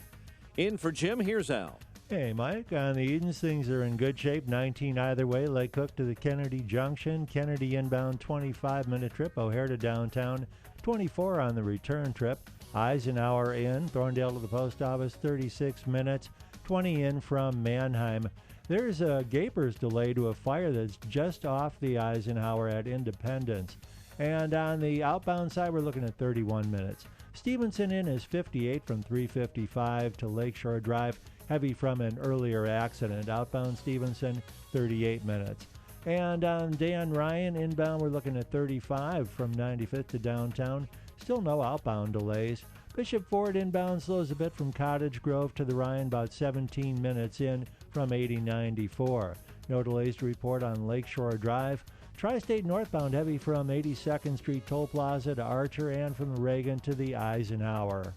In for Jim, here's Al. Hey, Mike, on the Edens, things are in good shape. 19 either way, Lake Cook to the Kennedy Junction. Kennedy inbound 25-minute trip. O'Hare to downtown, 24 on the return trip. Eisenhower in, Thorndale to the post office, 36 minutes, 20 in from Mannheim. There's a Gapers delay to a fire that's just off the Eisenhower at Independence. And on the outbound side, we're looking at 31 minutes. Stevenson in is 58 from 355 to Lakeshore Drive, heavy from an earlier accident. Outbound Stevenson, 38 minutes. And on Dan Ryan inbound, we're looking at 35 from 95th to downtown. Still no outbound delays. Bishop Ford inbound slows a bit from Cottage Grove to the Ryan, about 17 minutes in from 8094. No delays to report on Lakeshore Drive. Tri-State northbound heavy from 82nd Street Toll Plaza to Archer and from Reagan to the Eisenhower.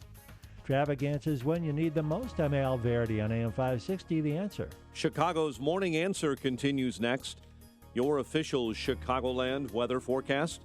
Traffic answers when you need them most. I'm Al Verdi on AM 560, The Answer. Chicago's Morning Answer continues next. Your official Chicagoland weather forecast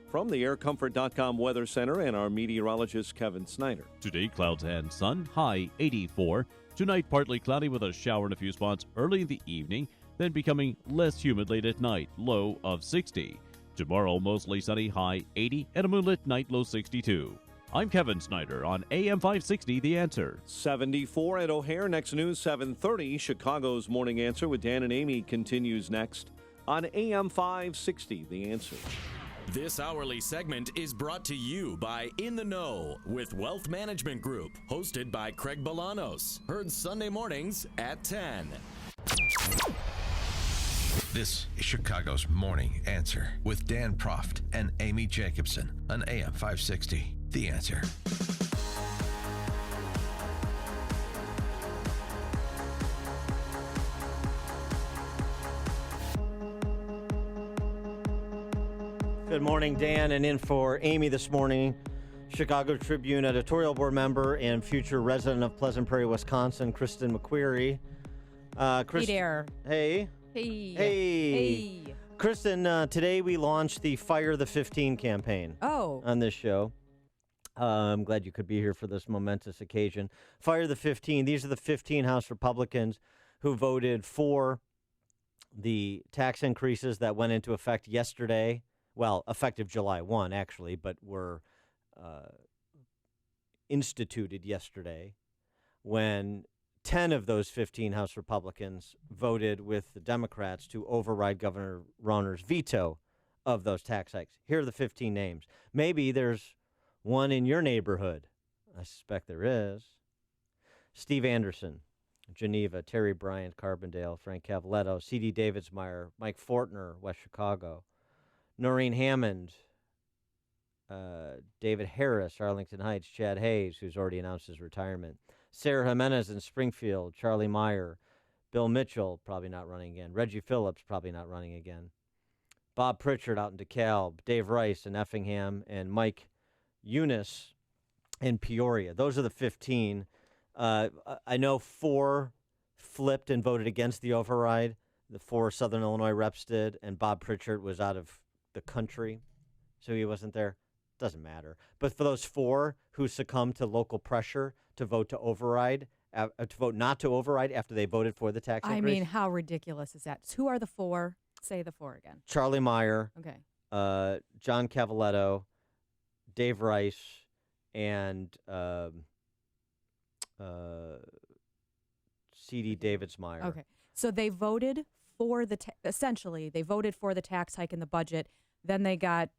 from the aircomfort.com Weather Center and our meteorologist Kevin Snyder. Today, clouds and sun, high 84. Tonight, partly cloudy with a shower in a few spots early in the evening, then becoming less humid late at night, low of 60. Tomorrow, mostly sunny, high 80, and a moonlit night, low 62. I'm Kevin Snyder on AM 560, The Answer. 74 at O'Hare. Next news, 7:30. Chicago's Morning Answer with Dan and Amy continues next on AM 560, The Answer. This hourly segment is brought to you by In the Know with Wealth Management Group, hosted by Craig Bolanos. Heard Sunday mornings at 10. This is Chicago's Morning Answer with Dan Proft and Amy Jacobson on AM 560, The Answer. Good morning, Dan, and in for Amy this morning, Chicago Tribune editorial board member and future resident of Pleasant Prairie, Wisconsin, Kristen McQuarrie. Hey there. Hey. Hey. Hey. Kristen, today we launched the Fire the 15 campaign on this show. I'm glad you could be here for this momentous occasion. Fire the 15. These are the 15 House Republicans who voted for the tax increases that went into effect yesterday. Well, effective July 1, actually, but were instituted yesterday when 10 of those 15 House Republicans voted with the Democrats to override Governor Rauner's veto of those tax hikes. Here are the 15 names. Maybe there's one in your neighborhood. I suspect there is. Steve Anderson, Geneva, Terry Bryant, Carbondale, Frank Cavaletto, C.D. Davidsmeyer, Mike Fortner, West Chicago, Noreen Hammond, David Harris, Arlington Heights, Chad Hayes, who's already announced his retirement, Sarah Jimenez in Springfield, Charlie Meyer, Bill Mitchell, probably not running again, Reggie Phillips, probably not running again, Bob Pritchard out in DeKalb, Dave Rice in Effingham, and Mike Eunice in Peoria. Those are the 15. I know 4 flipped and voted against the override. The 4 Southern Illinois reps did, and Bob Pritchard was out of the country, so he wasn't there. Doesn't matter. But for those 4 who succumbed to local pressure to vote to override, to vote not to override after they voted for the tax increase. I mean, how ridiculous is that? Who are the 4? Say the 4 again. Charlie Meyer. Okay. John Cavaletto, Dave Rice, and C.D. Davidsmeyer. Okay. So they voted for essentially, they voted for the tax hike in the budget. Then they got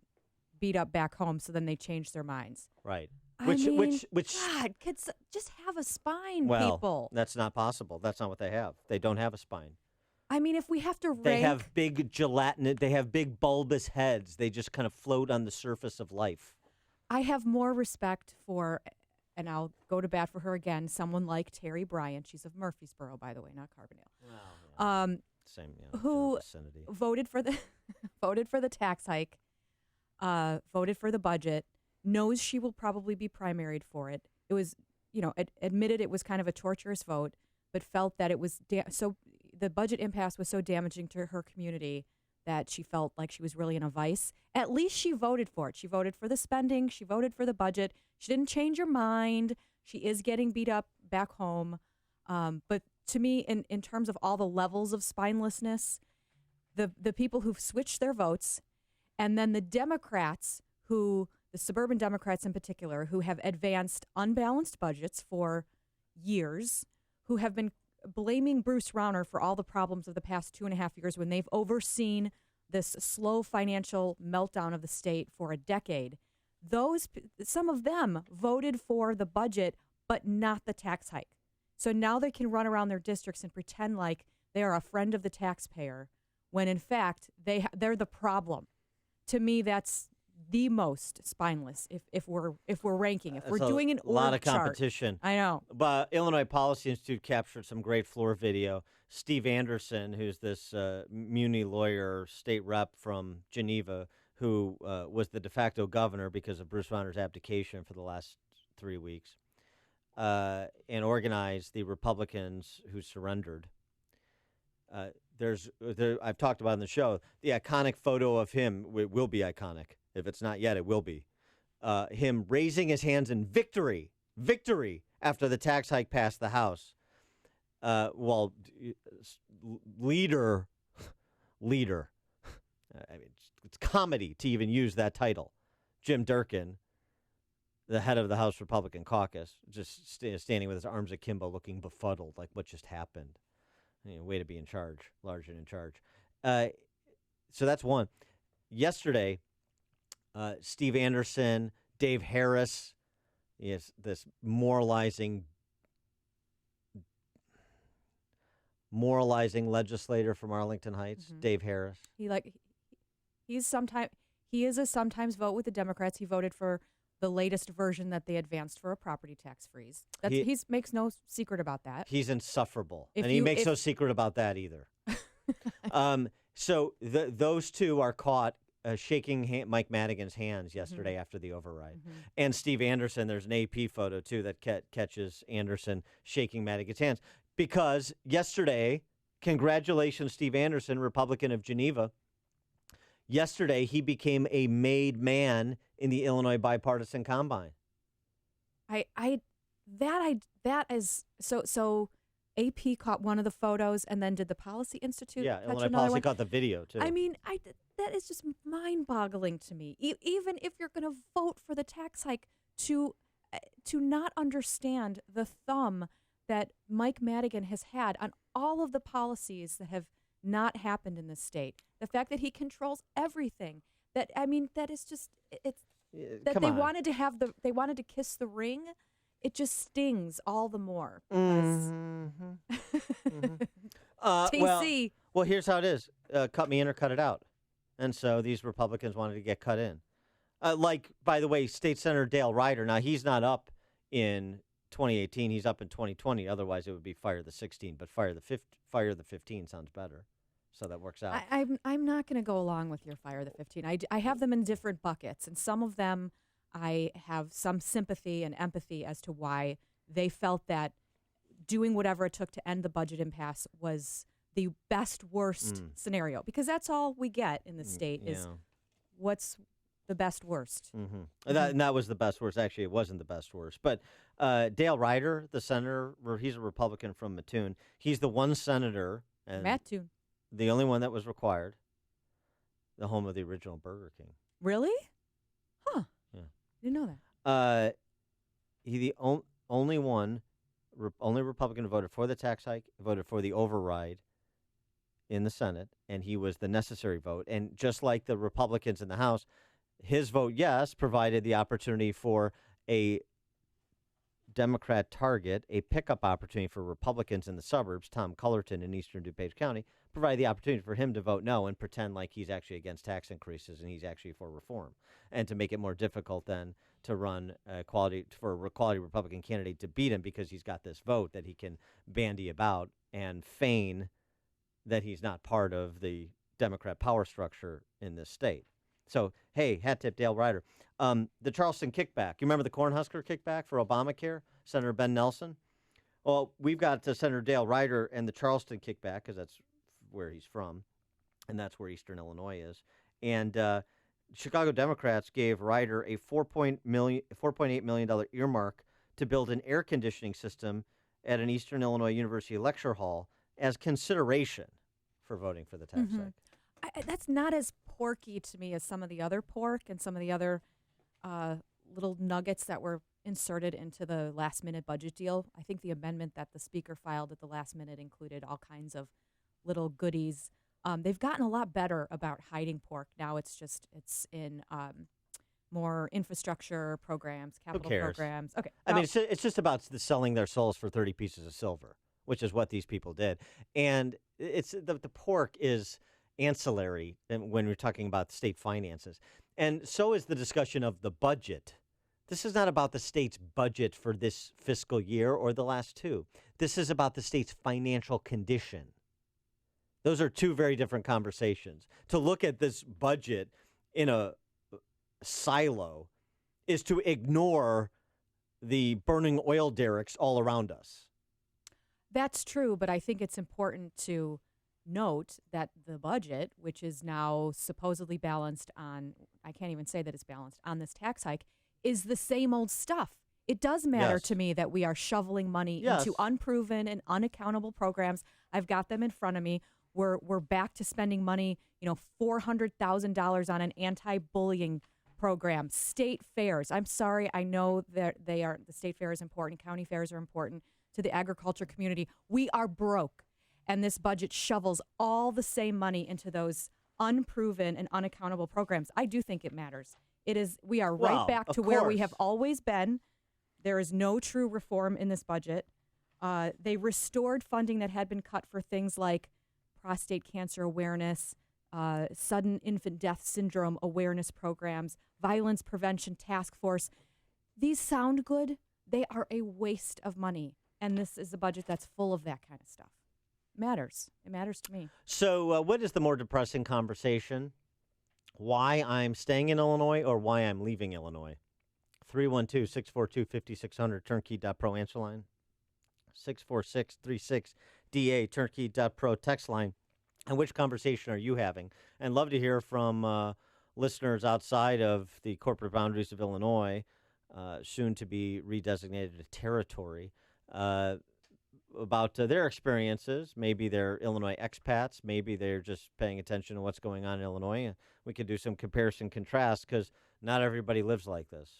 beat up back home, so then they changed their minds. Right. Which God, kids just have a spine, people. That's not possible. That's not what they have. They don't have a spine. I mean, if we have to rank... They have big gelatinous, they have big bulbous heads. They just kind of float on the surface of life. I have more respect for, and I'll go to bat for her again, someone like Terry Bryant. She's of Murfreesboro, by the way, not Carbondale. Wow, yeah. Same, who voted for the tax hike, voted for the budget, knows she will probably be primaried for it. It was, admitted it was kind of a torturous vote, but felt that it was so the budget impasse was so damaging to her community that she felt like she was really in a vice. At least she voted for it. She voted for the spending. She voted for the budget. She didn't change her mind. She is getting beat up back home. But to me, in terms of all the levels of spinelessness, the people who've switched their votes, and then the Democrats the suburban Democrats in particular, who have advanced unbalanced budgets for years, who have been blaming Bruce Rauner for all the problems of the past 2.5 years when they've overseen this slow financial meltdown of the state for a decade. Some of them voted for the budget, but not the tax hike. So now they can run around their districts and pretend like they are a friend of the taxpayer, when in fact they're the problem. To me, that's the most spineless. If we're ranking, if we're doing an org lot of chart. competition. I know. But Illinois Policy Institute captured some great floor video. Steve Anderson, who's this Muni lawyer, state rep from Geneva, who was the de facto governor because of Bruce Rauner's abdication for the last 3 weeks, and organized the Republicans who surrendered. I've talked about in the show, the iconic photo of him will be iconic. If it's not yet, it will be. Him raising his hands in victory after the tax hike passed the House. Leader. I mean, it's comedy to even use that title. Jim Durkin, the head of the House Republican caucus, just standing with his arms akimbo, looking befuddled, like what just happened. Way to be in charge, large and in charge. So that's one. Yesterday, Steve Anderson, Dave Harris, is this moralizing legislator from Arlington Heights, Mm-hmm. Dave Harris. He is a sometimes vote with the Democrats. He voted for the latest version that they advanced for a property tax freeze. He makes no secret about that. He's insufferable, he makes no secret about that either. So those two are caught shaking Mike Madigan's hands yesterday after the override. Mm-hmm. And Steve Anderson, there's an AP photo, too, that catches Anderson shaking Madigan's hands. Because yesterday, congratulations, Steve Anderson, Republican of Geneva, yesterday he became a made man in the Illinois Bipartisan Combine. That is so AP caught one of the photos, and then did the Policy Institute catch Illinois another Policy one? caught the video, too. I mean, that is just mind-boggling to me. Even if you're going to vote for the tax hike, to not understand the thumb that Mike Madigan has had on all of the policies that have not happened in this state. The fact that he controls everything. That is just it's that they wanted to have they wanted to kiss the ring. It just stings all the more. TC. Well, here's how it is: cut me in or cut it out. And so these Republicans wanted to get cut in. Like, by the way, State Senator Dale Ryder. Now he's not up in 2018. He's up in 2020. Otherwise, it would be fire the 16. But fire the 15 sounds better. So that works out. I'm not going to go along with your fire the 15. I have them in different buckets, and some of them I have some sympathy and empathy as to why they felt that doing whatever it took to end the budget impasse was the best worst scenario, because that's all we get in the state is what's the best worst. And that was the best worst. Actually, it wasn't the best worst. But Dale Ryder, the senator, he's a Republican from Mattoon. He's the one senator, and Mattoon, the only one that was required, the home of the original Burger King. Really? Huh. Yeah. Didn't know that. He the only one, only Republican who voted for the tax hike, voted for the override in the Senate, and he was the necessary vote. And just like the Republicans in the House, his vote yes provided the opportunity for a Democrat target, a pickup opportunity for Republicans in the suburbs, Tom Cullerton in eastern DuPage County, provided the opportunity for him to vote no and pretend like he's actually against tax increases and he's actually for reform, and to make it more difficult then to run a quality Republican candidate to beat him, because he's got this vote that he can bandy about and feign that he's not part of the Democrat power structure in this state. So, hey, hat tip Dale Ryder. The Charleston kickback. You remember the Cornhusker kickback for Obamacare? Senator Ben Nelson? Well, we've got Senator Dale Ryder and the Charleston kickback, because that's where he's from, and that's where Eastern Illinois is. And Chicago Democrats gave Ryder a $4.8 million earmark to build an air conditioning system at an Eastern Illinois University lecture hall as consideration for voting for the tax hike. That's not as porky to me as some of the other pork and some of the other little nuggets that were inserted into the last-minute budget deal. I think the amendment that the speaker filed at the last minute included all kinds of little goodies. They've gotten a lot better about hiding pork. Now it's in more infrastructure programs, capital programs. Okay. I mean, it's just about selling their souls for 30 pieces of silver, which is what these people did. And it's the pork is ancillary when we're talking about state finances. And so is the discussion of the budget. This is not about the state's budget for this fiscal year or the last two. This is about the state's financial condition. Those are two very different conversations. To look at this budget in a silo is to ignore the burning oil derricks all around us. That's true, but I think it's important to note that the budget, which is now supposedly balanced on, I can't even say that it's balanced, on this tax hike, is the same old stuff. It does matter to me that we are shoveling money into unproven and unaccountable programs. I've got them in front of me. We're back to spending money, $400,000 on an anti-bullying program. State fairs. I'm sorry. I know that the state fair is important. County fairs are important to the agriculture community. We are broke. And this budget shovels all the same money into those unproven and unaccountable programs. I do think it matters. We are right back to where we have always been. There is no true reform in this budget. They restored funding that had been cut for things like prostate cancer awareness, sudden infant death syndrome awareness programs, violence prevention task force. These sound good. They are a waste of money. And this is a budget that's full of that kind of stuff. Matters. It matters to me. So what is the more depressing conversation? Why I'm staying in Illinois or why I'm leaving Illinois? 312-642-5600, turnkey.pro answer line. 64636DA, turnkey.pro text line. And which conversation are you having? And love to hear from listeners outside of the corporate boundaries of Illinois, soon to be redesignated a territory, about their experiences. Maybe they're Illinois expats. Maybe they're just paying attention to what's going on in Illinois. We could do some comparison contrast, because not everybody lives like this.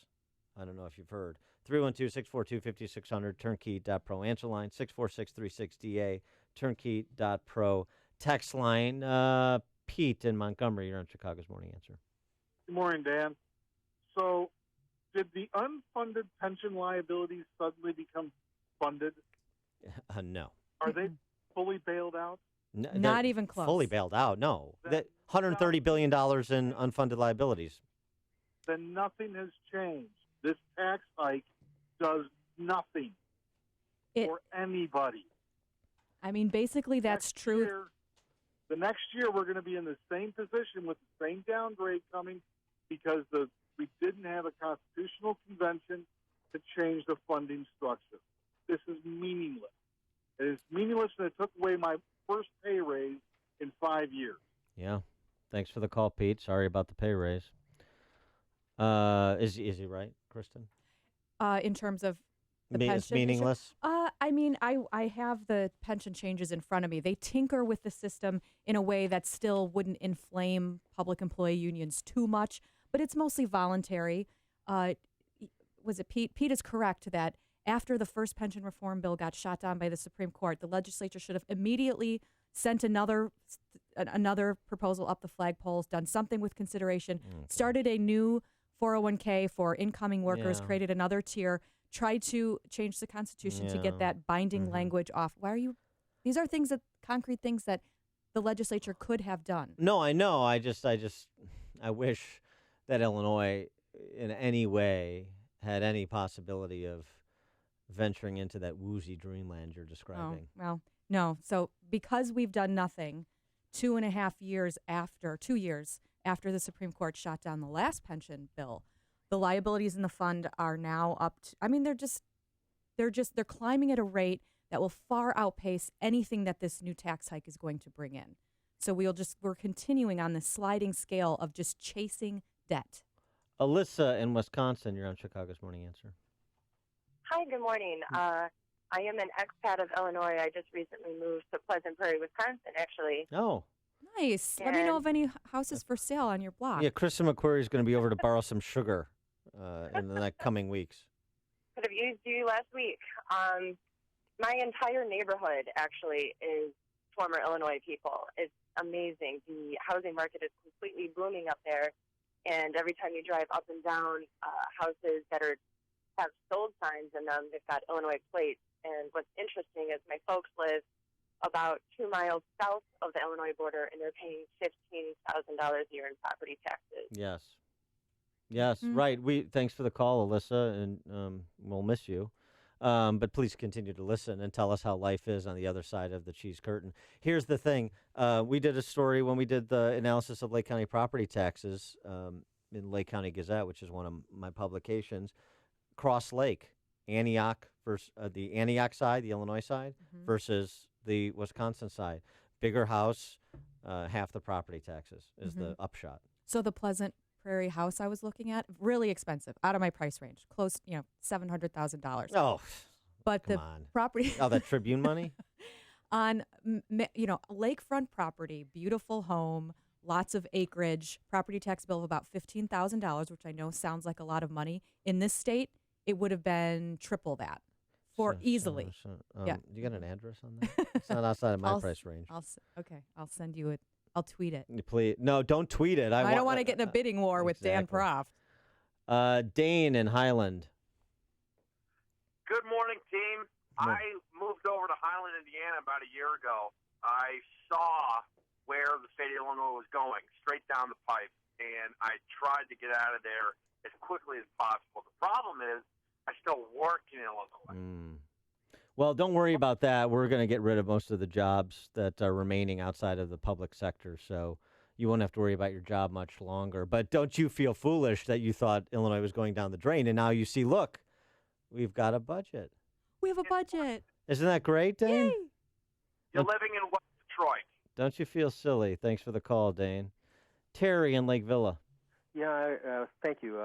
I don't know if you've heard. 312-642-5600, turnkey.pro. Answer line, 646-36DA, turnkey.pro. Text line, Pete in Montgomery. You're on Chicago's Morning Answer. Good morning, Dan. So, did the unfunded pension liabilities suddenly become funded? No. Are they fully bailed out? Not even close. Fully bailed out, no. That $130 billion in unfunded liabilities. Then nothing has changed. This tax hike does nothing for anybody. I mean, basically, that's true. The next year, we're going to be in the same position with the same downgrade coming because we didn't have a constitutional convention to change the funding structure. This is meaningless. It is meaningless, and it took away my first pay raise in 5 years. Yeah. Thanks for the call, Pete. Sorry about the pay raise. Is he right, Kristen? In terms of the pension it's meaningless? issue? I mean, I have the pension changes in front of me. They tinker with the system in a way that still wouldn't inflame public employee unions too much, but it's mostly voluntary. Was it Pete? Pete is correct that after the first pension reform bill got shot down by the Supreme Court, the legislature should have immediately sent another proposal up the flagpoles, done something with consideration, started a new 401k for incoming workers, created another tier, tried to change the Constitution to get that binding language off. Why are you? These are concrete things that the legislature could have done. No, I know. I wish that Illinois in any way had any possibility of venturing into that woozy dreamland you're describing. Oh, well, no. So because we've done nothing 2.5 years after the Supreme Court shot down the last pension bill, the liabilities in the fund are now up to, I mean, they're climbing at a rate that will far outpace anything that this new tax hike is going to bring in. So we're continuing on this sliding scale of just chasing debt. Alyssa in Wisconsin, you're on Chicago's Morning Answer. Hi, good morning. I am an expat of Illinois. I just recently moved to Pleasant Prairie, Wisconsin, actually. Oh. Nice. Let me know of any houses for sale on your block. Yeah, Kristen McQuarrie is going to be over to borrow some sugar in the next coming weeks. Could have used you last week. My entire neighborhood actually is former Illinois people. It's amazing. The housing market is completely booming up there, and every time you drive up and down houses that have sold signs in them, they've got Illinois plates. And what's interesting is my folks live about 2 miles south of the Illinois border, and they're paying $15,000 a year in property taxes. Yes, right. Thanks for the call, Alyssa, and we'll miss you. But please continue to listen and tell us how life is on the other side of the cheese curtain. Here's the thing. We did a story when we did the analysis of Lake County property taxes in Lake County Gazette, which is one of my publications. Cross Lake, Antioch versus the Antioch side, the Illinois side, versus the Wisconsin side. Bigger house, half the property taxes is the upshot. So the Pleasant Prairie house I was looking at, really expensive, out of my price range, close, $700,000. Oh, but the property. Oh, that Tribune money? On, lakefront property, beautiful home, lots of acreage, property tax bill of about $15,000, which I know sounds like a lot of money. In this state, it would have been triple that easily. Yeah. You got an address on that? It's not outside of my price range. I'll send you it. I'll tweet it. Please, no, don't tweet it. I don't want to get in a bidding war with Dan Proft. Dane in Highland. Good morning, team. I moved over to Highland, Indiana about a year ago. I saw where the state of Illinois was going, straight down the pipe, and I tried to get out of there as quickly as possible. The problem is I still work in Illinois. Well, don't worry about that. We're going to get rid of most of the jobs that are remaining outside of the public sector, so you won't have to worry about your job much longer. But don't you feel foolish that you thought Illinois was going down the drain, and now you see, look, we've got a budget. We have a budget. Isn't that great, Dane? Yay. You're living in West Detroit. Don't you feel silly? Thanks for the call, Dane. Terry in Lake Villa. Yeah, thank you.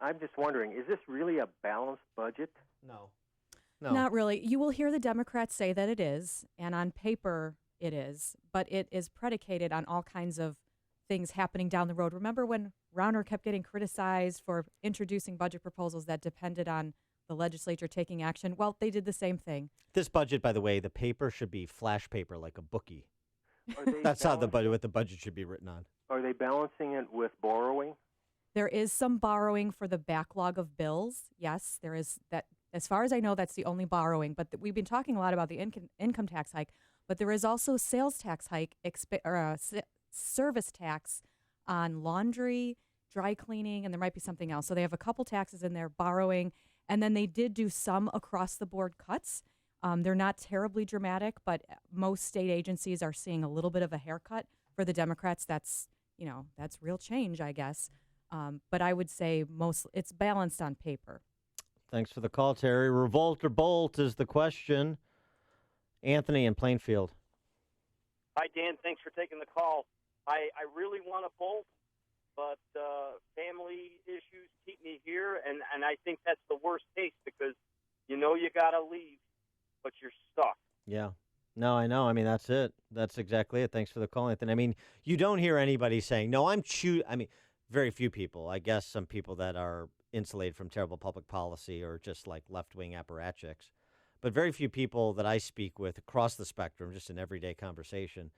I'm just wondering, is this really a balanced budget? No. Not really. You will hear the Democrats say that it is, and on paper it is, but it is predicated on all kinds of things happening down the road. Remember when Rauner kept getting criticized for introducing budget proposals that depended on the legislature taking action. Well, they did the same thing. This budget, by the way, the paper should be flash paper like a bookie. That's how what the budget should be written on. Are they balancing it with borrowing? There is some borrowing for the backlog of bills. Yes, there is that. As far as I know, that's the only borrowing. But we've been talking a lot about the income tax hike. But there is also sales tax hike, service tax on laundry, dry cleaning, and there might be something else. So they have a couple taxes in there, borrowing. And then they did do some across-the-board cuts. They're not terribly dramatic, but most state agencies are seeing a little bit of a haircut. For the Democrats, that's real change, I guess. But I would say it's balanced on paper. Thanks for the call, Terry. Revolt or bolt is the question. Anthony in Plainfield. Hi, Dan. Thanks for taking the call. I really want to bolt, but family issues keep me here, and I think that's the worst case because you got to leave, but you're stuck. Yeah. No, I know. I mean, that's it. That's exactly it. Thanks for the call, Anthony. I mean, you don't hear anybody saying, no, I mean, very few people. I guess some people that are insulated from terrible public policy or just like left-wing apparatchiks. But very few people that I speak with across the spectrum, just in everyday conversation,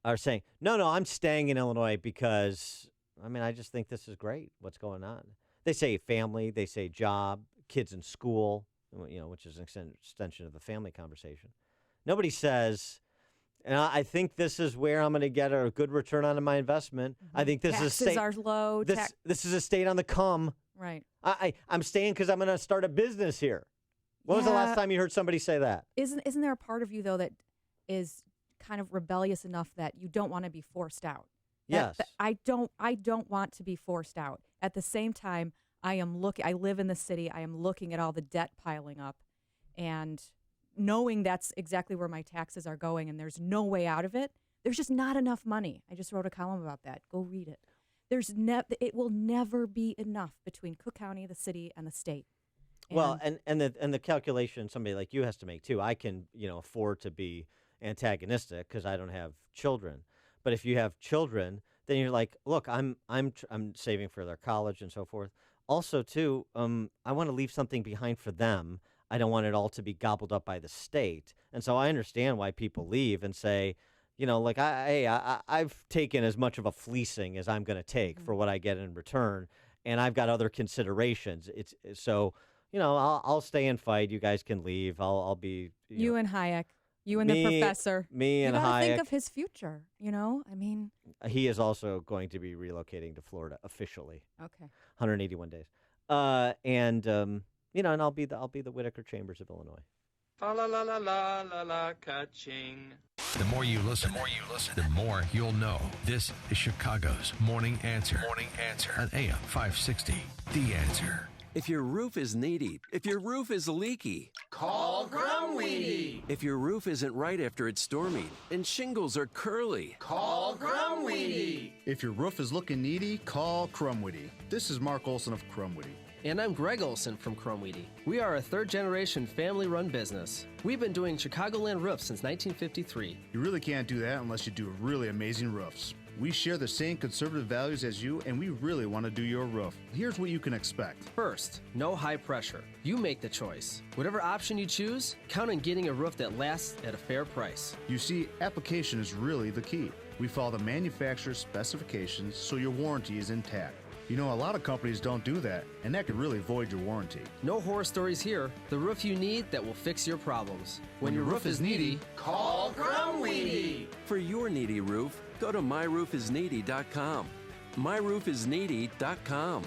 are saying, no, I'm staying in Illinois because, I mean, I just think this is great, what's going on. They say family, they say job, kids in school, which is an extension of the family conversation. Nobody says, and I think this is where I'm going to get a good return on my investment. Mm-hmm. I think this is taxes are low. This is a state on the come. Right. I'm staying because I'm going to start a business here. When was the last time you heard somebody say that? Isn't there a part of you, though, that is kind of rebellious enough that you don't want to be forced out? Yes. I don't want to be forced out. At the same time, I live in the city. I am looking at all the debt piling up and knowing that's exactly where my taxes are going and there's no way out of it. There's just not enough money. I just wrote a column about that. Go read it. It will never be enough between Cook County, the city, and the state. And the calculation somebody like you has to make too. I can afford to be antagonistic because I don't have children. But if you have children, then you're like, look, I'm saving for their college and so forth. Also, too, I want to leave something behind for them. I don't want it all to be gobbled up by the state. And so I understand why people leave and say, I've taken as much of a fleecing as I'm going to take for what I get in return, and I've got other considerations. I'll stay and fight. You guys can leave. I'll be you and Hayek. You and the professor. Me and Hayek. You got to think of his future, I mean. He is also going to be relocating to Florida officially. Okay. 181 days. And I'll be the Whitaker Chambers of Illinois. La la la la la la ka-ching. The more you listen, the more you'll know. This is Chicago's Morning Answer. Morning Answer on AM 560. The Answer. If your roof is needy, if your roof is leaky, call Grumweedy. If your roof isn't right after it's stormy and shingles are curly, call Grumweedy. If your roof is looking needy, call Crumweedy. This is Mark Olson of Crumweedy. And I'm Greg Olson from Crumweedy. We are a third-generation family-run business. We've been doing Chicagoland roofs since 1953. You really can't do that unless you do really amazing roofs. We share the same conservative values as you, and we really want to do your roof. Here's what you can expect. First, no high pressure. You make the choice. Whatever option you choose, count on getting a roof that lasts at a fair price. You see, application is really the key. We follow the manufacturer's specifications so your warranty is intact. A lot of companies don't do that, and that could really void your warranty. No horror stories here. The roof you need that will fix your problems. When your roof is needy, call Grumweedy. For your needy roof, go to myroofisneedy.com. myroofisneedy.com.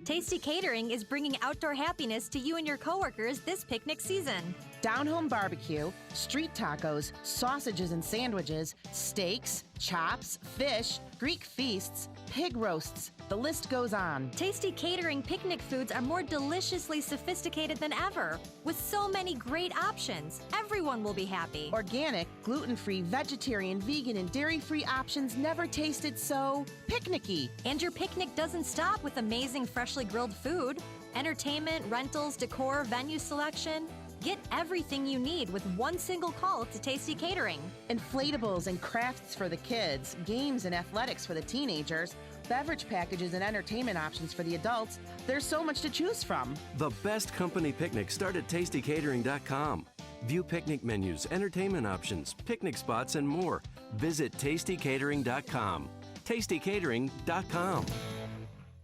Tasty Catering is bringing outdoor happiness to you and your coworkers this picnic season. Down-home barbecue, street tacos, sausages and sandwiches, steaks, chops, fish, Greek feasts, pig roasts. The list goes on. Tasty Catering picnic foods are more deliciously sophisticated than ever. With so many great options, everyone will be happy. Organic, gluten-free, vegetarian, vegan, and dairy-free options never tasted so picnicky. And your picnic doesn't stop with amazing freshly grilled food. Entertainment, rentals, decor, venue selection. Get everything you need with one single call to Tasty Catering. Inflatables and crafts for the kids, games and athletics for the teenagers. beverage packages and entertainment options for the adults, there's so much to choose from. The best company picnics start at tastycatering.com. View picnic menus, entertainment options, picnic spots, and more. Visit tastycatering.com. tastycatering.com.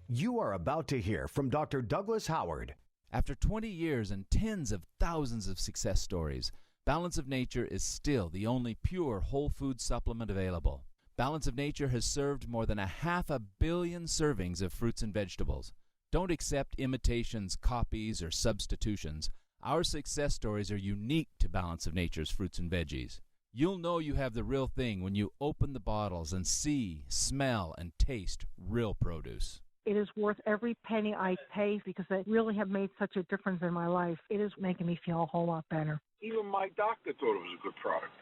You are about to hear from Dr. Douglas Howard. After 20 years and tens of thousands of success stories, Balance of Nature is still the only pure whole food supplement available. Balance of Nature has served more than 500 million servings of fruits and vegetables. Don't accept imitations, copies, or substitutions. Our success stories are unique to Balance of Nature's fruits and veggies. You'll know you have the real thing when you open the bottles and see, smell, and taste real produce. It is worth every penny I pay because they really have made such a difference in my life. It is making me feel a whole lot better. Even my doctor thought it was a good product.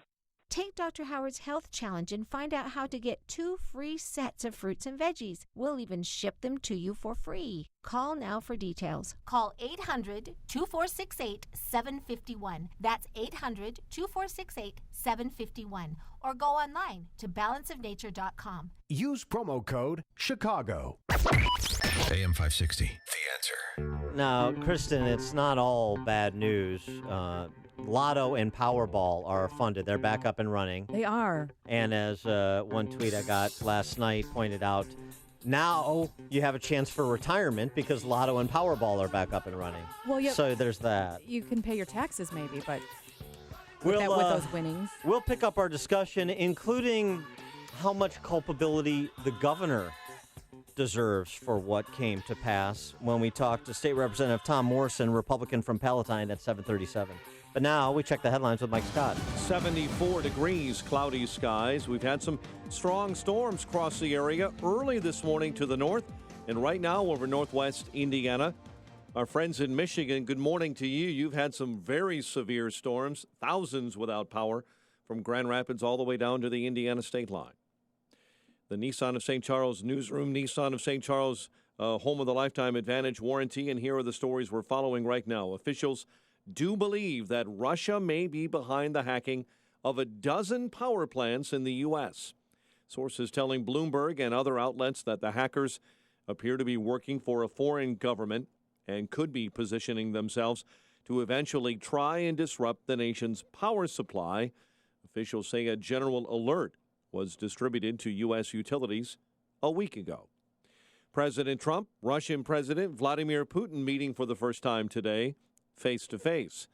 Take Dr. Howard's Health Challenge and find out how to get 2 free sets of fruits and veggies. We'll even ship them to you for free. Call now for details. Call 800-2468-751. That's 800-2468-751. Or go online to balanceofnature.com. Use promo code Chicago. AM 560, The Answer. Now, Kristen, it's not all bad news. Lotto and Powerball are funded. They're back up and running. They are. And as one tweet I got last night pointed out, now you have a chance for retirement because Lotto and Powerball are back up and running. Well, yeah. So there's that. You can pay your taxes maybe, but with with those winnings. We'll pick up our discussion, including how much culpability the governor deserves for what came to pass when we talk to State Representative Tom Morrison, Republican from Palatine, at 7:37. But now we check the headlines with Mike Scott. 74 degrees, cloudy skies. We've had some strong storms cross the area early this morning to the north and right now over northwest Indiana. Our friends in Michigan, good morning to you. You've had some very severe storms, thousands without power from Grand Rapids all the way down to the Indiana state line. The Nissan of St. Charles newsroom, Nissan of St. Charles, home of the Lifetime Advantage warranty, and here are the stories we're following right now. Officials do believe that Russia may be behind the hacking of a dozen power plants in the U.S. Sources telling Bloomberg and other outlets that the hackers appear to be working for a foreign government and could be positioning themselves to eventually try and disrupt the nation's power supply. Officials say a general alert was distributed to U.S. utilities a week ago. President Trump, Russian President Vladimir Putin meeting for the first time today, face-to-face.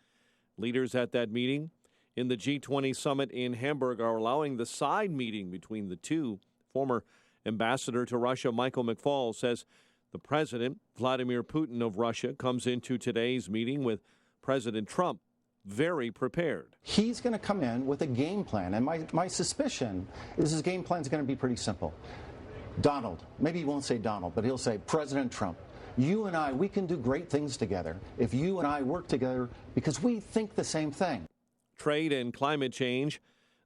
Leaders at that meeting in the G20 summit in Hamburg are allowing the side meeting between the two. Former ambassador to Russia Michael McFaul says the president, Vladimir Putin of Russia, comes into today's meeting with President Trump very prepared. He's going to come in with a game plan, and my suspicion is his game plan is going to be pretty simple. Donald, maybe he won't say Donald, but he'll say President Trump. You and I, we can do great things together if you and I work together because we think the same thing. Trade and climate change,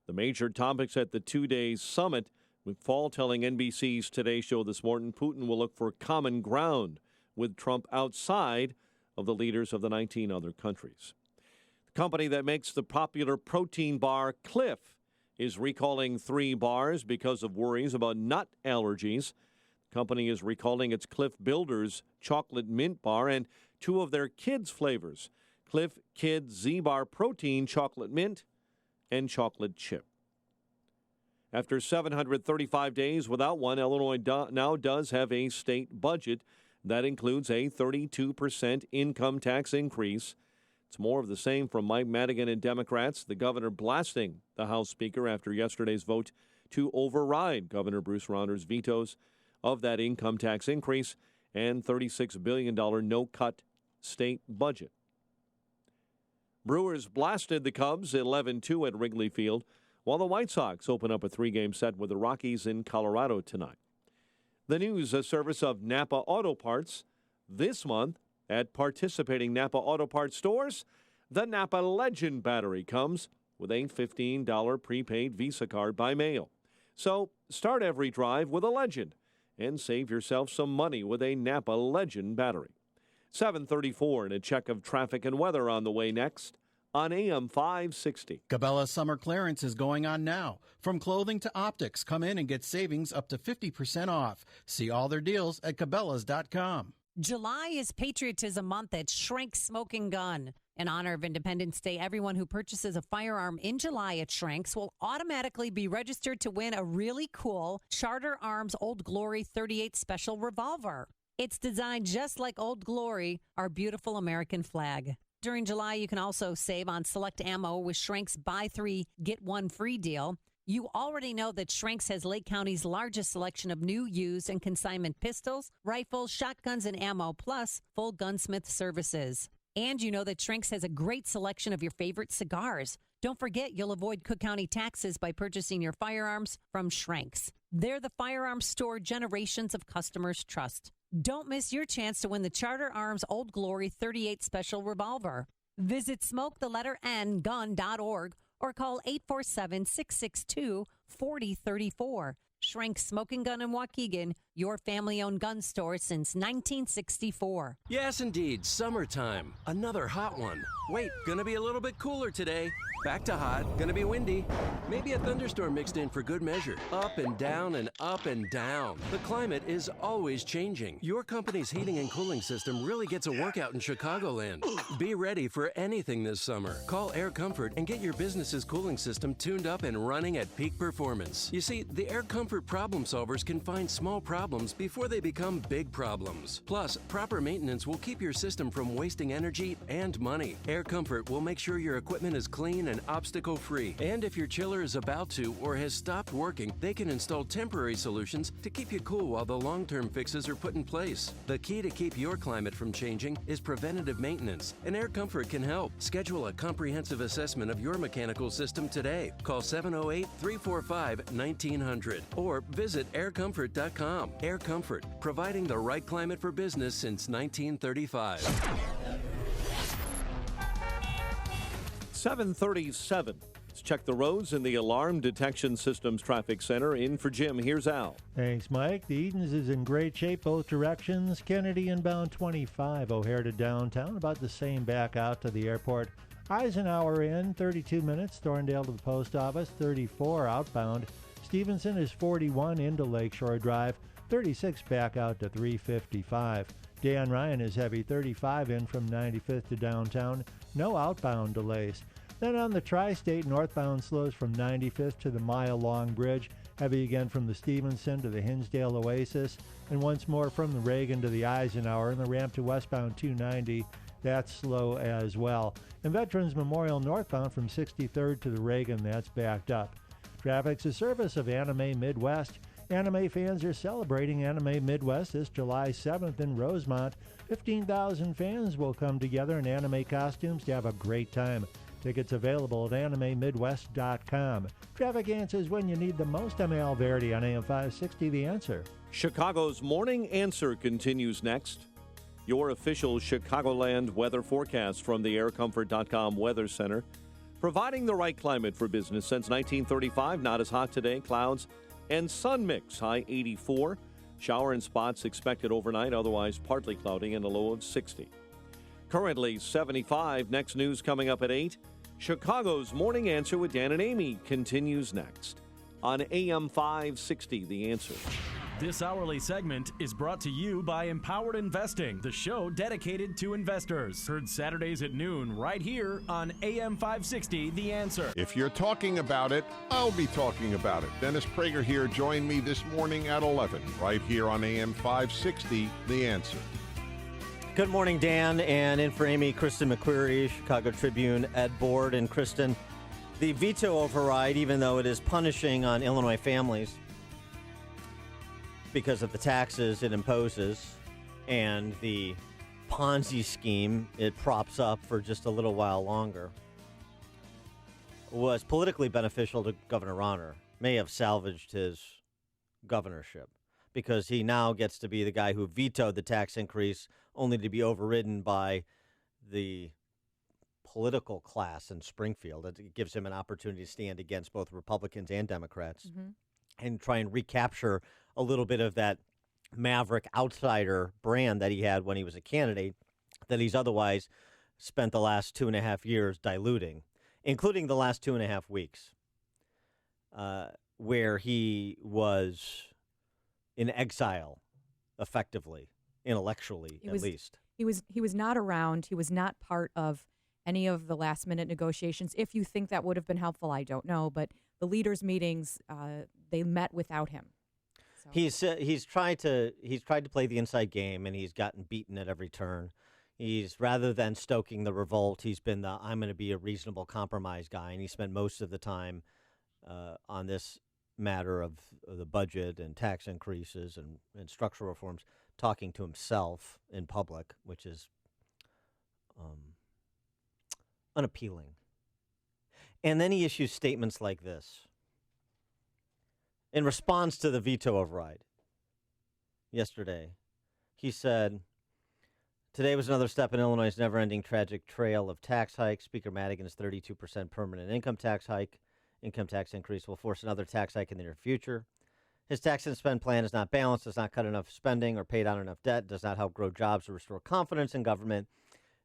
the major topics at the two-day summit. McFaul telling NBC's Today Show this morning Putin will look for common ground with Trump outside of the leaders of the 19 other countries. The company that makes the popular protein bar Cliff is recalling 3 bars because of worries about nut allergies. Company is recalling its Cliff Builders chocolate mint bar and 2 of their kids' flavors, Cliff Kids Z-Bar Protein Chocolate Mint and Chocolate Chip. After 735 days without one, Illinois now does have a state budget that includes a 32% income tax increase. It's more of the same from Mike Madigan and Democrats, the governor blasting the House Speaker after yesterday's vote to override Governor Bruce Rauner's vetoes of that income tax increase and $36 billion no-cut state budget. Brewers blasted the Cubs 11-2 at Wrigley Field, while the White Sox open up a 3-game set with the Rockies in Colorado tonight. The news, a service of Napa Auto Parts. This month, at participating Napa Auto Parts stores, the Napa Legend battery comes with a $15 prepaid Visa card by mail. So start every drive with a Legend and save yourself some money with a Napa Legend battery. 7:34 and a check of traffic and weather on the way next on AM 560. Cabela's summer clearance is going on now. From clothing to optics, come in and get savings up to 50% off. See all their deals at Cabela's.com. July is Patriotism Month at Schrank's Smoking Gun. In honor of Independence Day, everyone who purchases a firearm in July at Schrank's will automatically be registered to win a really cool Charter Arms Old Glory 38 Special Revolver. It's designed just like Old Glory, our beautiful American flag. During July, you can also save on select ammo with Schrank's Buy 3, Get 1 free deal. You already know that Schrank's has Lake County's largest selection of new, used, and consignment pistols, rifles, shotguns, and ammo, plus full gunsmith services. And you know that Schrank's has a great selection of your favorite cigars. Don't forget, you'll avoid Cook County taxes by purchasing your firearms from Schrank's. They're the firearms store generations of customers trust. Don't miss your chance to win the Charter Arms Old Glory 38 Special Revolver. Visit SmokeTheletterN.gun.org or call 847-662-4034. Schrank's Smoking Gun in Waukegan, your family-owned gun store since 1964. Yes, indeed, summertime. Another hot one. Wait, gonna be a little bit cooler today. Back to hot, gonna be windy. Maybe a thunderstorm mixed in for good measure. Up and down and up and down. The climate is always changing. Your company's heating and cooling system really gets a workout in Chicagoland. Be ready for anything this summer. Call Air Comfort and get your business's cooling system tuned up and running at peak performance. You see, the Air Comfort problem solvers can find small problems before they become big problems. Plus, proper maintenance will keep your system from wasting energy and money. Air Comfort will make sure your equipment is clean and obstacle-free. And if your chiller is about to or has stopped working, they can install temporary solutions to keep you cool while the long-term fixes are put in place. The key to keep your climate from changing is preventative maintenance, and Air Comfort can help. Schedule a comprehensive assessment of your mechanical system today. Call 708-345-1900 or visit aircomfort.com. Air Comfort, providing the right climate for business since 1935. 737. Let's check the roads in the Alarm Detection Systems Traffic Center. In for Jim, here's Al. Thanks, Mike. The Edens is in great shape both directions. Kennedy inbound 25, O'Hare to downtown, about the same back out to the airport. Eisenhower in 32 minutes, Thorndale to the post office 34 outbound. Stevenson is 41 into Lakeshore Drive, 36 back out to 355. Dan Ryan is heavy 35 in from 95th to downtown, no outbound delays. Then on the Tri-State, northbound slows from 95th to the mile-long bridge, heavy again from the Stevenson to the Hinsdale Oasis, and once more from the Reagan to the Eisenhower, and the ramp to westbound 290, that's slow as well. And Veterans Memorial northbound from 63rd to the Reagan, that's backed up. Traffic's a service of Anime Midwest. Anime fans are celebrating Anime Midwest this July 7th in Rosemont. 15,000 fans will come together in anime costumes to have a great time. Tickets available at animemidwest.com. Traffic answers when you need the most. I'm Al Verdi on AM 560, The Answer. Chicago's Morning Answer continues next. Your official Chicagoland weather forecast from the aircomfort.com Weather Center. Providing the right climate for business since 1935. Not as hot today. Clouds and sun mix. High 84. Shower in spots expected overnight. Otherwise partly cloudy and a low of 60. Currently 75. Next news coming up at 8. Chicago's Morning Answer with Dan and Amy continues next on AM 560, The Answer. This hourly segment is brought to you by Empowered Investing, the show dedicated to investors. Heard Saturdays at noon right here on AM 560, The Answer. If you're talking about it, I'll be talking about it. Dennis Prager here. Join me this morning at 11 right here on AM 560, The Answer. Good morning, Dan, and in for Amy, Kristen McQuarrie, Chicago Tribune Ed Board. And Kristen, the veto override, even though it is punishing on Illinois families because of the taxes it imposes and the Ponzi scheme it props up for just a little while longer, was politically beneficial to Governor Rauner. May have salvaged his governorship because he now gets to be the guy who vetoed the tax increase only to be overridden by the political class in Springfield. It gives him an opportunity to stand against both Republicans and Democrats and try and recapture a little bit of that maverick outsider brand that he had when he was a candidate that he's otherwise spent the last 2.5 years diluting, including the last 2.5 weeks, where he was in exile, effectively, intellectually, at least. He was not around. He was not part of any of the last-minute negotiations. If you think that would have been helpful, I don't know. But the leaders' meetings, they met without him. So. He's tried to play the inside game, and he's gotten beaten at every turn. He's, rather than stoking the revolt, he's been the I'm going to be a reasonable compromise guy, and he spent most of the time on this matter of the budget and tax increases and structural reforms talking to himself in public, which is unappealing. And then he issues statements like this in response to the veto override yesterday. He said, today was another step in Illinois' never-ending tragic trail of tax hikes. Speaker Madigan's 32% permanent income tax increase will force another tax hike in the near future. His tax and spend plan is not balanced, does not cut enough spending or pay down enough debt, does not help grow jobs or restore confidence in government.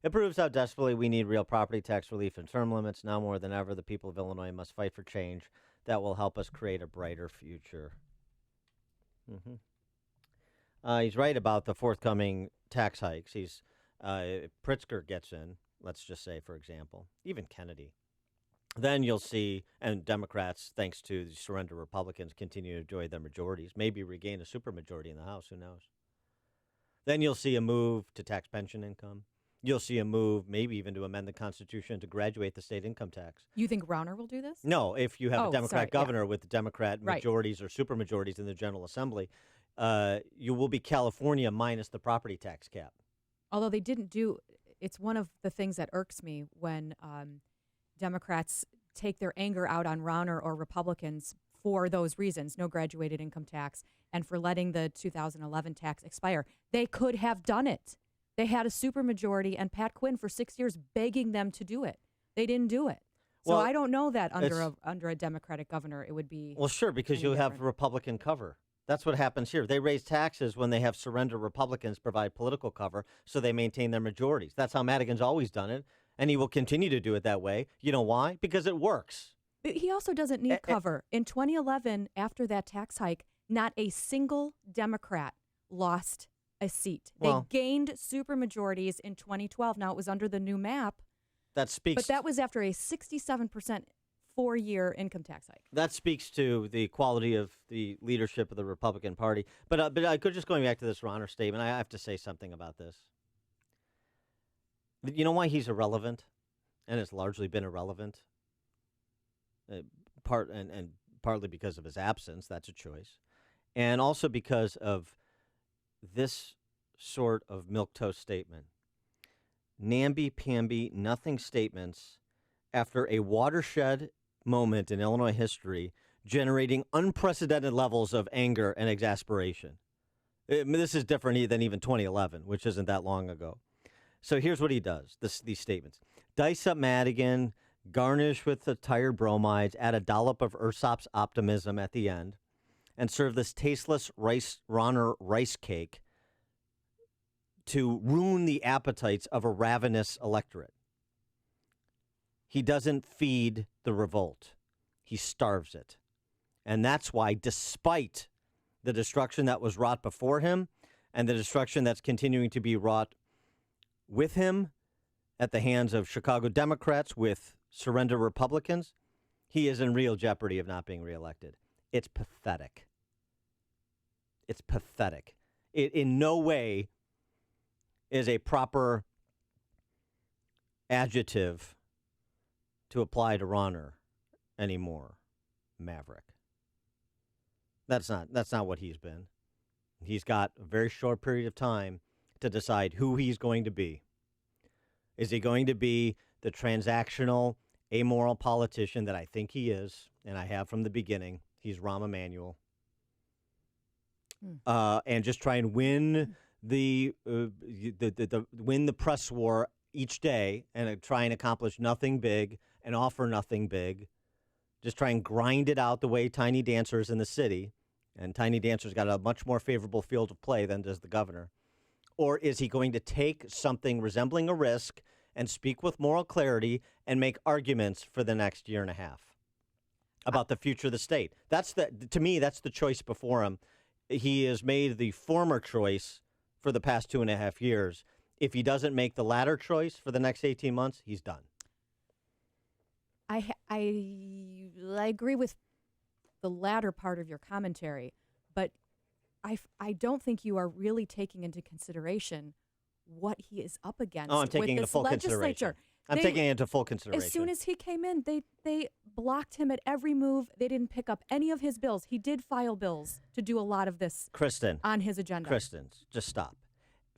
It proves how desperately we need real property tax relief and term limits. Now more than ever, the people of Illinois must fight for change that will help us create a brighter future. He's right about the forthcoming tax hikes. Pritzker gets in, let's just say, for example, even Kennedy. Then you'll see, and Democrats, thanks to the surrender Republicans, continue to enjoy their majorities, maybe regain a supermajority in the House, who knows. Then you'll see a move to tax pension income. You'll see a move, maybe even to amend the Constitution to graduate the state income tax. You think Rauner will do this? No, if you have a Democrat governor with Democrat majorities or supermajorities in the General Assembly, you will be California minus the property tax cap. Although they didn't do, it's one of the things that irks me when Democrats take their anger out on Rauner or Republicans for those reasons, no graduated income tax, and for letting the 2011 tax expire. They could have done it. They had a supermajority and Pat Quinn for 6 years begging them to do it. They didn't do it. So I don't know that under a Democratic governor it would be. Well, sure, because you'll have Republican cover. That's what happens here. They raise taxes when they have surrender Republicans provide political cover, so they maintain their majorities. That's how Madigan's always done it, and he will continue to do it that way. You know why? Because it works. But he also doesn't need cover. In 2011, after that tax hike, not a single Democrat lost a seat. They gained supermajorities in 2012. Now, it was under the new map. That speaks. But that was after a 67% four-year income tax hike. That speaks to the quality of the leadership of the Republican Party. But I could just going back to this Rauner statement, I have to say something about this. You know why he's irrelevant, and it's largely been irrelevant. Partly because of his absence. That's a choice, and also because of this sort of milquetoast statement. Namby-pamby, nothing statements after a watershed moment in Illinois history generating unprecedented levels of anger and exasperation. This is different than even 2011, which isn't that long ago. So here's what he does, these statements. Dice up Madigan, garnish with the tired bromides, add a dollop of Ursop's optimism at the end, and serve this tasteless Rauner rice cake to ruin the appetites of a ravenous electorate. He doesn't feed the revolt. He starves it. And that's why, despite the destruction that was wrought before him and the destruction that's continuing to be wrought with him at the hands of Chicago Democrats with surrender Republicans, he is in real jeopardy of not being reelected. It's pathetic. It's pathetic. It in no way is a proper adjective to apply to Rauner anymore. Maverick. That's not what he's been. He's got a very short period of time to decide who he's going to be. Is he going to be the transactional, amoral politician that I think he is, and I have from the beginning? He's Rahm Emanuel. And just try and win the press war each day and try and accomplish nothing big and offer nothing big. Just try and grind it out the way Tiny Dancer's in the city. And Tiny Dancer's got a much more favorable field of play than does the governor. Or is he going to take something resembling a risk and speak with moral clarity and make arguments for the next year and a half about the future of the state. To me, that's the choice before him. He has made the former choice for the past 2.5 years. If he doesn't make the latter choice for the next 18 months, he's done. I agree with the latter part of your commentary, but I don't think you are really taking into consideration what he is up against. Oh, I'm taking it into full consideration. I'm taking it into full consideration. As soon as he came in, they blocked him at every move. They didn't pick up any of his bills. He did file bills to do a lot of this on his agenda. Kristen, just stop.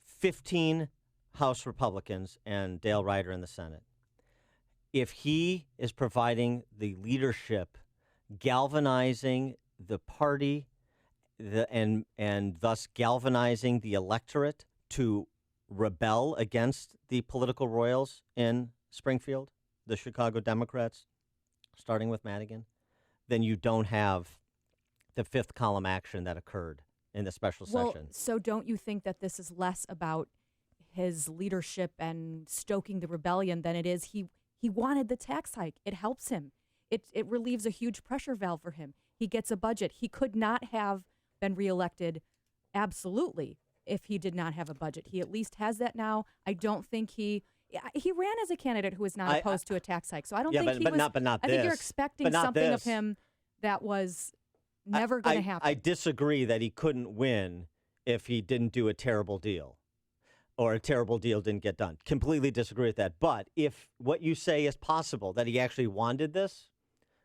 15 House Republicans and Dale Ryder in the Senate. If he is providing the leadership, galvanizing the party, and thus galvanizing the electorate to rebel against the political royals in Springfield, the Chicago Democrats, starting with Madigan, then you don't have the fifth column action that occurred in the special session. So don't you think that this is less about his leadership and stoking the rebellion than it is he wanted the tax hike? It helps him. It relieves a huge pressure valve for him. He gets a budget. He could not have been reelected absolutely if he did not have a budget. He at least has that now. I don't think he ran as a candidate who was not opposed to a tax hike. So I don't think he was. But I think you're expecting something of him that was never going to happen. I disagree that he couldn't win if he didn't do a terrible deal or a terrible deal didn't get done. Completely disagree with that. But if what you say is possible, that he actually wanted this,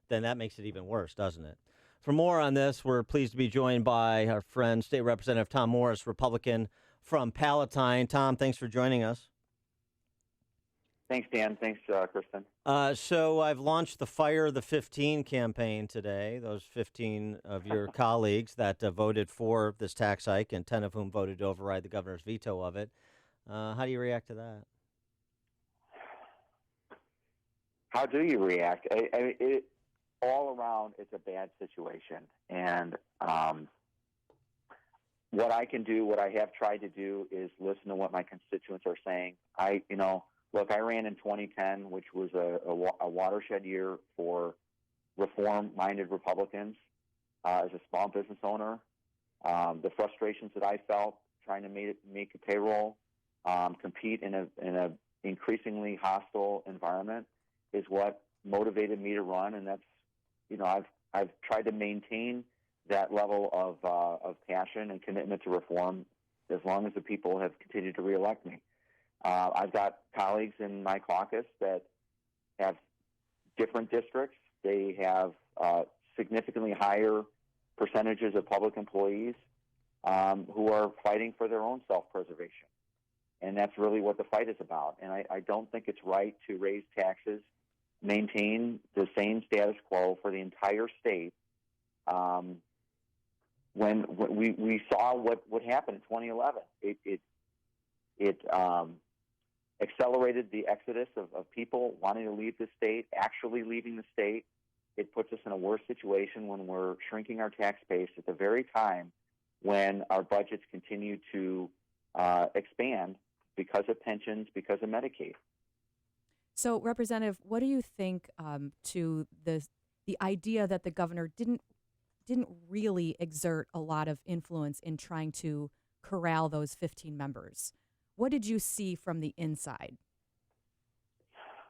then that makes it even worse, doesn't it? For more on this, we're pleased to be joined by our friend, State Representative Tom Morris, Republican from Palatine. Tom, thanks for joining us. Thanks, Dan. Thanks, Kristen. So I've launched the Fire the 15 campaign today. Those 15 of your colleagues that voted for this tax hike, and 10 of whom voted to override the governor's veto of it. How do you react to that? How do you react? All around, it's a bad situation. And what I can do, what I have tried to do, is listen to what my constituents are saying. Look, I ran in 2010, which was a watershed year for reform-minded Republicans. As a small business owner, the frustrations that I felt trying to make a payroll, compete in a increasingly hostile environment, is what motivated me to run, and that's. I've tried to maintain that level of passion and commitment to reform as long as the people have continued to reelect me. I've got colleagues in my caucus that have different districts. They have significantly higher percentages of public employees who are fighting for their own self-preservation. And that's really what the fight is about. And I don't think it's right to raise taxes, maintain the same status quo for the entire state. When we saw what happened in 2011, it accelerated the exodus of people wanting to leave the state, actually leaving the state. It puts us in a worse situation when we're shrinking our tax base at the very time when our budgets continue to expand because of pensions, because of Medicaid. So, Representative, what do you think to the idea that the governor didn't really exert a lot of influence in trying to corral those 15 members? What did you see from the inside?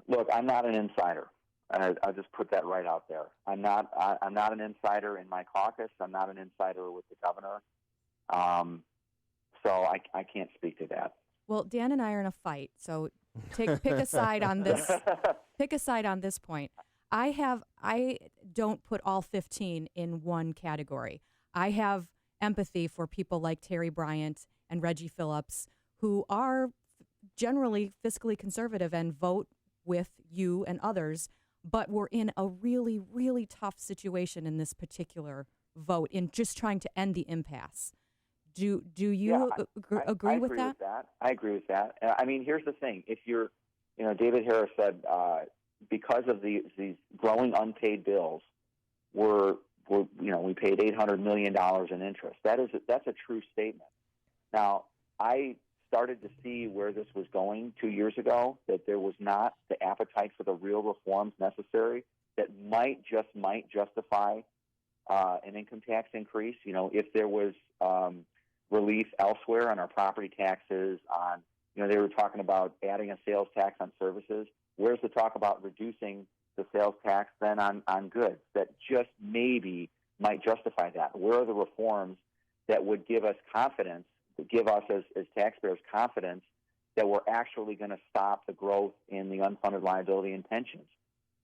Look, I'm not an insider. I'll just put that right out there. I'm not an insider in my caucus. I'm not an insider with the governor. So I can't speak to that. Well, Dan and I are in a fight, so pick a side on this. Pick a side on this point. I don't put all 15 in one category. I have empathy for people like Terry Bryant and Reggie Phillips, who are generally fiscally conservative and vote with you and others, but we're in a really, really tough situation in this particular vote in just trying to end the impasse. Do you agree with that? I agree with that. I mean, here's the thing. If you're, David Harris said, because of these growing unpaid bills, we paid $800 million in interest. That's a true statement. Now, I started to see where this was going 2 years ago, that there was not the appetite for the real reforms necessary that might justify an income tax increase. You know, if there was relief elsewhere on our property taxes, on, you know, they were talking about adding a sales tax on services. Where's the talk about reducing the sales tax then on goods that just maybe might justify that? Where are the reforms that would give us confidence, give us as taxpayers confidence that we're actually going to stop the growth in the unfunded liability in pensions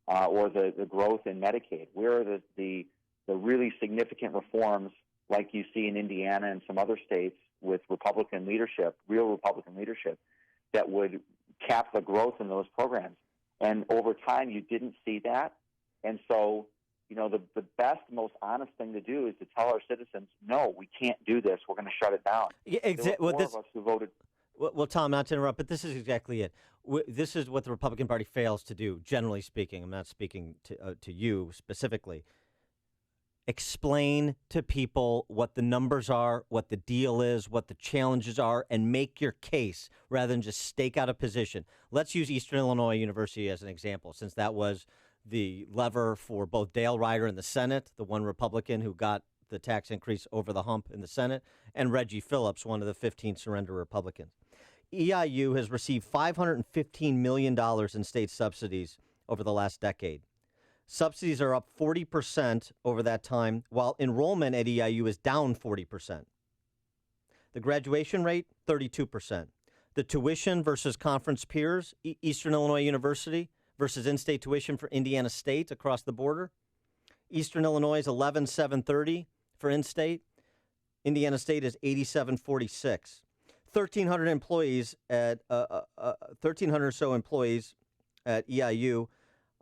or the growth in Medicaid? Where are the really significant reforms like you see in Indiana and some other states with Republican leadership, real Republican leadership, that would cap the growth in those programs? And over time, you didn't see that. And so, you know, the best, most honest thing to do is to tell our citizens, no, we can't do this. We're going to shut it down. Yeah, there were four of us who voted. Well, Tom, not to interrupt, but this is exactly it. This is what the Republican Party fails to do, generally speaking. I'm not speaking to you specifically. Explain to people what the numbers are, what the deal is, what the challenges are, and make your case rather than just stake out a position. Let's use Eastern Illinois University as an example, since that was the lever for both Dale Ryder in the Senate, the one Republican who got the tax increase over the hump in the Senate, and Reggie Phillips, one of the 15 surrender Republicans. EIU has received $515 million in state subsidies over the last decade. Subsidies are up 40% over that time, while enrollment at EIU is down 40%. The graduation rate, 32%. The tuition versus conference peers, Eastern Illinois University versus in-state tuition for Indiana State across the border. Eastern Illinois is 11,730 for in-state. Indiana State is 8,746. 1,300 employees at 1,300 or so employees at EIU.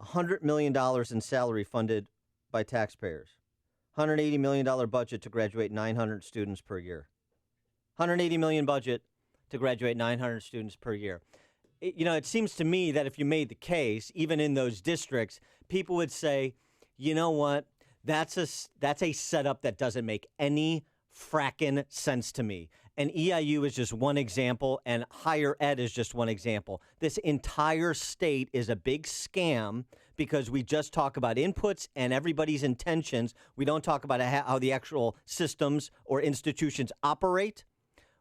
$100 million in salary funded by taxpayers. $180 million budget to graduate 900 students per year. $180 million budget to graduate 900 students per year. It seems to me that if you made the case, even in those districts, people would say, you know what, that's a setup that doesn't make any frackin' sense to me. And EIU is just one example, and higher ed is just one example. This entire state is a big scam because we just talk about inputs and everybody's intentions. We don't talk about how the actual systems or institutions operate,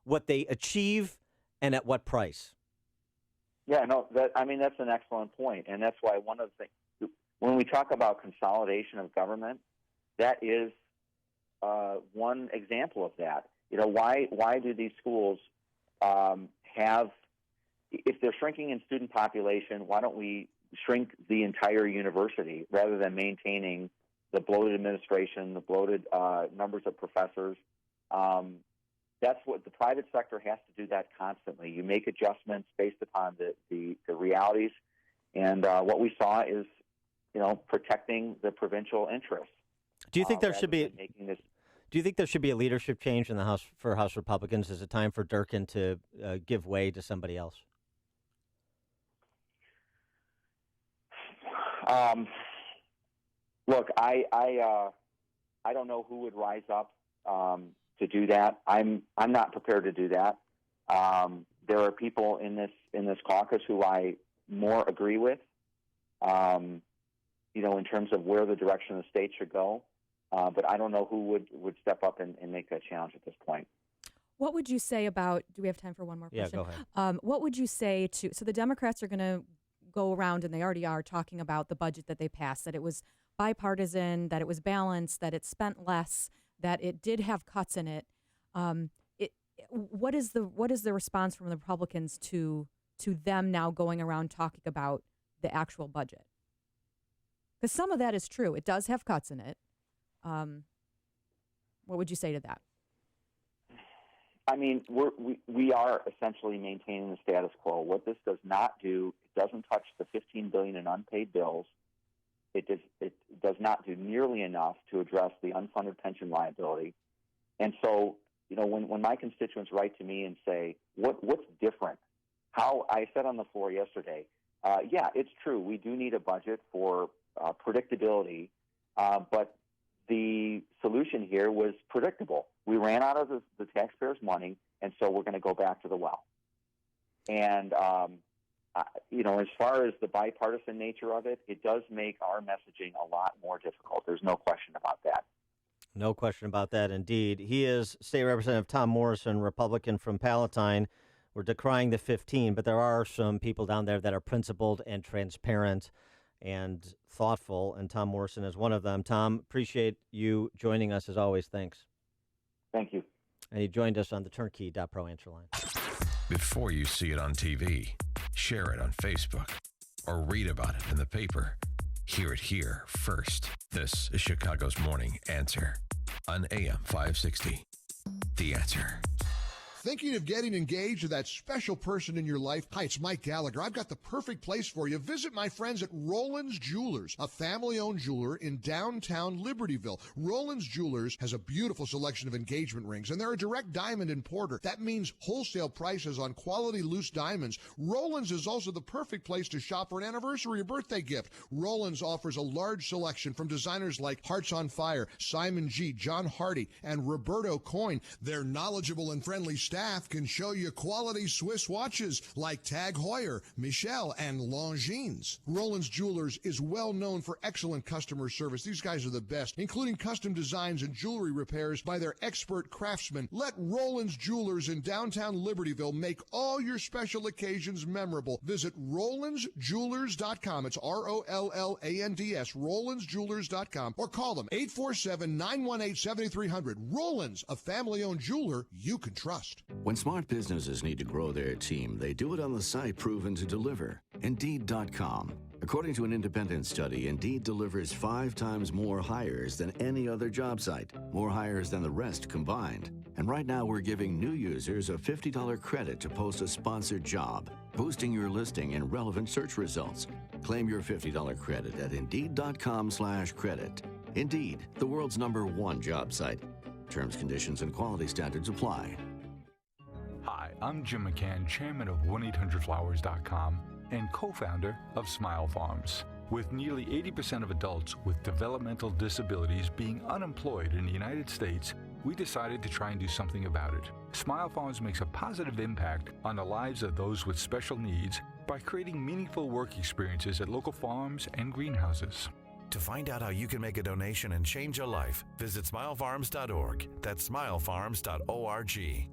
what they achieve, and at what price. Yeah, no, that's an excellent point. And that's why one of the things, when we talk about consolidation of government, that is one example of that. You know, why do these schools have, if they're shrinking in student population, why don't we shrink the entire university rather than maintaining the bloated administration, the bloated numbers of professors? That's what the private sector has to do, that constantly. You make adjustments based upon the realities. And what we saw is, protecting the provincial interests. Do you think there should be... Do you think there should be a leadership change in the House for House Republicans? Is it time for Durkin to give way to somebody else? Look, I don't know who would rise up to do that. I'm not prepared to do that. There are people in this caucus who I more agree with, in terms of where the direction of the state should go. But I don't know who would step up and make that challenge at this point. What would you say about, do we have time for one more question? Yeah, go ahead. What would you say so the Democrats are going to go around, and they already are, talking about the budget that they passed, that it was bipartisan, that it was balanced, that it spent less, that it did have cuts in it. What is the response from the Republicans to them now going around talking about the actual budget? Because some of that is true. It does have cuts in it. What would you say to that? I mean, we are essentially maintaining the status quo. What this does not do, it doesn't touch the $15 billion in unpaid bills. It does not do nearly enough to address the unfunded pension liability. And so, when my constituents write to me and say, what's different? How I said on the floor yesterday, yeah, it's true. We do need a budget for predictability, but the solution here was predictable. We ran out of the taxpayers' money, and so we're going to go back to the well. And, as far as the bipartisan nature of it, it does make our messaging a lot more difficult. There's no question about that. No question about that, indeed. He is State Representative Tom Morrison, Republican from Palatine. We're decrying the 15, but there are some people down there that are principled and transparent and thoughtful, and Tom Morrison is one of them. Tom, appreciate you joining us as always. Thanks. Thank you. And he joined us on the turnkey.pro answer line. Before you see it on TV, share it on Facebook, or read about it in the paper. Hear it here first. This is Chicago's Morning Answer on AM 560. The Answer. Thinking of getting engaged to that special person in your life? Hi, it's Mike Gallagher. I've got the perfect place for you. Visit my friends at Roland's Jewelers, a family-owned jeweler in downtown Libertyville. Roland's Jewelers has a beautiful selection of engagement rings, and they're a direct diamond importer. That means wholesale prices on quality loose diamonds. Roland's is also the perfect place to shop for an anniversary or birthday gift. Roland's offers a large selection from designers like Hearts on Fire, Simon G., John Hardy, and Roberto Coin. Their knowledgeable and friendly staff can show you quality Swiss watches like Tag Heuer, Michel, and Longines. Roland's Jewelers is well known for excellent customer service. These guys are the best, including custom designs and jewelry repairs by their expert craftsmen. Let Roland's Jewelers in downtown Libertyville make all your special occasions memorable. Visit RolandsJewelers.com. It's ROLLANDS, RolandsJewelers.com, or call them 847-918-7300. Roland's, a family-owned jeweler you can trust. When smart businesses need to grow their team, they do it on the site proven to deliver, Indeed.com. According to an independent study, Indeed delivers 5 times more hires than any other job site, more hires than the rest combined. And right now we're giving new users a $50 credit to post a sponsored job, boosting your listing in relevant search results. Claim your $50 credit at Indeed.com/credit. Indeed, the world's #1 job site. Terms, conditions, and quality standards apply. Hi, I'm Jim McCann, chairman of 1-800-Flowers.com and co-founder of Smile Farms. With nearly 80% of adults with developmental disabilities being unemployed in the United States, we decided to try and do something about it. Smile Farms makes a positive impact on the lives of those with special needs by creating meaningful work experiences at local farms and greenhouses. To find out how you can make a donation and change a life, visit smilefarms.org. That's smilefarms.org.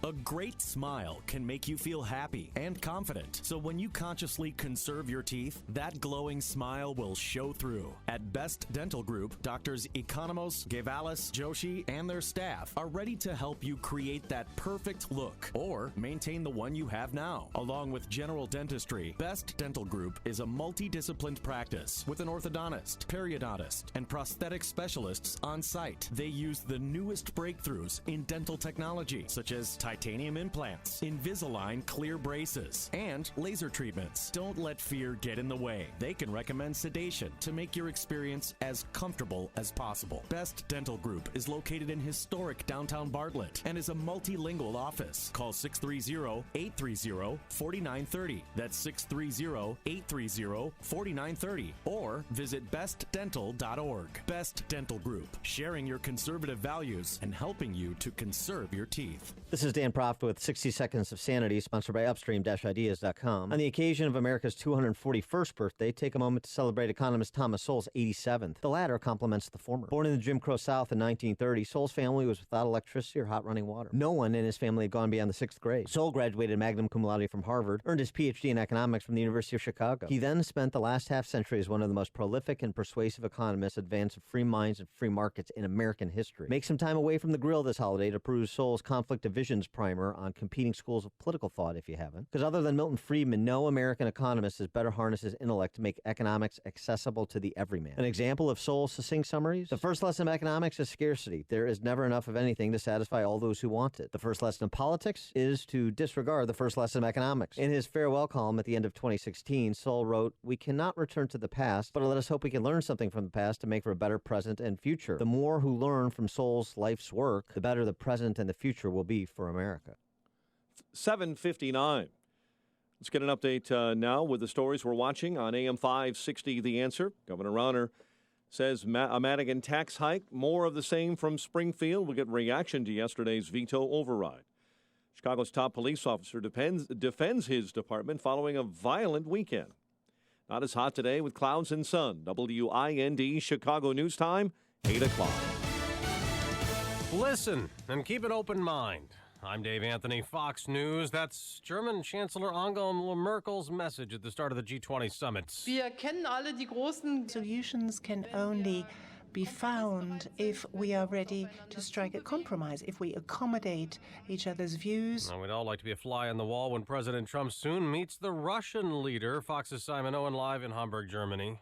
A great smile can make you feel happy and confident. So when you consciously conserve your teeth, that glowing smile will show through. At Best Dental Group, Doctors Economos, Gevalis, Joshi, and their staff are ready to help you create that perfect look or maintain the one you have now. Along with general dentistry, Best Dental Group is a multidisciplined practice with an orthodontist, periodontist, and prosthetic specialists on site. They use the newest breakthroughs in dental technology, such as titanium implants, Invisalign clear braces, and laser treatments. Don't let fear get in the way. They can recommend sedation to make your experience as comfortable as possible. Best Dental Group is located in historic downtown Bartlett and is a multilingual office. Call 630-830-4930. That's 630-830-4930. Or visit bestdental.org. Best Dental Group, sharing your conservative values and helping you to conserve your teeth. This is Dan Proft with 60 Seconds of Sanity, sponsored by Upstream-Ideas.com. On the occasion of America's 241st birthday, take a moment to celebrate economist Thomas Sowell's 87th. The latter complements the former. Born in the Jim Crow South in 1930, Sowell's family was without electricity or hot running water. No one in his family had gone beyond the 6th grade. Sowell graduated magna cum laude from Harvard, earned his Ph.D. in economics from the University of Chicago. He then spent the last half-century as one of the most prolific and persuasive economists advanced of free minds and free markets in American history. Make some time away from the grill this holiday to peruse Sowell's Conflict of Visions primer on competing schools of political thought if you haven't. Because other than Milton Friedman, no American economist has better harnessed his intellect to make economics accessible to the everyman. An example of Sowell's succinct summaries? The first lesson of economics is scarcity. There is never enough of anything to satisfy all those who want it. The first lesson of politics is to disregard the first lesson of economics. In his farewell column at the end of 2016, Sowell wrote, "We cannot return to the past, but let us hope we can learn something from the past to make for a better present and future. The more who learn from Sowell's life's work, the better the present and the future will be for America." 7:59. Let's get an update now with the stories we're watching on AM 560 The Answer. Governor Rauner says a Madigan tax hike, more of the same from Springfield. We'll get reaction to yesterday's veto override. Chicago's top police officer defends his department following a violent weekend. Not as hot today with clouds and sun. WIND Chicago News Time, 8 o'clock. Listen and keep an open mind. I'm Dave Anthony, Fox News. That's German Chancellor Angela Merkel's message at the start of the G20 summit. Solutions can only be found if we are ready to strike a compromise, if we accommodate each other's views. We'd all like to be a fly on the wall when President Trump soon meets the Russian leader. Fox's Simon Owen live in Hamburg, Germany.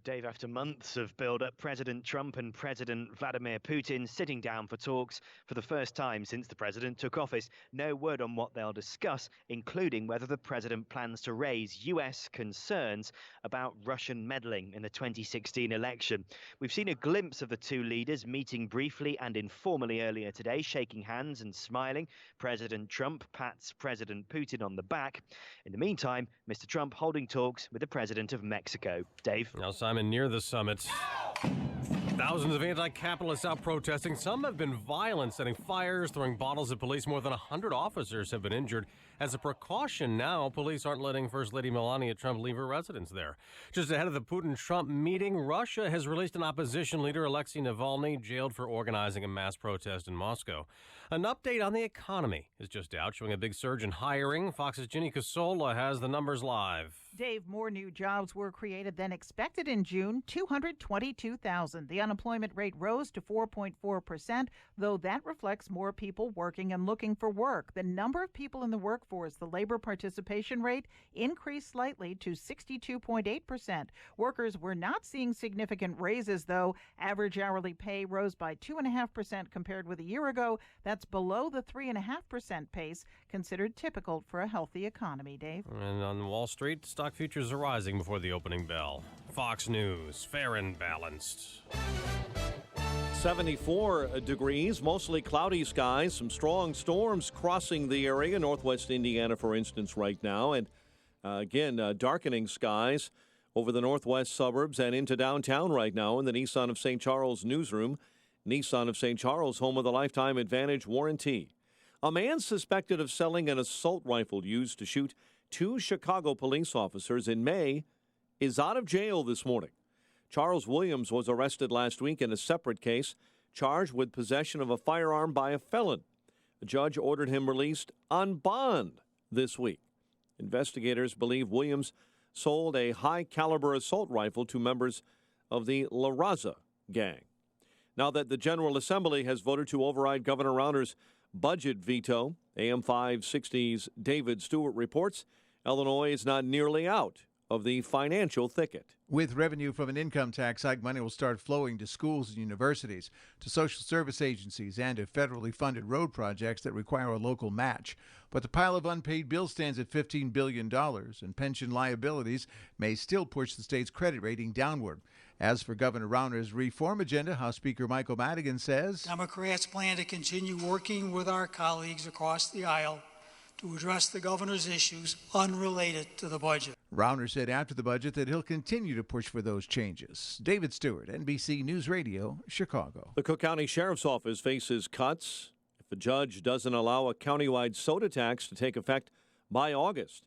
Dave, after months of build-up, President Trump and President Vladimir Putin sitting down for talks for the first time since the president took office. No word on what they'll discuss, including whether the president plans to raise U.S. concerns about Russian meddling in the 2016 election. We've seen a glimpse of the two leaders meeting briefly and informally earlier today, shaking hands and smiling. President Trump pats President Putin on the back. In the meantime, Mr. Trump holding talks with the president of Mexico. Dave? Now, Simon, near the summit, thousands of anti-capitalists out protesting. Some have been violent, setting fires, throwing bottles at police. More than 100 officers have been injured. As a precaution now, police aren't letting First Lady Melania Trump leave her residence there. Just ahead of the Putin-Trump meeting, Russia has released an opposition leader, Alexei Navalny, jailed for organizing a mass protest in Moscow. An update on the economy is just out, showing a big surge in hiring. Fox's Ginny Casola has the numbers live. Dave, more new jobs were created than expected in June, 222,000. The unemployment rate rose to 4.4%, though that reflects more people working and looking for work. The number of people in the workforce, the labor participation rate, increased slightly to 62.8%. Workers were not seeing significant raises, though. Average hourly pay rose by 2.5% compared with a year ago. That's below the 3.5% pace considered typical for a healthy economy, Dave. And on Wall Street, stock futures are rising before the opening bell. Fox News, fair and balanced. 74 degrees, mostly cloudy skies, some strong storms crossing the area, northwest Indiana, for instance, right now. And again, darkening skies over the northwest suburbs and into downtown right now in the Nissan of St. Charles newsroom. Nissan of St. Charles, home of the Lifetime Advantage warranty. A man suspected of selling an assault rifle used to shoot 2 Chicago police officers in May is out of jail this morning. Charles Williams was arrested last week in a separate case, charged with possession of a firearm by a felon. A judge ordered him released on bond this week. Investigators believe Williams sold a high-caliber assault rifle to members of the La Raza gang. Now that the General Assembly has voted to override Governor Rauner's budget veto, AM 560's David Stewart reports Illinois is not nearly out of the financial thicket. With revenue from an income tax hike, money will start flowing to schools and universities, to social service agencies, and to federally funded road projects that require a local match. But the pile of unpaid bills stands at $15 billion, and pension liabilities may still push the state's credit rating downward. As for Governor Rauner's reform agenda, House Speaker Michael Madigan says Democrats plan to continue working with our colleagues across the aisle to address the governor's issues unrelated to the budget. Rauner said after the budget that he'll continue to push for those changes. David Stewart, NBC News Radio, Chicago. The Cook County Sheriff's Office faces cuts if a judge doesn't allow a countywide soda tax to take effect by August.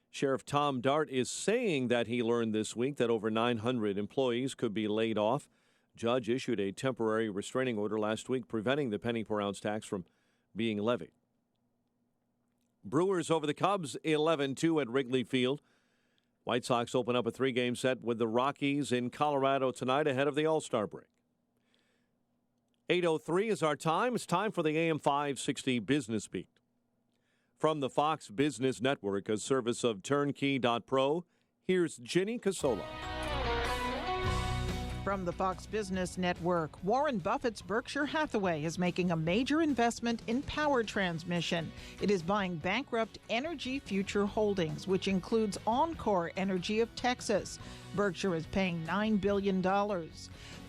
Sheriff Tom Dart is saying that he learned this week that over 900 employees could be laid off. Judge issued a temporary restraining order last week preventing the penny per ounce tax from being levied. Brewers over the Cubs 11-2 at Wrigley Field. White Sox open up a 3-game set with the Rockies in Colorado tonight ahead of the All-Star break. 8:03 is our time. It's time for the AM 560 Business Beat. From the Fox Business Network, a service of Turnkey.pro, here's Ginny Casola. From the Fox Business Network, Warren Buffett's Berkshire Hathaway is making a major investment in power transmission. It is buying bankrupt Energy Future Holdings, which includes Encore Energy of Texas. Berkshire is paying $9 billion.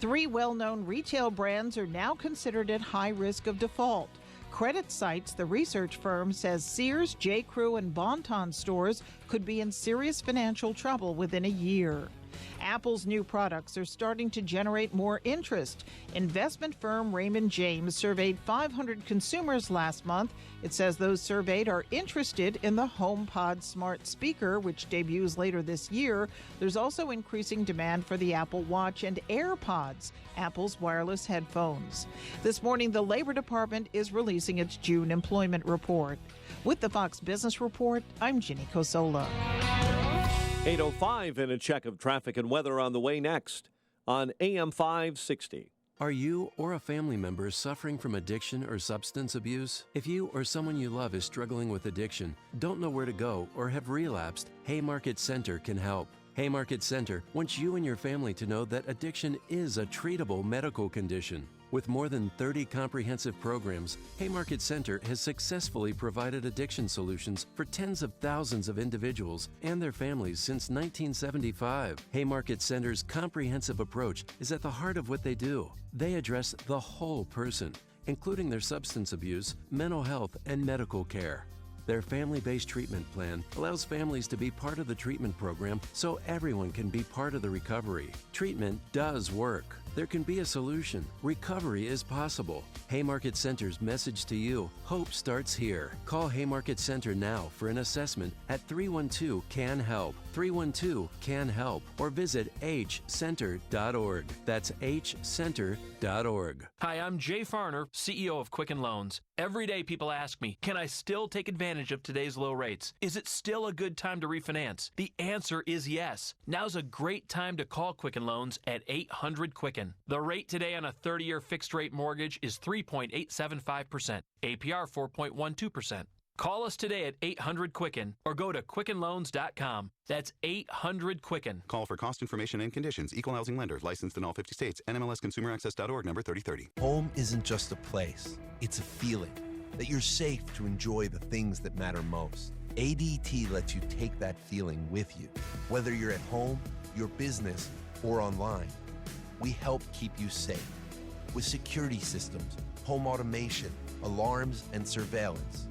3 well-known retail brands are now considered at high risk of default. Credit Sites, the research firm, says Sears, J.Crew, and Bon-Ton stores could be in serious financial trouble within a year. Apple's new products are starting to generate more interest. Investment firm Raymond James surveyed 500 consumers last month. It says those surveyed are interested in the HomePod smart speaker, which debuts later this year. There's also increasing demand for the Apple Watch and AirPods, Apple's wireless headphones. This morning, the Labor Department is releasing its June employment report. With the Fox Business Report, I'm Ginny Cosola. 8:05 and a check of traffic and weather on the way next on AM 560. Are you or a family member suffering from addiction or substance abuse? If you or someone you love is struggling with addiction, don't know where to go, or have relapsed, Haymarket Center can help. Haymarket Center wants you and your family to know that addiction is a treatable medical condition. With more than 30 comprehensive programs, Haymarket Center has successfully provided addiction solutions for tens of thousands of individuals and their families since 1975. Haymarket Center's comprehensive approach is at the heart of what they do. They address the whole person, including their substance abuse, mental health, and medical care. Their family-based treatment plan allows families to be part of the treatment program so everyone can be part of the recovery. Treatment does work. There can be a solution. Recovery is possible. Haymarket Center's message to you: hope starts here. Call Haymarket Center now for an assessment at 312-CAN-HELP. 312-CAN-HELP, or visit hcenter.org. That's hcenter.org. Hi, I'm Jay Farner, CEO of Quicken Loans. Every day people ask me, can I still take advantage of today's low rates? Is it still a good time to refinance? The answer is yes. Now's a great time to call Quicken Loans at 800-QUICKEN. The rate today on a 30-year fixed-rate mortgage is 3.875%, APR 4.12%. Call us today at 800-QUICKEN or go to QuickenLoans.com. That's 800-QUICKEN. Call for cost information and conditions. Equal housing lender. Licensed in all 50 states. NMLSConsumerAccess.org, number 3030. Home isn't just a place. It's a feeling that you're safe to enjoy the things that matter most. ADT lets you take that feeling with you. Whether you're at home, your business, or online, we help keep you safe. With security systems, home automation, alarms, and surveillance,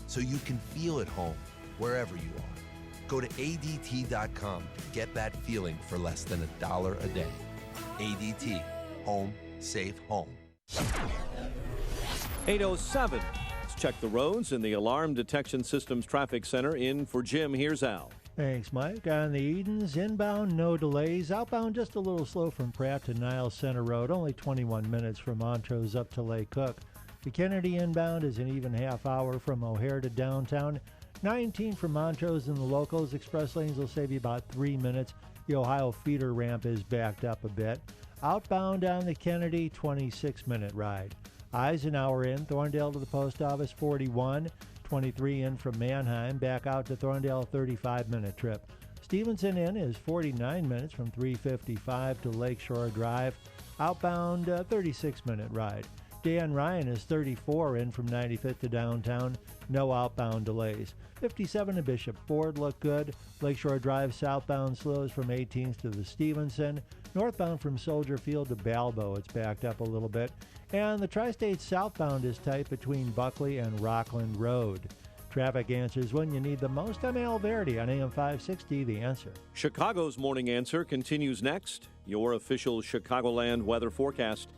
so you can feel at home wherever you are. Go to ADT.com to get that feeling for less than $1 a day. ADT. Home. Safe home. 8:07. Let's check the roads in the Alarm Detection Systems Traffic Center. In for Jim, here's Al. Thanks, Mike. On the Edens, inbound, no delays. Outbound, just a little slow from Pratt to Niles Center Road. Only 21 minutes from Montrose up to Lake Cook. The Kennedy inbound is an even half hour from O'Hare to downtown. 19 from Montrose and the locals. Express lanes will save you about 3 minutes. The Ohio feeder ramp is backed up a bit. Outbound on the Kennedy, 26-minute ride. Eisenhower in, Thorndale to the post office, 41. 23 in from Manheim, back out to Thorndale, 35-minute trip. Stevenson in is 49 minutes from 355 to Lakeshore Drive. Outbound, 36-minute ride. Dan Ryan is 34 in from 95th to downtown. No outbound delays. 57 to Bishop Ford look good. Lakeshore Drive southbound slows from 18th to the Stevenson. Northbound from Soldier Field to Balbo, it's backed up a little bit. And the Tri-State southbound is tight between Buckley and Rockland Road. Traffic answers when you need the most. I'm Al Verdi on AM 560, The Answer. Chicago's Morning Answer continues next. Your official Chicagoland weather forecast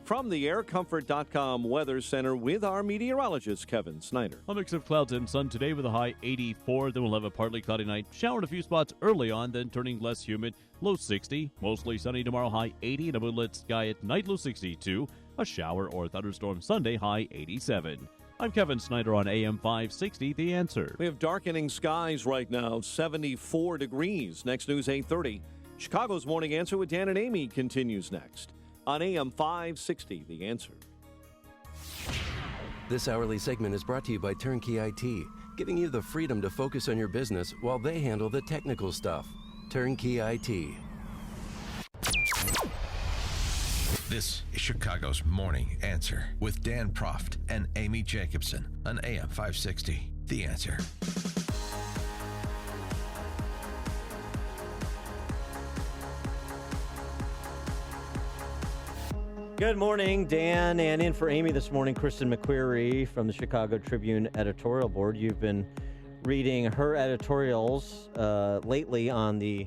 from the aircomfort.com Weather Center with our meteorologist, Kevin Snyder. A mix of clouds and sun today with a high 84. Then we'll have a partly cloudy night. Shower in a few spots early on, then turning less humid. Low 60. Mostly sunny tomorrow, high 80. And a moonlit sky at night, low 62. A shower or thunderstorm Sunday, high 87. I'm Kevin Snyder on AM 560, The Answer. We have darkening skies right now, 74 degrees. Next news, 8:30. Chicago's Morning Answer with Dan and Amy continues next on AM 560, The Answer. This hourly segment is brought to you by Turnkey IT, giving you the freedom to focus on your business while they handle the technical stuff. Turnkey IT. This is Chicago's Morning Answer with Dan Proft and Amy Jacobson on AM 560, The Answer. Good morning, Dan, and in for Amy this morning, Kristen McQuarrie from the Chicago Tribune editorial board. You've been reading her editorials lately on the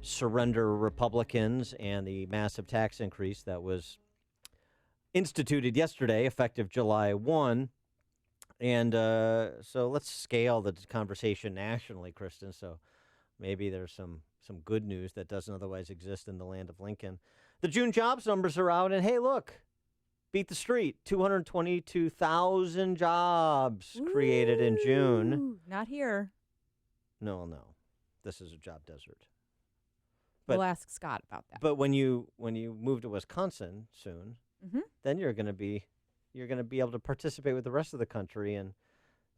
surrender Republicans and the massive tax increase that was instituted yesterday, effective July 1. And so let's scale the conversation nationally, Kristen. So maybe there's some good news that doesn't otherwise exist in the land of Lincoln. The June jobs numbers are out, and hey, look, beat the street. 222,000 jobs created in June. Not here. No. This is a job desert. But, we'll ask Scott about that. But when you move to Wisconsin soon, then you're going to be able to participate with the rest of the country in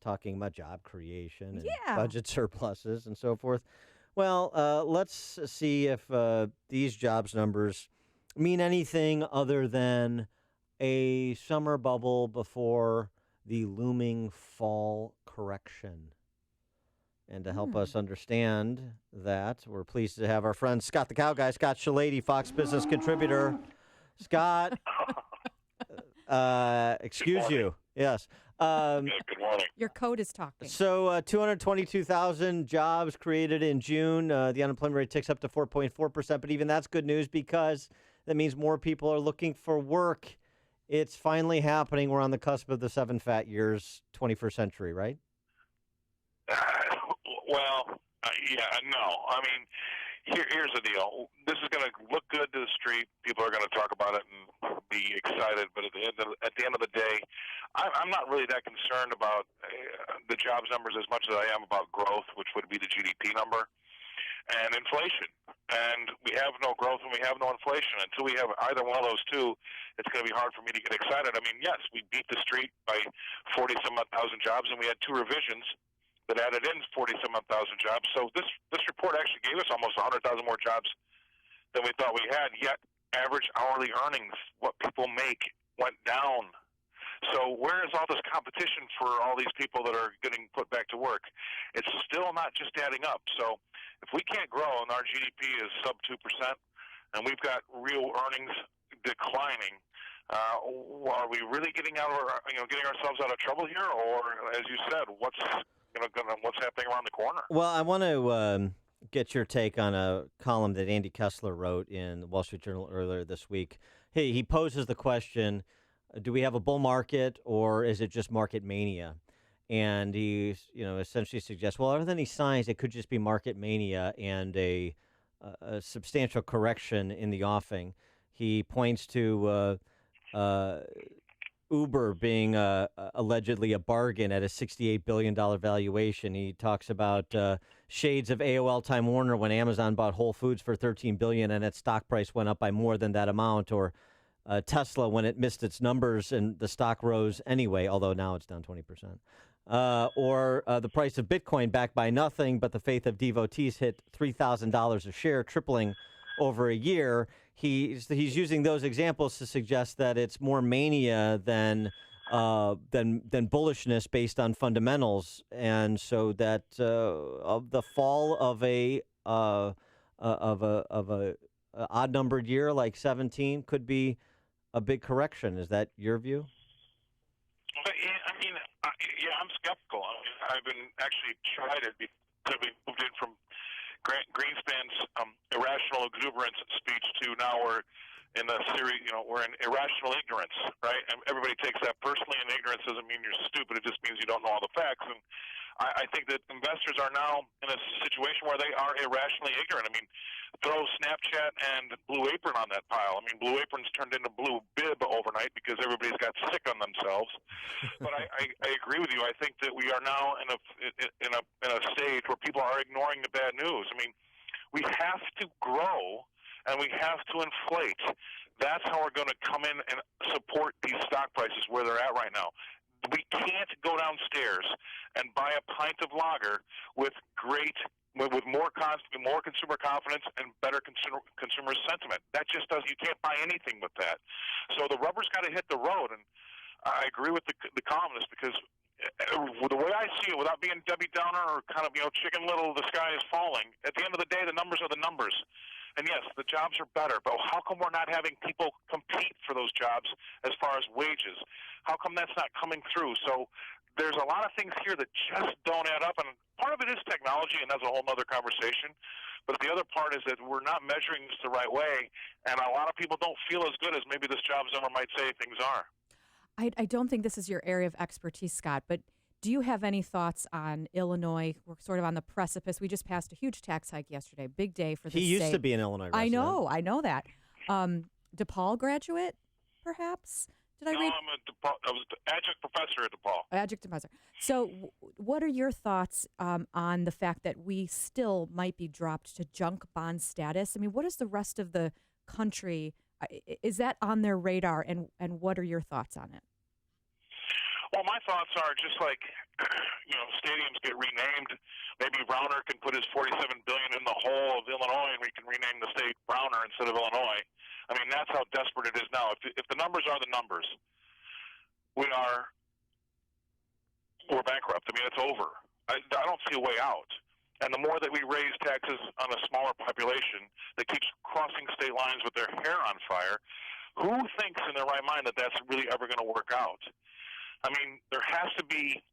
talking about job creation and budget surpluses and so forth. Well, let's see if these jobs numbers mean anything other than a summer bubble before the looming fall correction. And to help us understand that, we're pleased to have our friend Scott the Cow Guy, Scott Shalady, Fox Business contributor. Scott, excuse you. Yes. Good morning. Your code is talking. So 222,000 jobs created in June. The unemployment rate ticks up to 4.4%, but even that's good news because that means more people are looking for work. It's finally happening. We're on the cusp of the 7 fat years, 21st century, right? No. I mean, here's the deal. This is going to look good to the street. People are going to talk about it and be excited. But at the end of the day, I'm not really that concerned about the jobs numbers as much as I am about growth, which would be the GDP number, and inflation. And we have no growth and we have no inflation. Until we have either one of those two, it's going to be hard for me to get excited. I mean, yes, we beat the street by 40-some-odd thousand jobs, and we had 2 revisions that added in 40-some-odd thousand jobs. So this report actually gave us almost 100,000 more jobs than we thought we had, yet average hourly earnings, what people make, went down. So where is all this competition for all these people that are getting put back to work? It's still not just adding up. So if we can't grow and our GDP is sub 2%, and we've got real earnings declining, are we really getting ourselves out of trouble here? Or, as you said, what's happening around the corner? Well, I want to get your take on a column that Andy Kessler wrote in the Wall Street Journal earlier this week. He poses the question, do we have a bull market or is it just market mania? And he essentially suggests, well, other than any signs, it could just be market mania and a substantial correction in the offing. He points to Uber being allegedly a bargain at a $68 billion valuation. He talks about shades of AOL Time Warner when Amazon bought Whole Foods for $13 billion and its stock price went up by more than that amount, or Tesla when it missed its numbers and the stock rose anyway, although now it's down 20%. Or the price of Bitcoin backed by nothing, but the faith of devotees hit $3,000 a share, tripling over a year. He's using those examples to suggest that it's more mania than bullishness based on fundamentals, and so that of the fall of a odd numbered year like 17 could be a big correction. Is that your view? I'm skeptical. I've been actually tried it because we moved in from Greenspan's irrational exuberance speech to now we're in the series, we're in irrational ignorance, right? And everybody takes that personally, and ignorance doesn't mean you're stupid. It just means you don't know all the facts. And I think that investors are now in a situation where they are irrationally ignorant. I mean, throw Snapchat and Blue Apron on that pile. I mean, Blue Apron's turned into Blue Bib overnight because everybody's got sick on themselves. But I agree with you. I think that we are now in a stage where people are ignoring the bad news. I mean, we have to grow and we have to inflate. That's how we're going to come in and support these stock prices where they're at right now. We can't go downstairs and buy a pint of lager with more consumer confidence and better consumer sentiment. That just does. You can't buy anything with that. So the rubber's got to hit the road, and I agree with the columnist because the way I see it, without being Debbie Downer or kind of Chicken Little, the sky is falling. At the end of the day, the numbers are the numbers. And yes, the jobs are better, but how come we're not having people compete for those jobs as far as wages? How come that's not coming through? So there's a lot of things here that just don't add up, and part of it is technology, and that's a whole other conversation. But the other part is that we're not measuring this the right way, and a lot of people don't feel as good as maybe this jobs number might say things are. I don't think this is your area of expertise, Scott, but do you have any thoughts on Illinois? We're sort of on the precipice. We just passed a huge tax hike yesterday, big day for the state. He used to be an Illinois resident. I know that. DePaul graduate, perhaps? Did I read? I was an adjunct professor at DePaul. Adjunct professor. So what are your thoughts on the fact that we still might be dropped to junk bond status? I mean, what is the rest of the country? Is that on their radar, and what are your thoughts on it? Well, my thoughts are just like, stadiums get renamed. Maybe Rauner can put his $47 billion in the whole of Illinois, and we can rename the state Rauner instead of Illinois. I mean, that's how desperate it is now. If the numbers are the numbers, we're bankrupt. I mean, it's over. I don't see a way out. And the more that we raise taxes on a smaller population that keeps crossing state lines with their hair on fire, who thinks in their right mind that that's really ever going to work out? I mean, there has to be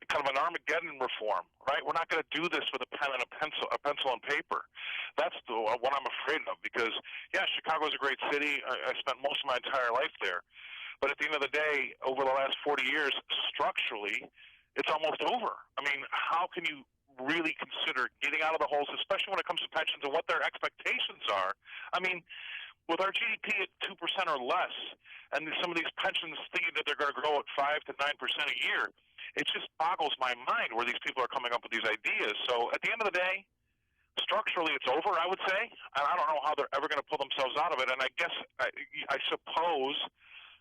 kind of an Armageddon reform, right? We're not going to do this with a pen and a pencil and paper. That's what I'm afraid of, because, yeah, Chicago's a great city. I spent most of my entire life there. But at the end of the day, over the last 40 years, structurally, it's almost over. I mean, how can you really consider getting out of the holes, especially when it comes to pensions and what their expectations are? I mean, with our GDP at 2% or less, and some of these pensions thinking that they're going to grow at 5 to 9% a year, it just boggles my mind where these people are coming up with these ideas. So at the end of the day, structurally it's over, I would say, and I don't know how they're ever going to pull themselves out of it. And I guess I suppose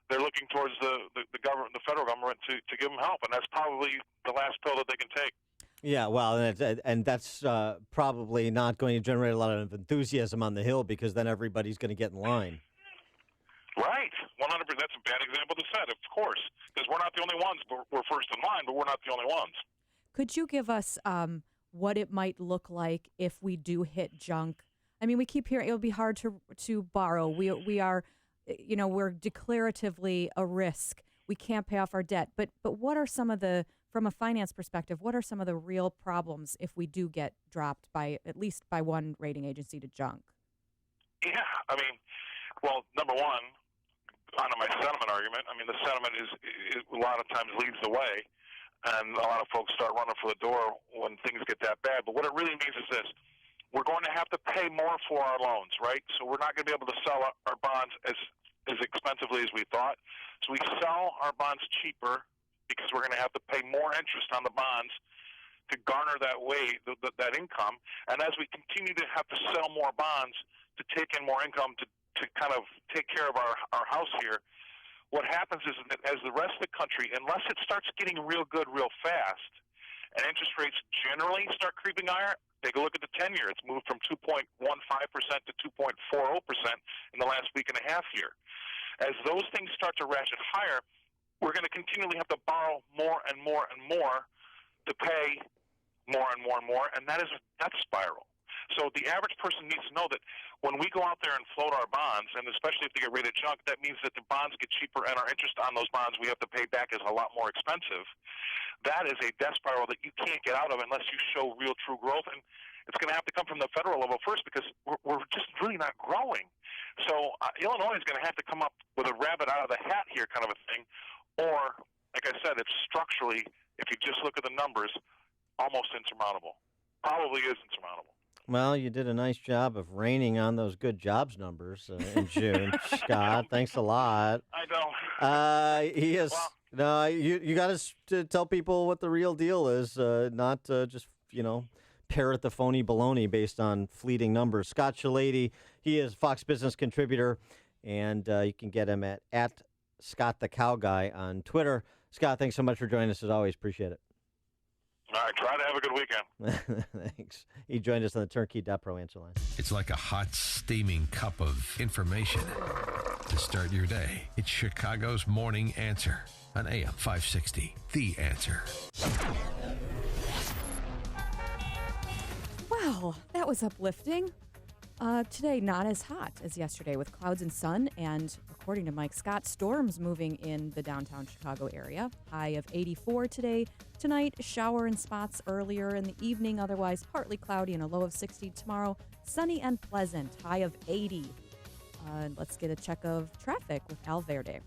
they're looking towards the government, the federal government, to give them help, and that's probably the last pill that they can take. Yeah, well, and that's probably not going to generate a lot of enthusiasm on the Hill, because then everybody's going to get in line. Right, 100%. That's a bad example to set, of course, because we're not the only ones. We're first in line, but we're not the only ones. Could you give us what it might look like if we do hit junk? I mean, we keep hearing it'll be hard to borrow. We are, we're declaratively a risk. We can't pay off our debt. But what are some of the, from a finance perspective, what are some of the real problems if we do get dropped at least by one rating agency to junk? Yeah, I mean, well, number one, on my sentiment argument, I mean, the sentiment is a lot of times leads the way, and a lot of folks start running for the door when things get that bad. But what it really means is this: we're going to have to pay more for our loans, right? So we're not going to be able to sell our bonds as expensively as we thought. So we sell our bonds cheaper because we're going to have to pay more interest on the bonds to garner that that income. And as we continue to have to sell more bonds to take in more income to kind of take care of our house here, what happens is that as the rest of the country, unless it starts getting real good real fast, and interest rates generally start creeping higher, take a look at the 10-year. It's moved from 2.15% to 2.40% in the last week and a half here. As those things start to ratchet higher, we're going to continually have to borrow more and more and more to pay more and more and more, and that's a spiral. So the average person needs to know that when we go out there and float our bonds, and especially if they get rated junk, that means that the bonds get cheaper and our interest on those bonds we have to pay back is a lot more expensive. That is a death spiral that you can't get out of unless you show real true growth. And it's going to have to come from the federal level first, because we're just really not growing. So Illinois is going to have to come up with a rabbit out of the hat here kind of a thing. Or, like I said, it's structurally, if you just look at the numbers, almost insurmountable. Probably is insurmountable. Well, you did a nice job of reining on those good jobs numbers in June, Scott. Thanks a lot. I know. He is. Well, no, you got to tell people what the real deal is, not just parrot the phony baloney based on fleeting numbers. Scott Shalady, he is Fox Business contributor, and you can get him at Scott the Cow Guy on Twitter. Scott, thanks so much for joining us as always. Appreciate it. All right, try to have a good weekend. Thanks. He joined us on the Turnkey.Pro answer line. It's like a hot, steaming cup of information to start your day. It's Chicago's Morning Answer on AM 560. The Answer. Wow, that was uplifting. Today, not as hot as yesterday with clouds and sun, and according to Mike Scott, storms moving in the downtown Chicago area. High of 84 today. Tonight, shower in spots earlier in the evening, otherwise partly cloudy and a low of 60. Tomorrow, sunny and pleasant, high of 80. Let's get a check of traffic with Al Verde.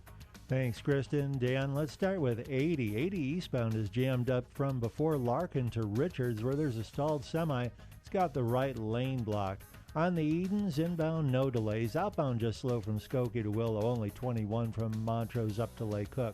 Thanks, Kristen. Dan, let's start with 80. 80 eastbound is jammed up from before Larkin to Richards, where there's a stalled semi. It's got the right lane blocked. On the Edens, inbound, no delays. Outbound, just slow from Skokie to Willow, only 21 from Montrose up to Lake Cook.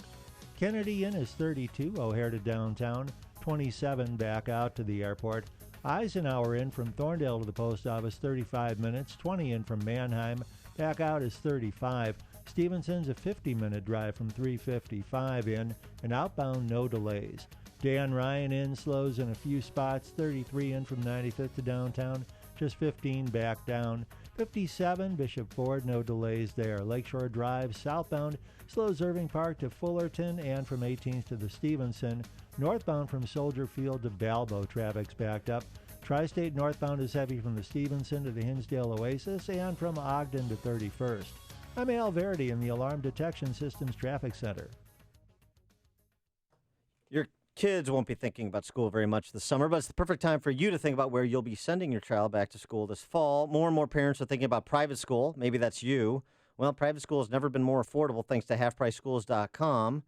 Kennedy in is 32, O'Hare to downtown, 27 back out to the airport. Eisenhower in from Thorndale to the post office, 35 minutes, 20 in from Mannheim, back out is 35. Stevenson's a 50-minute drive from 355 in, and outbound, no delays. Dan Ryan in, slows in a few spots, 33 in from 95th to downtown, just 15 back down. 57 Bishop Ford, no delays there. Lakeshore Drive southbound slows Irving Park to Fullerton and from 18th to the Stevenson. Northbound from Soldier Field to Balbo, traffic's backed up. Tri-State northbound is heavy from the Stevenson to the Hinsdale Oasis and from Ogden to 31st. I'm Al Verdi in the Alarm Detection Systems Traffic Center. Your kids won't be thinking about school very much this summer, but it's the perfect time for you to think about where you'll be sending your child back to school this fall. More and more parents are thinking about private school. Maybe that's you. Well, private school has never been more affordable thanks to halfpriceschools.com,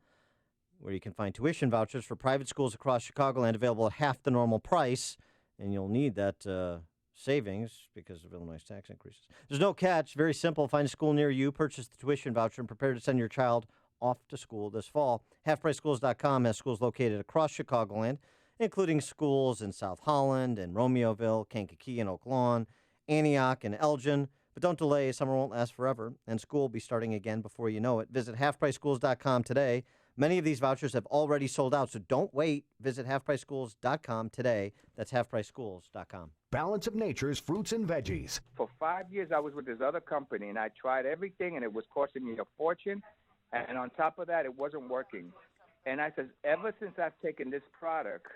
where you can find tuition vouchers for private schools across Chicagoland available at half the normal price. And you'll need that savings because of Illinois tax increases. There's no catch. Very simple. Find a school near you, purchase the tuition voucher, and prepare to send your child off to school this fall. HalfPriceSchools.com has schools located across Chicagoland, including schools in South Holland and Romeoville, Kankakee and Oak Lawn, Antioch and Elgin. But don't delay. Summer won't last forever, and school will be starting again before you know it. Visit HalfPriceSchools.com today. Many of these vouchers have already sold out, so don't wait. Visit HalfPriceSchools.com today. That's HalfPriceSchools.com. Balance of Nature's fruits and veggies. For 5 years, I was with this other company, and I tried everything, and it was costing me a fortune. And on top of that, it wasn't working. And I said, ever since I've taken this product,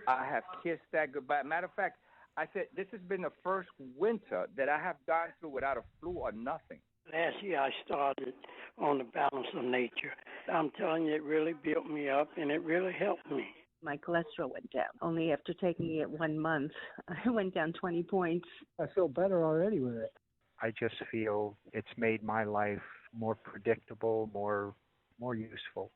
I have kissed that goodbye. Matter of fact, I said, this has been the first winter that I have gone through without a flu or nothing. Last year I started on the Balance of Nature. I'm telling you, it really built me up, and it really helped me. My cholesterol went down. Only after taking it 1 month, I went down 20 points. I feel better already with it. I just feel it's made my life more predictable, more useful.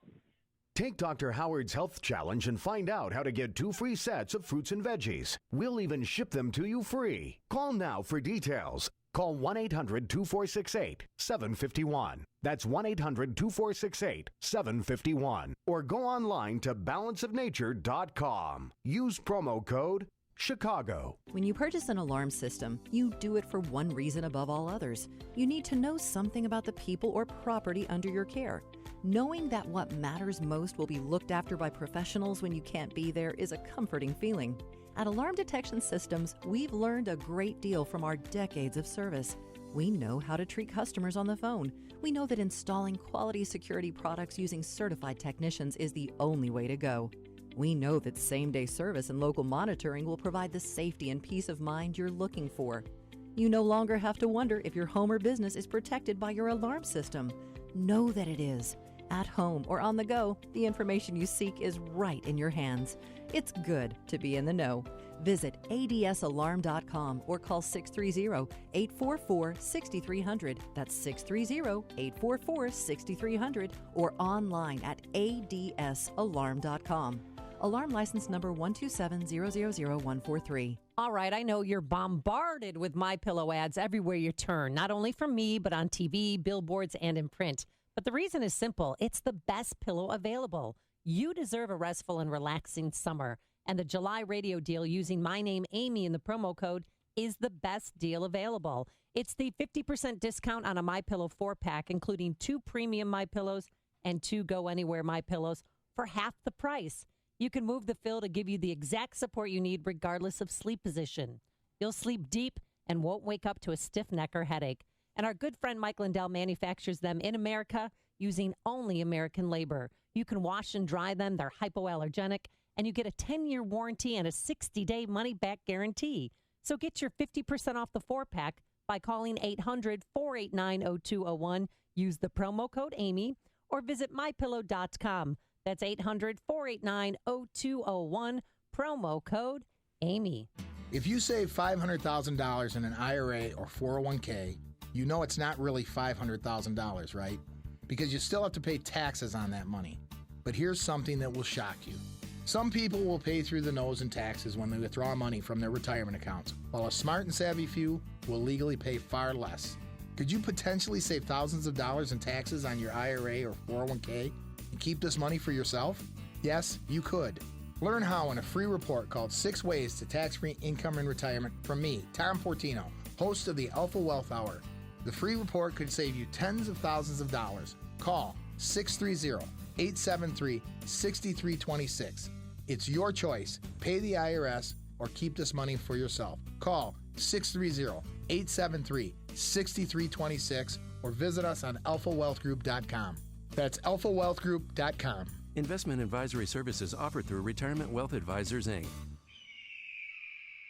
Take Dr. Howard's Health Challenge and find out how to get 2 free sets of fruits and veggies. We'll even ship them to you free. Call now for details. Call 1-800-2468-751. That's 1-800-2468-751. Or go online to balanceofnature.com. Use promo code Chicago. When you purchase an alarm system, you do it for one reason above all others. You need to know something about the people or property under your care. Knowing that what matters most will be looked after by professionals when you can't be there is a comforting feeling. At Alarm Detection Systems, we've learned a great deal from our decades of service. We know how to treat customers on the phone. We know that installing quality security products using certified technicians is the only way to go. We know that same-day service and local monitoring will provide the safety and peace of mind you're looking for. You no longer have to wonder if your home or business is protected by your alarm system. Know that it is. At home or on the go, the information you seek is right in your hands. It's good to be in the know. Visit adsalarm.com or call 630-844-6300. That's 630-844-6300 or online at adsalarm.com. Alarm license number 127000143. All right, I know you're bombarded with MyPillow ads everywhere you turn, not only from me, but on TV, billboards, and in print. But the reason is simple. It's the best pillow available. You deserve a restful and relaxing summer. And the July radio deal using my name, Amy, in the promo code is the best deal available. It's the 50% discount on a MyPillow 4-pack, including 2 premium MyPillows and 2 Go Anywhere MyPillows for half the price. You can move the fill to give you the exact support you need regardless of sleep position. You'll sleep deep and won't wake up to a stiff neck or headache. And our good friend Mike Lindell manufactures them in America using only American labor. You can wash and dry them. They're hypoallergenic. And you get a 10-year warranty and a 60-day money-back guarantee. So get your 50% off the 4-pack by calling 800-489-0201. Use the promo code Amy or visit mypillow.com. That's 800-489-0201, promo code Amy. If you save $500,000 in an IRA or 401k, you know it's not really $500,000, right? Because you still have to pay taxes on that money. But here's something that will shock you. Some people will pay through the nose in taxes when they withdraw money from their retirement accounts, while a smart and savvy few will legally pay far less. Could you potentially save thousands of dollars in taxes on your IRA or 401k and keep this money for yourself? Yes, you could. Learn how in a free report called 6 Ways to Tax-Free Income in Retirement from me, Tom Fortino, host of the Alpha Wealth Hour. The free report could save you tens of thousands of dollars. Call 630-873-6326. It's your choice. Pay the IRS or keep this money for yourself. Call 630-873-6326 or visit us on alphawealthgroup.com. That's alphawealthgroup.com. Investment advisory services offered through Retirement Wealth Advisors, Inc.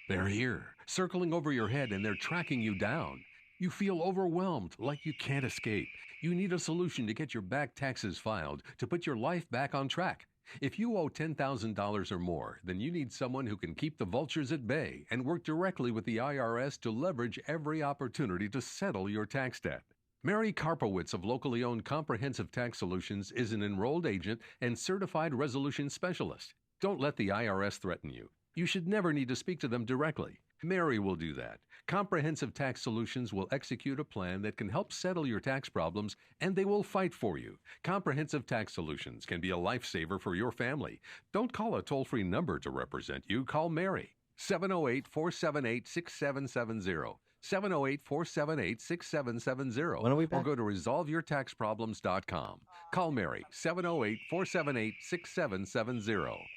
They're here, circling over your head, and they're tracking you down. You feel overwhelmed, like you can't escape. You need a solution to get your back taxes filed, to put your life back on track. If you owe $10,000 or more, then you need someone who can keep the vultures at bay and work directly with the IRS to leverage every opportunity to settle your tax debt. Mary Karpowitz of locally owned Comprehensive Tax Solutions is an enrolled agent and certified resolution specialist. Don't let the IRS threaten you. You should never need to speak to them directly. Mary will do that. Comprehensive Tax Solutions will execute a plan that can help settle your tax problems, and they will fight for you. Comprehensive Tax Solutions can be a lifesaver for your family. Don't call a toll-free number to represent you. Call Mary, 708-478-6770. 708-478-6770. When are we back? Or go to resolveyourtaxproblems.com. Call Mary, 708-478-6770.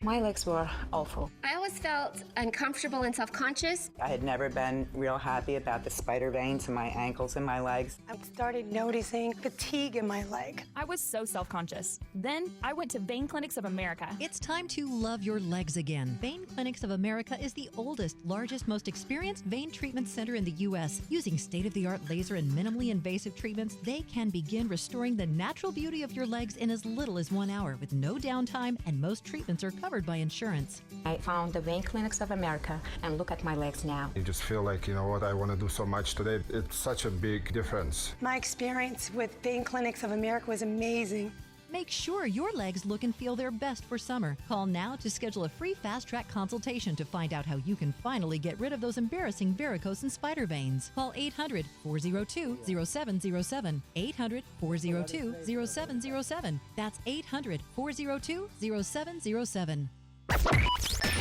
My legs were awful. I always felt uncomfortable and self-conscious. I had never been real happy about the spider veins in my ankles and my legs. I started noticing fatigue in my leg. I was so self-conscious. Then I went to Vein Clinics of America. It's time to love your legs again. Vein Clinics of America is the oldest, largest, most experienced vein treatment center in the U.S. Using state-of-the-art laser and minimally invasive treatments, they can begin restoring the natural beauty of your legs in as little as 1 hour with no downtime, and most treatments are covered by insurance. I found the Vein Clinics of America, and look at my legs now. You just feel like, you know what, I want to do so much today. It's such a big difference. My experience with Vein Clinics of America was amazing. Make sure your legs look and feel their best for summer. Call now to schedule a free fast-track consultation to find out how you can finally get rid of those embarrassing varicose and spider veins. Call 800-402-0707. 800-402-0707. That's 800-402-0707.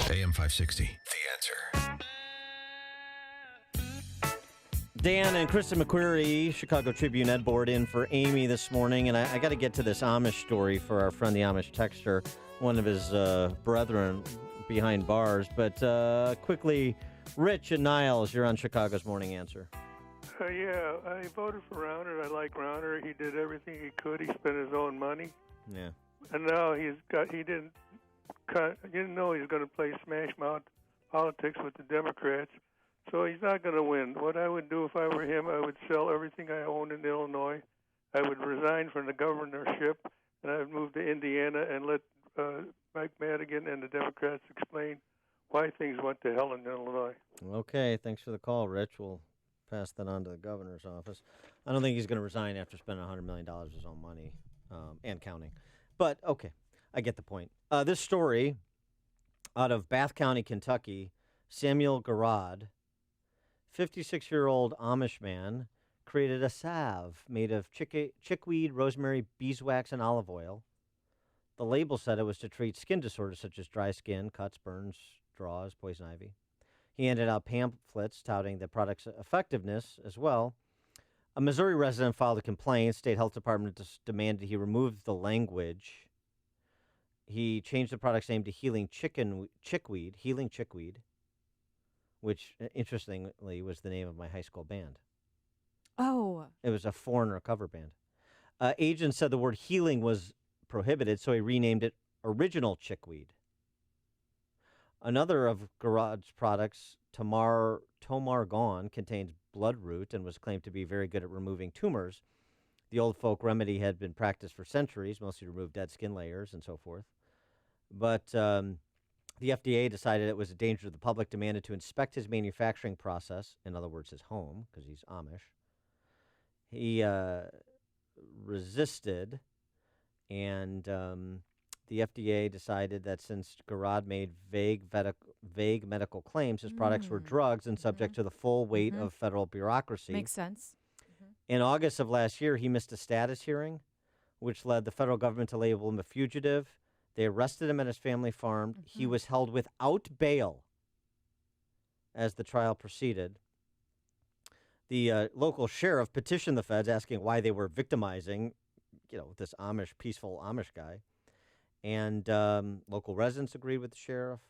AM 560, The Answer. Dan and Kristen McQuarrie, Chicago Tribune Ed Board, in for Amy this morning. And I got to get to this Amish story for our friend the Amish texter, one of his brethren behind bars. But quickly, Rich and Niles, you're on Chicago's Morning Answer. Yeah, I voted for Rauner. I like Rauner. He did everything he could. He spent his own money. Yeah. And now he didn't know he was going to play smash mouth politics with the Democrats. So he's not going to win. What I would do if I were him, I would sell everything I own in Illinois. I would resign from the governorship, and I would move to Indiana and let Mike Madigan and the Democrats explain why things went to hell in Illinois. Okay, thanks for the call, Rich. We'll pass that on to the governor's office. I don't think he's going to resign after spending $100 million of his own money and counting. But, okay, I get the point. This story out of Bath County, Kentucky, Samuel Garrod, 56-year-old Amish man, created a salve made of chickweed, rosemary, beeswax, and olive oil. The label said it was to treat skin disorders such as dry skin, cuts, burns, draws, poison ivy. He handed out pamphlets touting the product's effectiveness as well. A Missouri resident filed a complaint. State Health Department demanded he remove the language. He changed the product's name to Healing Chickweed, which, interestingly, was the name of my high school band. Oh. It was a Foreigner cover band. Agents said the word healing was prohibited, so he renamed it Original Chickweed. Another of Garad's products, Tomar Gone, contains bloodroot and was claimed to be very good at removing tumors. The old folk remedy had been practiced for centuries, mostly to remove dead skin layers and so forth. But the FDA decided it was a danger to the public, demanded to inspect his manufacturing process, in other words, his home, because he's Amish. He resisted, and the FDA decided that since Garad made vague medical claims, his products were drugs and subject to the full weight of federal bureaucracy. Makes sense. In August of last year, he missed a status hearing, which led the federal government to label him a fugitive. They arrested him at his family farm. He was held without bail as the trial proceeded. The local sheriff petitioned the feds asking why they were victimizing, this peaceful Amish guy. And local residents agreed with the sheriff.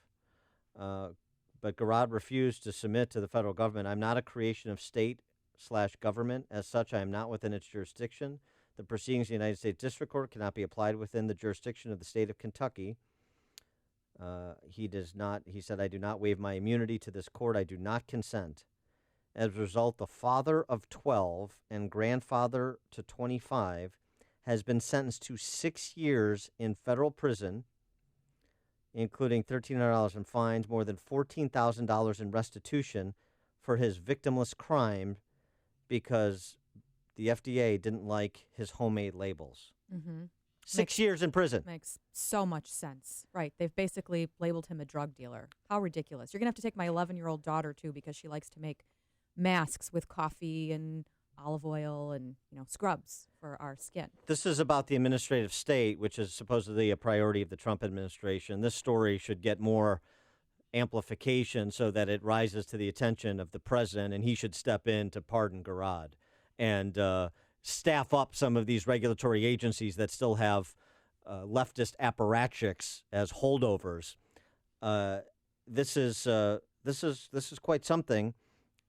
But Garad refused to submit to the federal government. I'm not a creation of state/government. As such, I am not within its jurisdiction. The proceedings of the United States District Court cannot be applied within the jurisdiction of the state of Kentucky. He said, I do not waive my immunity to this court. I do not consent. As a result, the father of 12 and grandfather to 25 has been sentenced to 6 years in federal prison, including $1,300 in fines, more than $14,000 in restitution for his victimless crime because the FDA didn't like his homemade labels. 6 years in prison. Makes so much sense. Right. They've basically labeled him a drug dealer. How ridiculous. You're going to have to take my 11-year-old daughter, too, because she likes to make masks with coffee and olive oil and, scrubs for our skin. This is about the administrative state, which is supposedly a priority of the Trump administration. This story should get more amplification so that it rises to the attention of the president, and he should step in to pardon Garad and staff up some of these regulatory agencies that still have leftist apparatchiks as holdovers. This is quite something,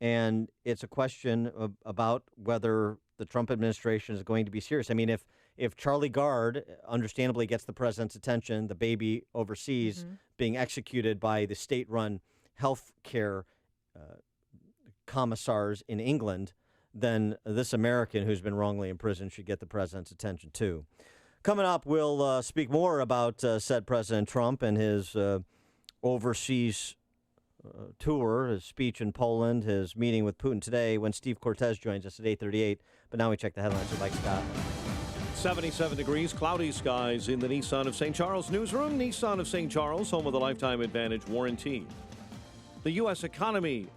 and it's a question about whether the Trump administration is going to be serious. I mean, if Charlie Gard understandably gets the president's attention, the baby overseas being executed by the state-run health care commissars in England, then this American who's been wrongly imprisoned should get the president's attention, too. Coming up, we'll speak more about said President Trump and his overseas tour, his speech in Poland, his meeting with Putin today when Steve Cortez joins us at 8:38. But now we check the headlines with Mike Scott. 77 degrees, cloudy skies in the Nissan of St. Charles newsroom. Nissan of St. Charles, home of the Lifetime Advantage warranty. The U.S. economy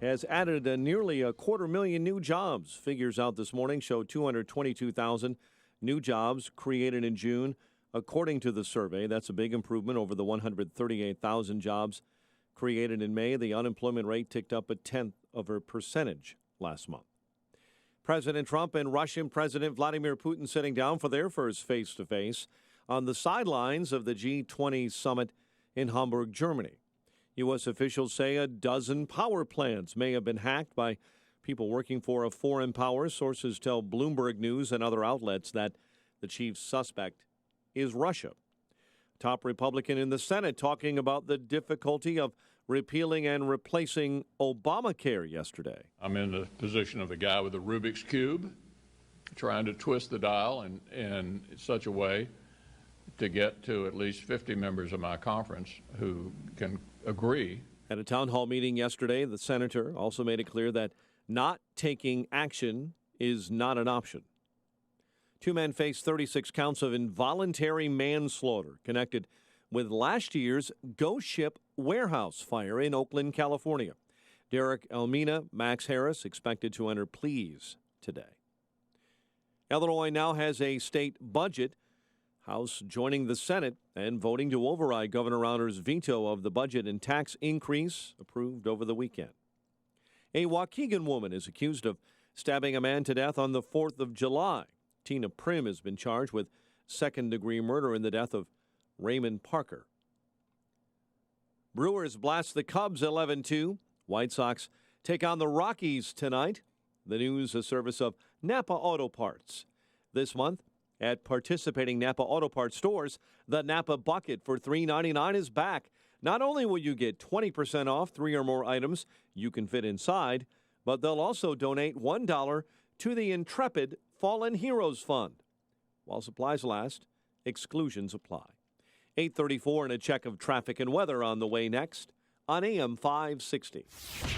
has added nearly 250,000 new jobs. Figures out this morning show 222,000 new jobs created in June. According to the survey, that's a big improvement over the 138,000 jobs created in May. The unemployment rate ticked up 0.1% last month. President Trump and Russian President Vladimir Putin sitting down for their first face-to-face on the sidelines of the G20 summit in Hamburg, Germany. U.S. officials say a dozen power plants may have been hacked by people working for a foreign power. Sources tell Bloomberg News and other outlets that the chief suspect is Russia. Top Republican in the Senate talking about the difficulty of repealing and replacing Obamacare yesterday. I'm in the position of the guy with the Rubik's Cube, trying to twist the dial in such a way to get to at least 50 members of my conference who can agree. At a town hall meeting yesterday, the senator also made it clear that not taking action is not an option. Two men face 36 counts of involuntary manslaughter connected with last year's Ghost Ship warehouse fire in Oakland, California. Derek Almina, Max Harris expected to enter pleas today. Illinois now has a state budget. House joining the Senate and voting to override Governor Rauner's veto of the budget and tax increase approved over the weekend. A Waukegan woman is accused of stabbing a man to death on the 4th of July. Tina Prim has been charged with second-degree murder in the death of Raymond Parker. Brewers blast the Cubs 11-2. White Sox take on the Rockies tonight. The news a service of Napa Auto Parts. This month, at participating Napa Auto Parts stores, the Napa Bucket for $3.99 is back. Not only will you get 20% off 3 or more items you can fit inside, but they'll also donate $1 to the Intrepid Fallen Heroes Fund. While supplies last, exclusions apply. 8:34 and a check of traffic and weather on the way next on AM 560.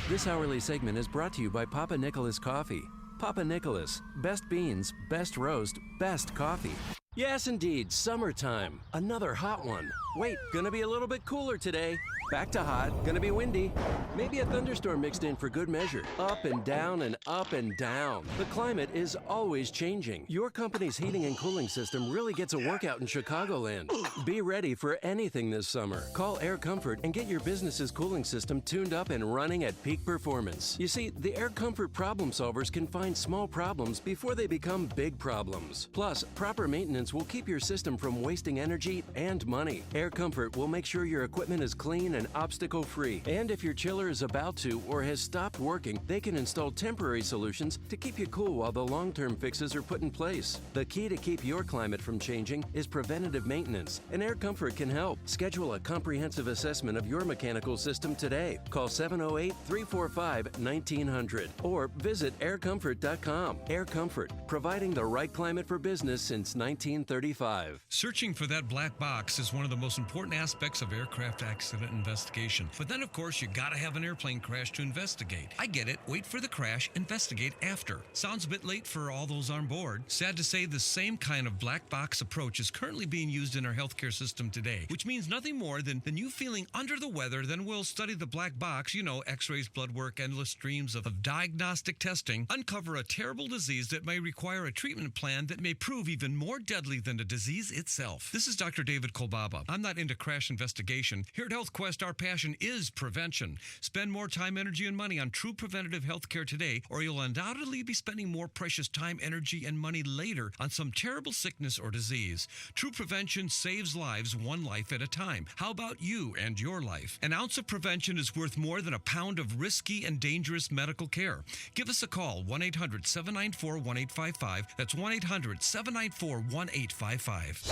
This hourly segment is brought to you by Papa Nicholas Coffee. Papa Nicholas, best beans, best roast, best coffee. Yes, indeed, summertime. Another hot one. Wait, gonna be a little bit cooler today. Back to hot, gonna be windy. Maybe a thunderstorm mixed in for good measure. Up and down and up and down. The climate is always changing. Your company's heating and cooling system really gets a workout in Chicagoland. Be ready for anything this summer. Call Air Comfort and get your business's cooling system tuned up and running at peak performance. You see, the Air Comfort problem solvers can find small problems before they become big problems. Plus, proper maintenance will keep your system from wasting energy and money. Air Comfort will make sure your equipment is clean and obstacle-free. And if your chiller is about to or has stopped working, they can install temporary solutions to keep you cool while the long-term fixes are put in place. The key to keep your climate from changing is preventative maintenance, and Air Comfort can help. Schedule a comprehensive assessment of your mechanical system today. Call 708-345-1900 or visit aircomfort.com. Air Comfort, providing the right climate for business since 1935. Searching for that black box is one of the most important aspects of aircraft accident investigation. But then, of course, you gotta have an airplane crash to investigate. I get it. Wait for the crash, investigate after. Sounds a bit late for all those on board. Sad to say, the same kind of black box approach is currently being used in our healthcare system today, which means nothing more than you feeling under the weather. Then we'll study the black box, x-rays, blood work, endless streams of diagnostic testing, uncover a terrible disease that may require a treatment plan that may prove even more deadly than the disease itself. This is Dr. David Kolbaba. I'm not into crash investigation. Here at HealthQuest, our passion is prevention. Spend more time, energy, and money on true preventative health care today, or you'll undoubtedly be spending more precious time, energy, and money later on some terrible sickness or disease. True prevention saves lives, one life at a time. How about you and your life? An ounce of prevention is worth more than a pound of risky and dangerous medical care. Give us a call, 1-800-794-1855. That's 1-800-794-1855.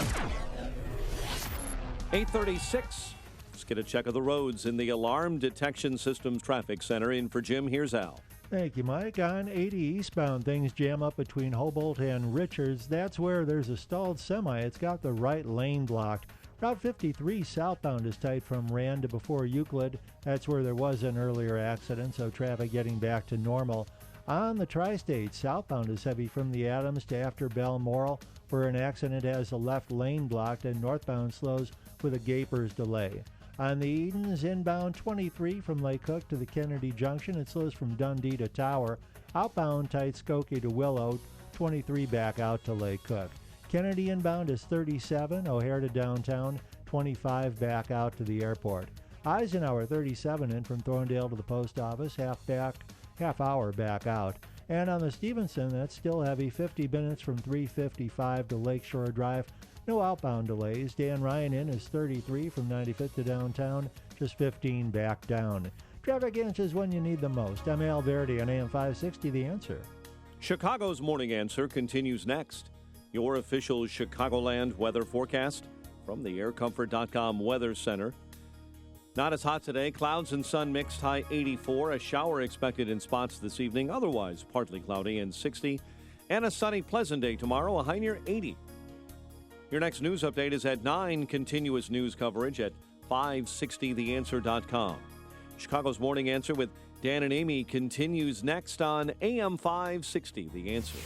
8:36. Let's get a check of the roads in the Alarm Detection Systems Traffic Center. In for Jim, here's Al. Thank you, Mike. On 80 eastbound, things jam up between Hobolt and Richards. That's where there's a stalled semi. It's got the right lane blocked. Route 53 southbound is tight from Rand to before Euclid. That's where there was an earlier accident, so traffic getting back to normal. On the Tri-State, southbound is heavy from the Adams to after Balmoral, where an accident has the left lane blocked, and northbound slows with a Gapers delay. On the Edens, inbound 23 from Lake Cook to the Kennedy Junction. It slows from Dundee to Tower. Outbound tight Skokie to Willow, 23 back out to Lake Cook. Kennedy inbound is 37, O'Hare to downtown, 25 back out to the airport. Eisenhower 37 in from Thorndale to the post office, half hour back out. And on the Stevenson, that's still heavy, 50 minutes from 355 to Lakeshore Drive. No outbound delays. Dan Ryan in is 33 from 95th to downtown, just 15 back down. Traffic answers when you need them most. I'm Al Verdi on AM 560, The Answer. Chicago's Morning Answer continues next. Your official Chicagoland weather forecast from the aircomfort.com Weather Center. Not as hot today. Clouds and sun mixed, high 84. A shower expected in spots this evening. Otherwise, partly cloudy and 60. And a sunny, pleasant day tomorrow, a high near 80. Your next news update is at 9. Continuous news coverage at 560theanswer.com. Chicago's Morning Answer with Dan and Amy continues next on AM 560, The Answer.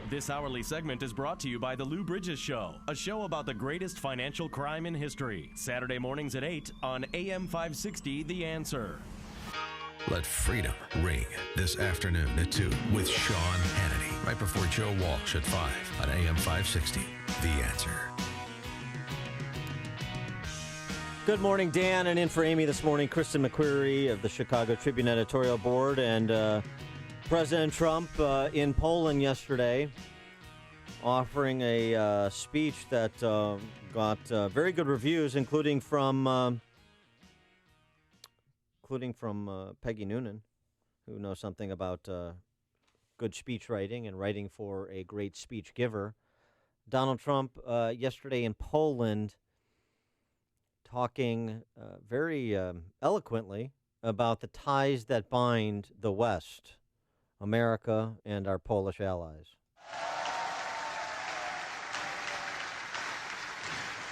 This hourly segment is brought to you by The Lou Bridges Show, a show about the greatest financial crime in history. Saturday mornings at 8 on AM 560, The Answer. Let freedom ring this afternoon at 2 with Sean Hannity, right before Joe Walsh at 5 on AM 560, The Answer. Good morning, Dan, and in for Amy this morning, Kristen McQuarrie of the Chicago Tribune editorial board, and President Trump in Poland yesterday offering a speech that got very good reviews, including from Peggy Noonan, who knows something about good speech writing and writing for a great speech giver. Donald Trump yesterday in Poland talking very eloquently about the ties that bind the West, America, and our Polish allies.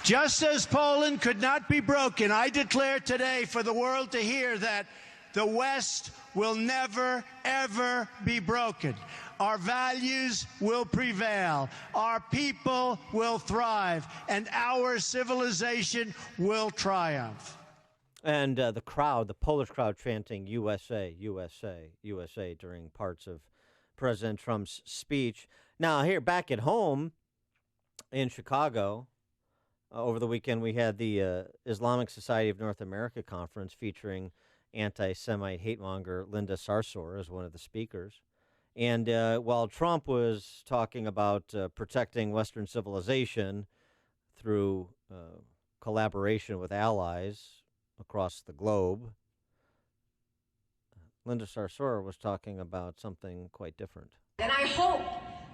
Just as Poland could not be broken, I declare today for the world to hear that the West will never, ever be broken. Our values will prevail. Our people will thrive. And our civilization will triumph. And the crowd, the Polish crowd, chanting USA, USA, USA during parts of President Trump's speech. Now, here, back at home in Chicago, over the weekend, we had the Islamic Society of North America conference featuring anti-Semite hate-monger Linda Sarsour as one of the speakers. And while Trump was talking about protecting Western civilization through collaboration with allies across the globe, Linda Sarsour was talking about something quite different. And I hope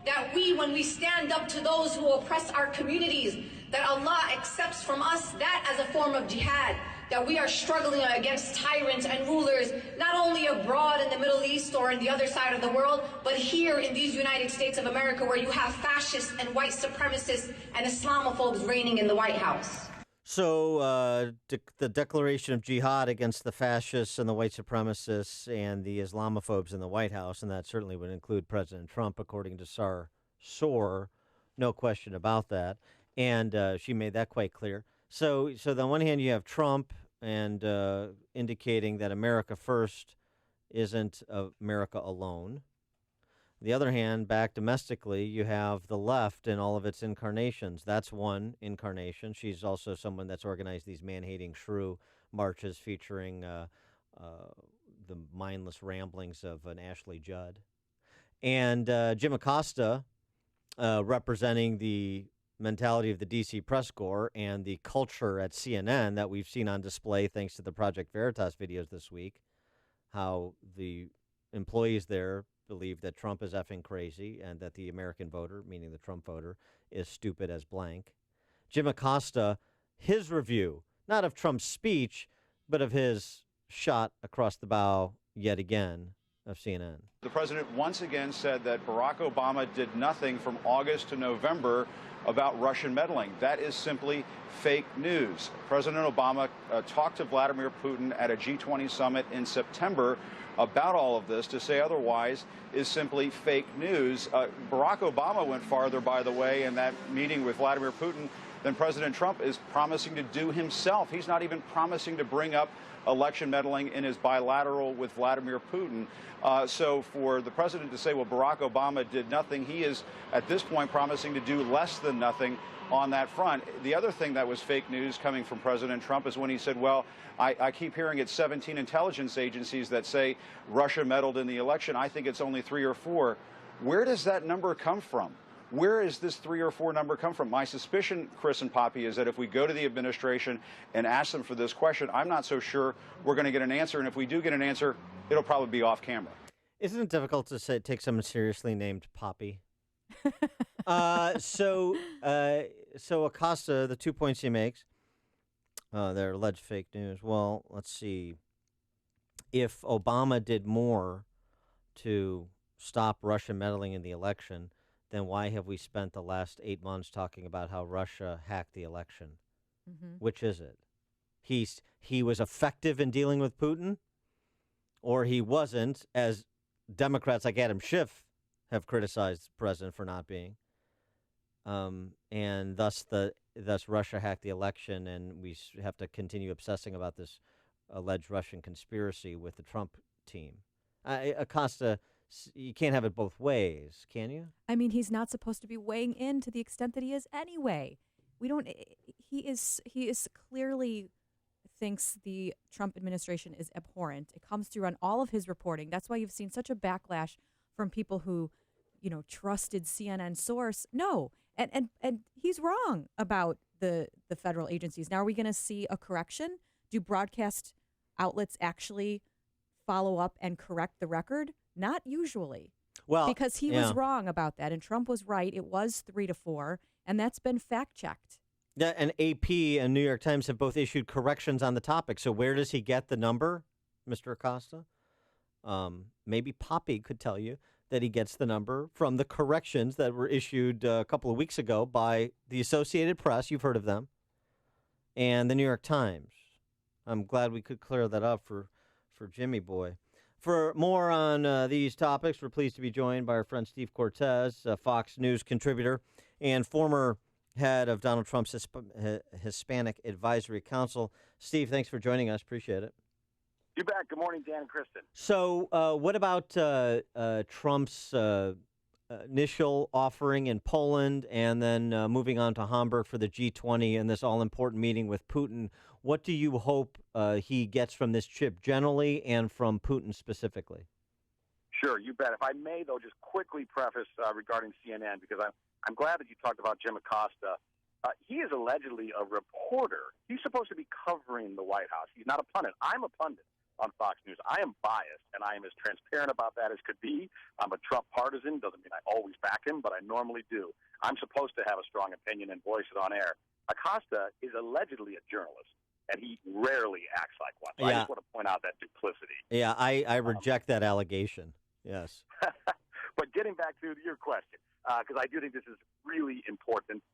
that when we stand up to those who oppress our communities, that Allah accepts from us that as a form of jihad, that we are struggling against tyrants and rulers, not only abroad in the Middle East or in the other side of the world, but here in these United States of America, where you have fascists and white supremacists and Islamophobes reigning in the White House. So the declaration of jihad against the fascists and the white supremacists and the Islamophobes in the White House, and that certainly would include President Trump, according to Sarsour, no question about that. And she made that quite clear. So on the one hand, you have Trump and indicating that America first isn't America alone. On the other hand, back domestically, you have the left in all of its incarnations. That's one incarnation. She's also someone that's organized these man-hating shrew marches featuring the mindless ramblings of an Ashley Judd. And Jim Acosta, representing the mentality of the D.C. press corps and the culture at CNN that we've seen on display thanks to the Project Veritas videos this week, how the employees there believe that Trump is effing crazy and that the American voter, meaning the Trump voter, is stupid as blank. Jim Acosta, his review, not of Trump's speech, but of his shot across the bow yet again of CNN. The president once again said that Barack Obama did nothing from August to November about Russian meddling. That is simply fake news. President Obama talked to Vladimir Putin at a G20 summit in September about all of this. To say otherwise is simply fake news. Barack Obama went farther, by the way, in that meeting with Vladimir Putin than President Trump is promising to do himself. He's not even promising to bring up election meddling in his bilateral with Vladimir Putin. So for the president to say, well, Barack Obama did nothing, he is at this point promising to do less than nothing on that front. The other thing that was fake news coming from President Trump is when he said, well, I keep hearing it's 17 intelligence agencies that say Russia meddled in the election. I think it's only 3 or 4. Where does that number come from? Where is this 3 or 4 number come from? My suspicion, Chris and Poppy, is that if we go to the administration and ask them for this question, I'm not so sure we're going to get an answer. And if we do get an answer, it'll probably be off camera. Isn't it difficult to take someone seriously named Poppy? So Acosta, the 2 points he makes, they're alleged fake news. Well, let's see. If Obama did more to stop Russia meddling in the election, then why have we spent the last 8 months talking about how Russia hacked the election? Mm-hmm. Which is it? He was effective in dealing with Putin, or he wasn't, as Democrats like Adam Schiff have criticized the president for not being. And thus Russia hacked the election, and we have to continue obsessing about this alleged Russian conspiracy with the Trump team. Acosta, you can't have it both ways, can you? I mean, he's not supposed to be weighing in to the extent that he is anyway. He is clearly thinks the Trump administration is abhorrent. It comes through on all of his reporting. That's why you've seen such a backlash from people who, trusted CNN source. No. And he's wrong about the federal agencies. Now, are we going to see a correction? Do broadcast outlets actually follow up and correct the record? Not usually. Well, because he was wrong about that, and Trump was right. It was 3 to 4, and that's been fact checked. Yeah, and AP and New York Times have both issued corrections on the topic. So where does he get the number, Mr. Acosta? Maybe Poppy could tell you that he gets the number from the corrections that were issued a couple of weeks ago by the Associated Press. You've heard of them. And the New York Times. I'm glad we could clear that up for Jimmy Boy. For more on these topics, we're pleased to be joined by our friend Steve Cortez, a Fox News contributor and former head of Donald Trump's Hispanic Advisory Council. Steve, thanks for joining us. Appreciate it. You bet. Good morning, Dan and Kristen. So what about Trump's initial offering in Poland and then moving on to Hamburg for the G20 and this all-important meeting with Putin? What do you hope he gets from this trip generally and from Putin specifically? Sure, you bet. If I may, though, just quickly preface regarding CNN, because I'm glad that you talked about Jim Acosta. He is allegedly a reporter. He's supposed to be covering the White House. He's not a pundit. I'm a pundit on Fox News. I am biased, and I am as transparent about that as could be. I'm a Trump partisan. Doesn't mean I always back him, but I normally do. I'm supposed to have a strong opinion and voice it on air. Acosta is allegedly a journalist, and he rarely acts like one. So I just want to point out that duplicity. Yeah, I reject that allegation. Yes. But getting back to your question, because I do think this is really important,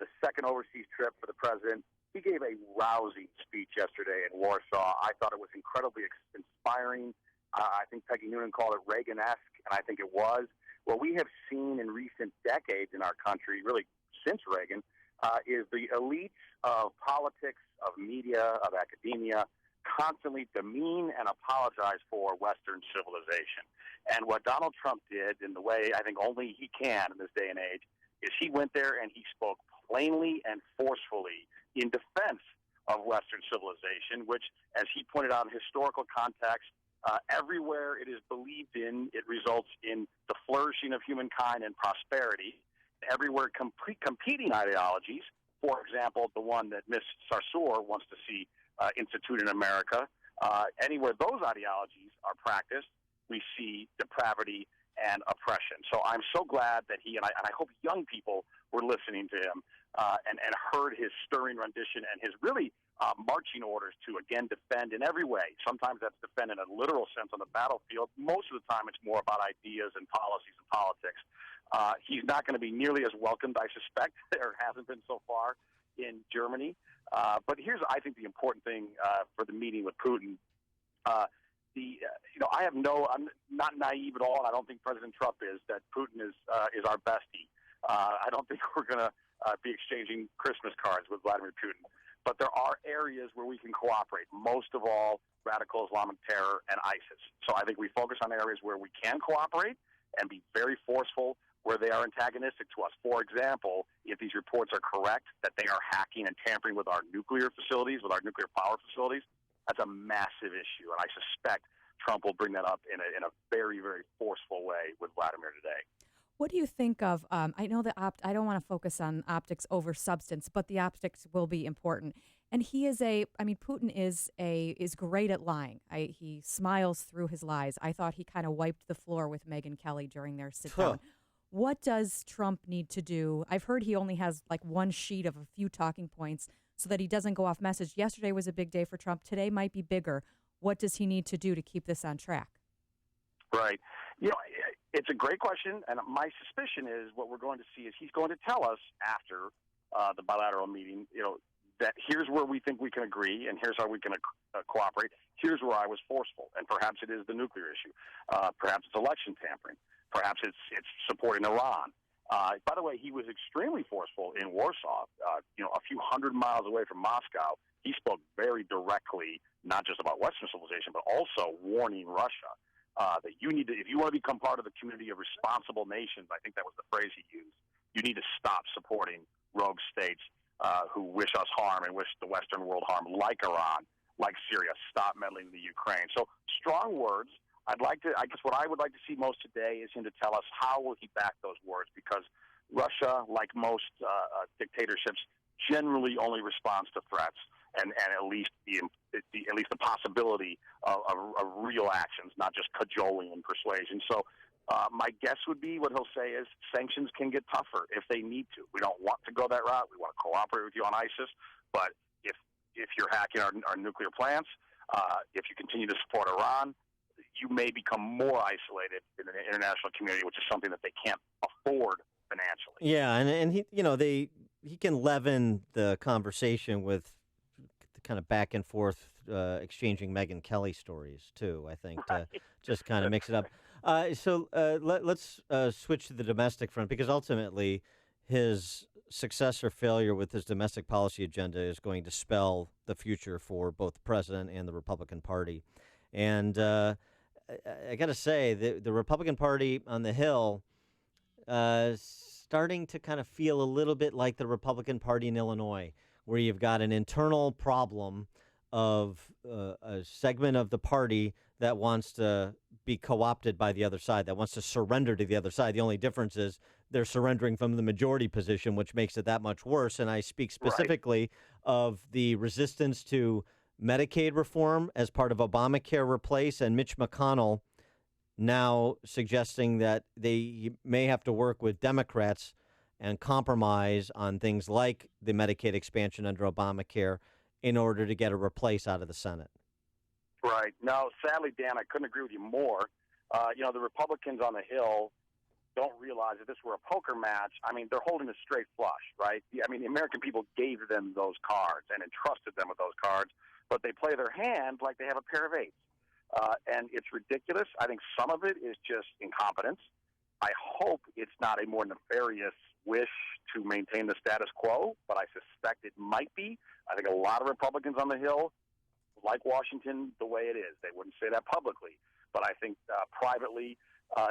the second overseas trip for the president. He gave a rousing speech yesterday in Warsaw. I thought it was incredibly inspiring. I think Peggy Noonan called it Reagan-esque, and I think it was. What we have seen in recent decades in our country, really since Reagan, is the elites of politics, of media, of academia, constantly demean and apologize for Western civilization. And what Donald Trump did, in the way I think only he can in this day and age, is he went there and he spoke plainly and forcefully in defense of Western civilization, which, as he pointed out in historical context, everywhere it is believed in, it results in the flourishing of humankind and prosperity. Everywhere competing ideologies, for example, the one that Miss Sarsour wants to see instituted in America, anywhere those ideologies are practiced, we see depravity and oppression. So I'm so glad that he, and I hope young people were listening to him and heard his stirring rendition and his really marching orders to, again, defend in every way. Sometimes that's defend in a literal sense on the battlefield. Most of the time it's more about ideas and policies and politics. He's not going to be nearly as welcomed, I suspect, or hasn't been so far in Germany. But here's, I think, the important thing for the meeting with Putin. I'm not naive at all, and I don't think President Trump is, that Putin is our bestie. I don't think we're going to be exchanging Christmas cards with Vladimir Putin. But there are areas where we can cooperate, most of all radical Islamic terror and ISIS. So I think we focus on areas where we can cooperate and be very forceful where they are antagonistic to us. For example, if these reports are correct, that they are hacking and tampering with our nuclear facilities, with our nuclear power facilities, that's a massive issue. And I suspect Trump will bring that up in a very, very forceful way with Vladimir today. What do you think of, I know that I don't want to focus on optics over substance, but the optics will be important. And Putin is great at lying. He smiles through his lies. I thought he kind of wiped the floor with Megyn Kelly during their sit-down. What does Trump need to do? I've heard he only has like one sheet of a few talking points so that he doesn't go off message. Yesterday was a big day for Trump. Today might be bigger. What does he need to do to keep this on track? Right. It's a great question, and my suspicion is what we're going to see is he's going to tell us after the bilateral meeting, that here's where we think we can agree, and here's how we can cooperate. Here's where I was forceful, and perhaps it is the nuclear issue. Perhaps it's election tampering. Perhaps it's supporting Iran. By the way, he was extremely forceful in Warsaw, a few hundred miles away from Moscow. He spoke very directly, not just about Western civilization, but also warning Russia that you need to, if you want to become part of the community of responsible nations, I think that was the phrase he used, you need to stop supporting rogue states who wish us harm and wish the Western world harm, like Iran, like Syria. Stop meddling in the Ukraine. So strong words. I guess what I would like to see most today is him to tell us how will he back those words, because Russia, like most dictatorships, generally only responds to threats and at least the possibility of real actions, not just cajoling and persuasion. So My guess would be what he'll say is sanctions can get tougher if they need to. We don't want to go that route. We want to cooperate with you on ISIS. But if you're hacking our nuclear plants, if you continue to support Iran, you may become more isolated in the international community, which is something that they can't afford financially. Yeah, and he can leaven the conversation with the kind of back and forth exchanging Megyn Kelly stories too. I think to just kind of mix it up. Let's switch to the domestic front, because ultimately his success or failure with his domestic policy agenda is going to spell the future for both the president and the Republican Party. And I got to say, the Republican Party on the Hill starting to kind of feel a little bit like the Republican Party in Illinois, where you've got an internal problem of a segment of the party that wants to be co-opted by the other side, that wants to surrender to the other side. The only difference is they're surrendering from the majority position, which makes it that much worse. And I speak specifically of the resistance to Medicaid reform as part of Obamacare replace, and Mitch McConnell now suggesting that they may have to work with Democrats and compromise on things like the Medicaid expansion under Obamacare in order to get a replace out of the Senate. Right. No, sadly, Dan, I couldn't agree with you more. The Republicans on the Hill don't realize if this were a poker match, I mean, they're holding a straight flush, right? I mean, the American people gave them those cards and entrusted them with those cards, but they play their hand like they have a pair of eights. And it's ridiculous. I think some of it is just incompetence. I hope it's not a more nefarious wish to maintain the status quo, but I suspect it might be. I think a lot of Republicans on the Hill like Washington the way it is. They wouldn't say that publicly, but I think privately,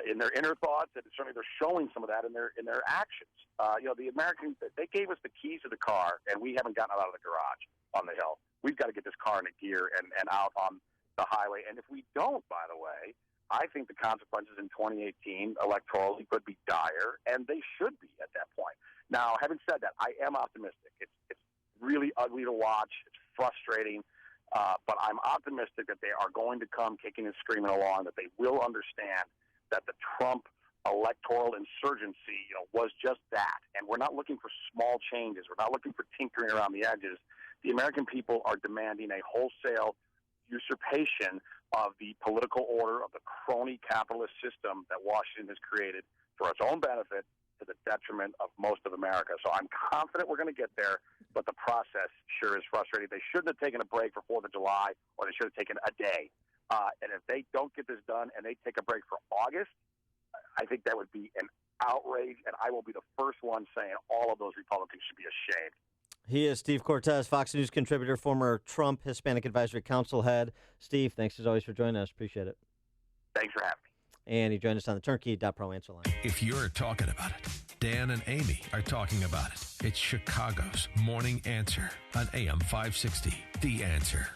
in their inner thoughts, and certainly they're showing some of that in their actions. The Americans, they gave us the keys to the car, and we haven't gotten it out of the garage on the Hill. We've got to get this car into gear and out on the highway. And if we don't, by the way, I think the consequences in 2018 electorally could be dire, and they should be at that point. Now, having said that, I am optimistic. It's really ugly to watch. It's frustrating. But I'm optimistic that they are going to come kicking and screaming along, that they will understand that the Trump electoral insurgency was just that. And we're not looking for small changes. We're not looking for tinkering around the edges. The American people are demanding a wholesale usurpation of the political order of the crony capitalist system that Washington has created for its own benefit, to the detriment of most of America. So I'm confident we're going to get there, but the process sure is frustrating. They shouldn't have taken a break for 4th of July, or they should have taken a day. And if they don't get this done and they take a break for August, I think that would be an outrage, and I will be the first one saying all of those Republicans should be ashamed. He is Steve Cortez, Fox News contributor, former Trump Hispanic Advisory Council head. Steve, thanks as always for joining us. Appreciate it. Thanks for having me. And he joined us on the Turnkey.pro answer line. If you're talking about it, Dan and Amy are talking about it. It's Chicago's Morning Answer on AM 560. The Answer.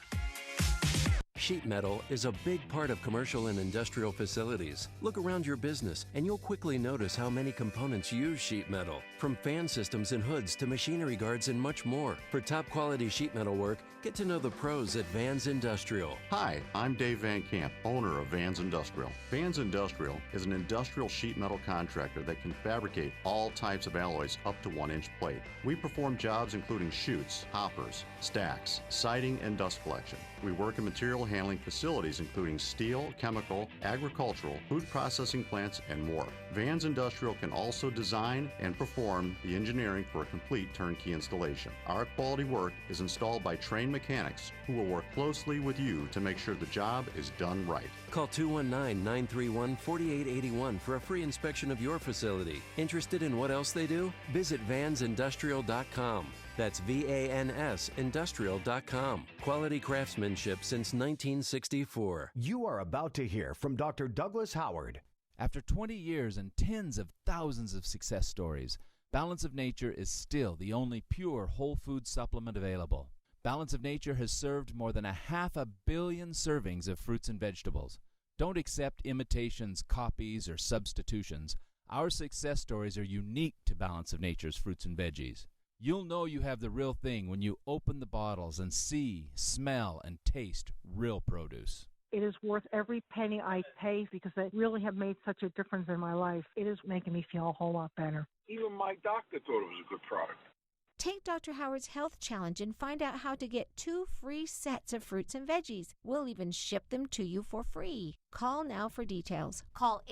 Sheet metal is a big part of commercial and industrial facilities. Look around your business and you'll quickly notice how many components use sheet metal. From fan systems and hoods to machinery guards and much more. For top quality sheet metal work, get to know the pros at Vans Industrial. Hi, I'm Dave Van Camp, owner of Vans Industrial. Vans Industrial is an industrial sheet metal contractor that can fabricate all types of alloys up to 1-inch plate. We perform jobs including chutes, hoppers, stacks, siding, and dust collection. We work in material handling facilities including steel, chemical, agricultural, food processing plants, and more. Vans Industrial can also design and perform the engineering for a complete turnkey installation. Our quality work is installed by trained mechanics who will work closely with you to make sure the job is done right. Call 219-931-4881 for a free inspection of your facility. Interested in what else they do? Visit vansindustrial.com. That's VANS industrial.com. Quality craftsmanship since 1964. You are about to hear from Dr. Douglas Howard. After 20 years and tens of thousands of success stories, Balance of Nature is still the only pure whole food supplement available. Balance of Nature has served more than 500 million servings of fruits and vegetables. Don't accept imitations, copies, or substitutions. Our success stories are unique to Balance of Nature's fruits and veggies. You'll know you have the real thing when you open the bottles and see, smell, and taste real produce. It is worth every penny I pay because they really have made such a difference in my life. It is making me feel a whole lot better. Even my doctor thought it was a good product. Take Dr. Howard's Health Challenge and find out how to get 2 free sets of fruits and veggies. We'll even ship them to you for free. Call now for details. Call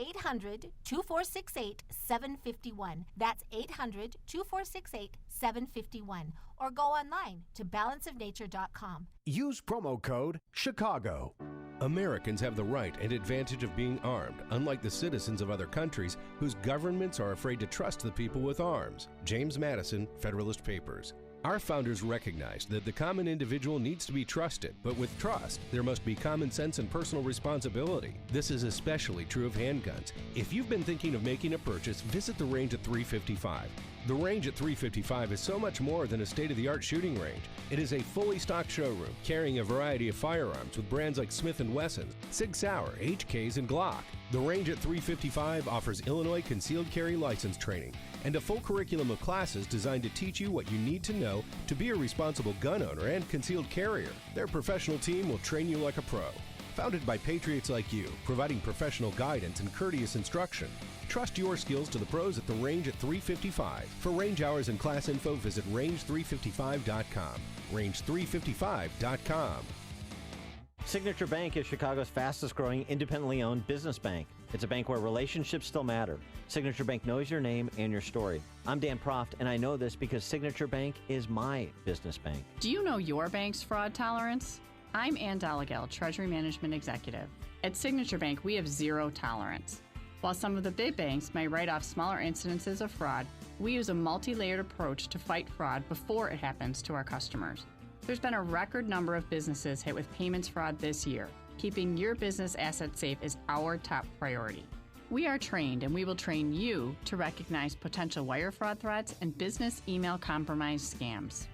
800-2468-751. That's 800-2468-751. Or go online to balanceofnature.com. Use promo code Chicago. Americans have the right and advantage of being armed, unlike the citizens of other countries whose governments are afraid to trust the people with arms. James Madison, Federalist Papers. Our founders recognized that the common individual needs to be trusted, but with trust, there must be common sense and personal responsibility. This is especially true of handguns. If you've been thinking of making a purchase, visit the Range at 355. The Range at 355 is so much more than a state-of-the-art shooting range. It is a fully stocked showroom carrying a variety of firearms with brands like Smith & Wesson, Sig Sauer, HKs, and Glock. The Range at 355 offers Illinois concealed carry license training and a full curriculum of classes designed to teach you what you need to know to be a responsible gun owner and concealed carrier. Their professional team will train you like a pro. Founded by patriots like you, providing professional guidance and courteous instruction. Trust your skills to the pros at the Range at 355. For range hours and class info, visit range355.com. Range355.com. Signature Bank is Chicago's fastest growing independently owned business bank. It's a bank where relationships still matter. Signature Bank knows your name and your story. I'm Dan Proft, and I know this because Signature Bank is my business bank. Do you know your bank's fraud tolerance? I'm Ann Dollagall, Treasury Management Executive. At Signature Bank, we have zero tolerance. While some of the big banks may write off smaller incidences of fraud, we use a multi-layered approach to fight fraud before it happens to our customers. There's been a record number of businesses hit with payments fraud this year. Keeping your business assets safe is our top priority. We are trained, and we will train you to recognize potential wire fraud threats and business email compromise scams.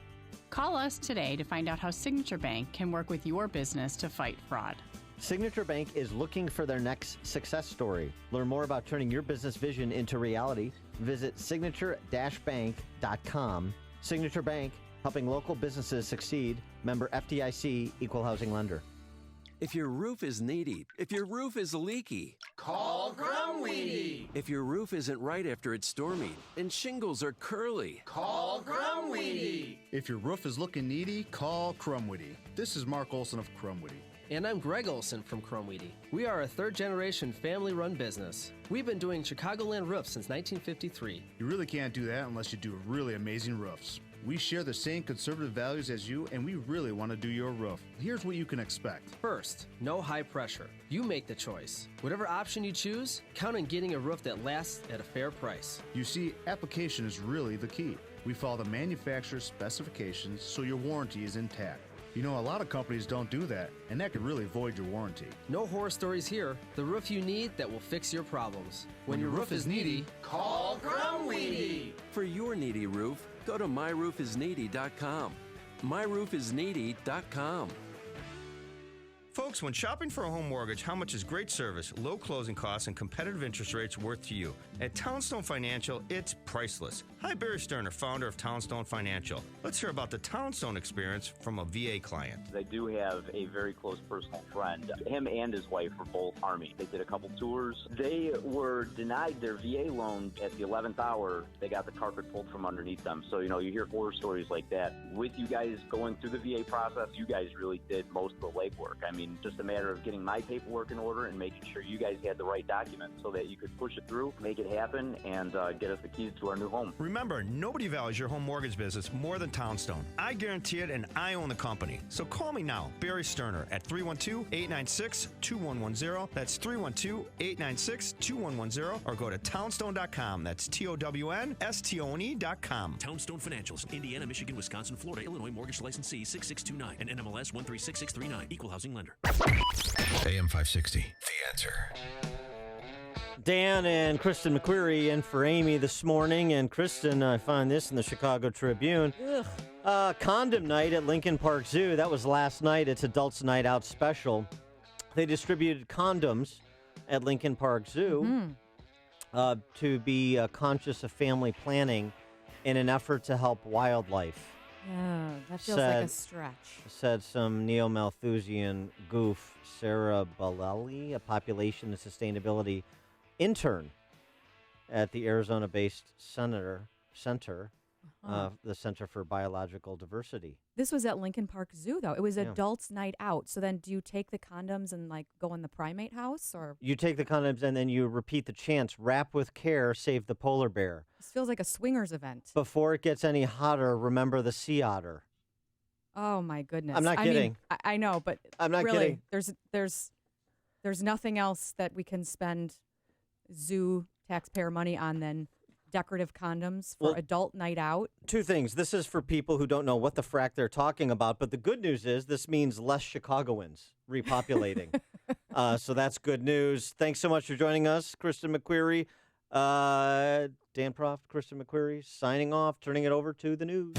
Call us today to find out how Signature Bank can work with your business to fight fraud. Signature Bank is looking for their next success story. Learn more about turning your business vision into reality. Visit signature-bank.com. Signature Bank, helping local businesses succeed. Member FDIC, Equal Housing Lender. If your roof is needy, if your roof is leaky, call Grumweedy. If your roof isn't right after it's stormy and shingles are curly, call Grumweedy. If your roof is looking needy, call Crumweedy. This is Mark Olson of Crumweedy. And I'm Greg Olson from Crumweedy. We are a third-generation family-run business. We've been doing Chicagoland roofs since 1953. You really can't do that unless you do really amazing roofs. We share the same conservative values as you, and we really want to do your roof. Here's what you can expect. First, no high pressure. You make the choice. Whatever option you choose, count on getting a roof that lasts at a fair price. You see, application is really the key. We follow the manufacturer's specifications so your warranty is intact. You know, a lot of companies don't do that, and that could really void your warranty. No horror stories here. The roof you need that will fix your problems. When your roof is needy, call Grumweedy. For your needy roof, go to myroofisneedy.com. myroofisneedy.com. Folks, when shopping for a home mortgage, how much is great service, low closing costs, and competitive interest rates worth to you? At Townstone Financial, it's priceless. Hi, Barry Sterner, founder of Townstone Financial. Let's hear about the Townstone experience from a VA client. I do have a very close personal friend. Him and his wife were both Army. They did a couple tours. They were denied their VA loan at the 11th hour. They got the carpet pulled from underneath them. So, you hear horror stories like that. With you guys going through the VA process, you guys really did most of the legwork. I mean, just a matter of getting my paperwork in order and making sure you guys had the right documents so that you could push it through, make it happen, and get us the keys to our new home. Remember, nobody values your home mortgage business more than Townstone. I guarantee it, and I own the company. So call me now, Barry Sterner, at 312-896-2110. That's 312-896-2110. Or go to townstone.com. That's TOWNSTONE.com. Townstone Financials, Indiana, Michigan, Wisconsin, Florida, Illinois, mortgage license C 6629 and NMLS 136639, equal housing lender. AM 560, The Answer. Dan and Kristen McQuarrie in for Amy this morning. And Kristen, I find this in the Chicago Tribune. Condom night at Lincoln Park Zoo. That was last night. It's Adults Night Out special. They distributed condoms at Lincoln Park Zoo to be conscious of family planning in an effort to help wildlife. Yeah, that feels like a stretch. Said some neo-Malthusian goof, Sarah Balali, a population and sustainability intern at the Arizona-based center, the Center for Biological Diversity. This was at Lincoln Park Zoo, though. It was Yeah. adults' night out. So then do you take the condoms and, like, go in the primate house? Or You take the condoms and then you repeat the chants, wrap with care, save the polar bear. This feels like a swingers event. Before it gets any hotter, remember the sea otter. Oh, my goodness. I'm not kidding. I know, but I'm not really, kidding. there's nothing else that we can spend zoo taxpayer money on than decorative condoms for adult night out. Two things. This is for people who don't know what the frack they're talking about, but the good news is this means less Chicagoans repopulating. So that's good news. Thanks so much for joining us, Kristen McQuarrie. Dan Proft, Kristen McQuarrie, signing off, turning it over to the news.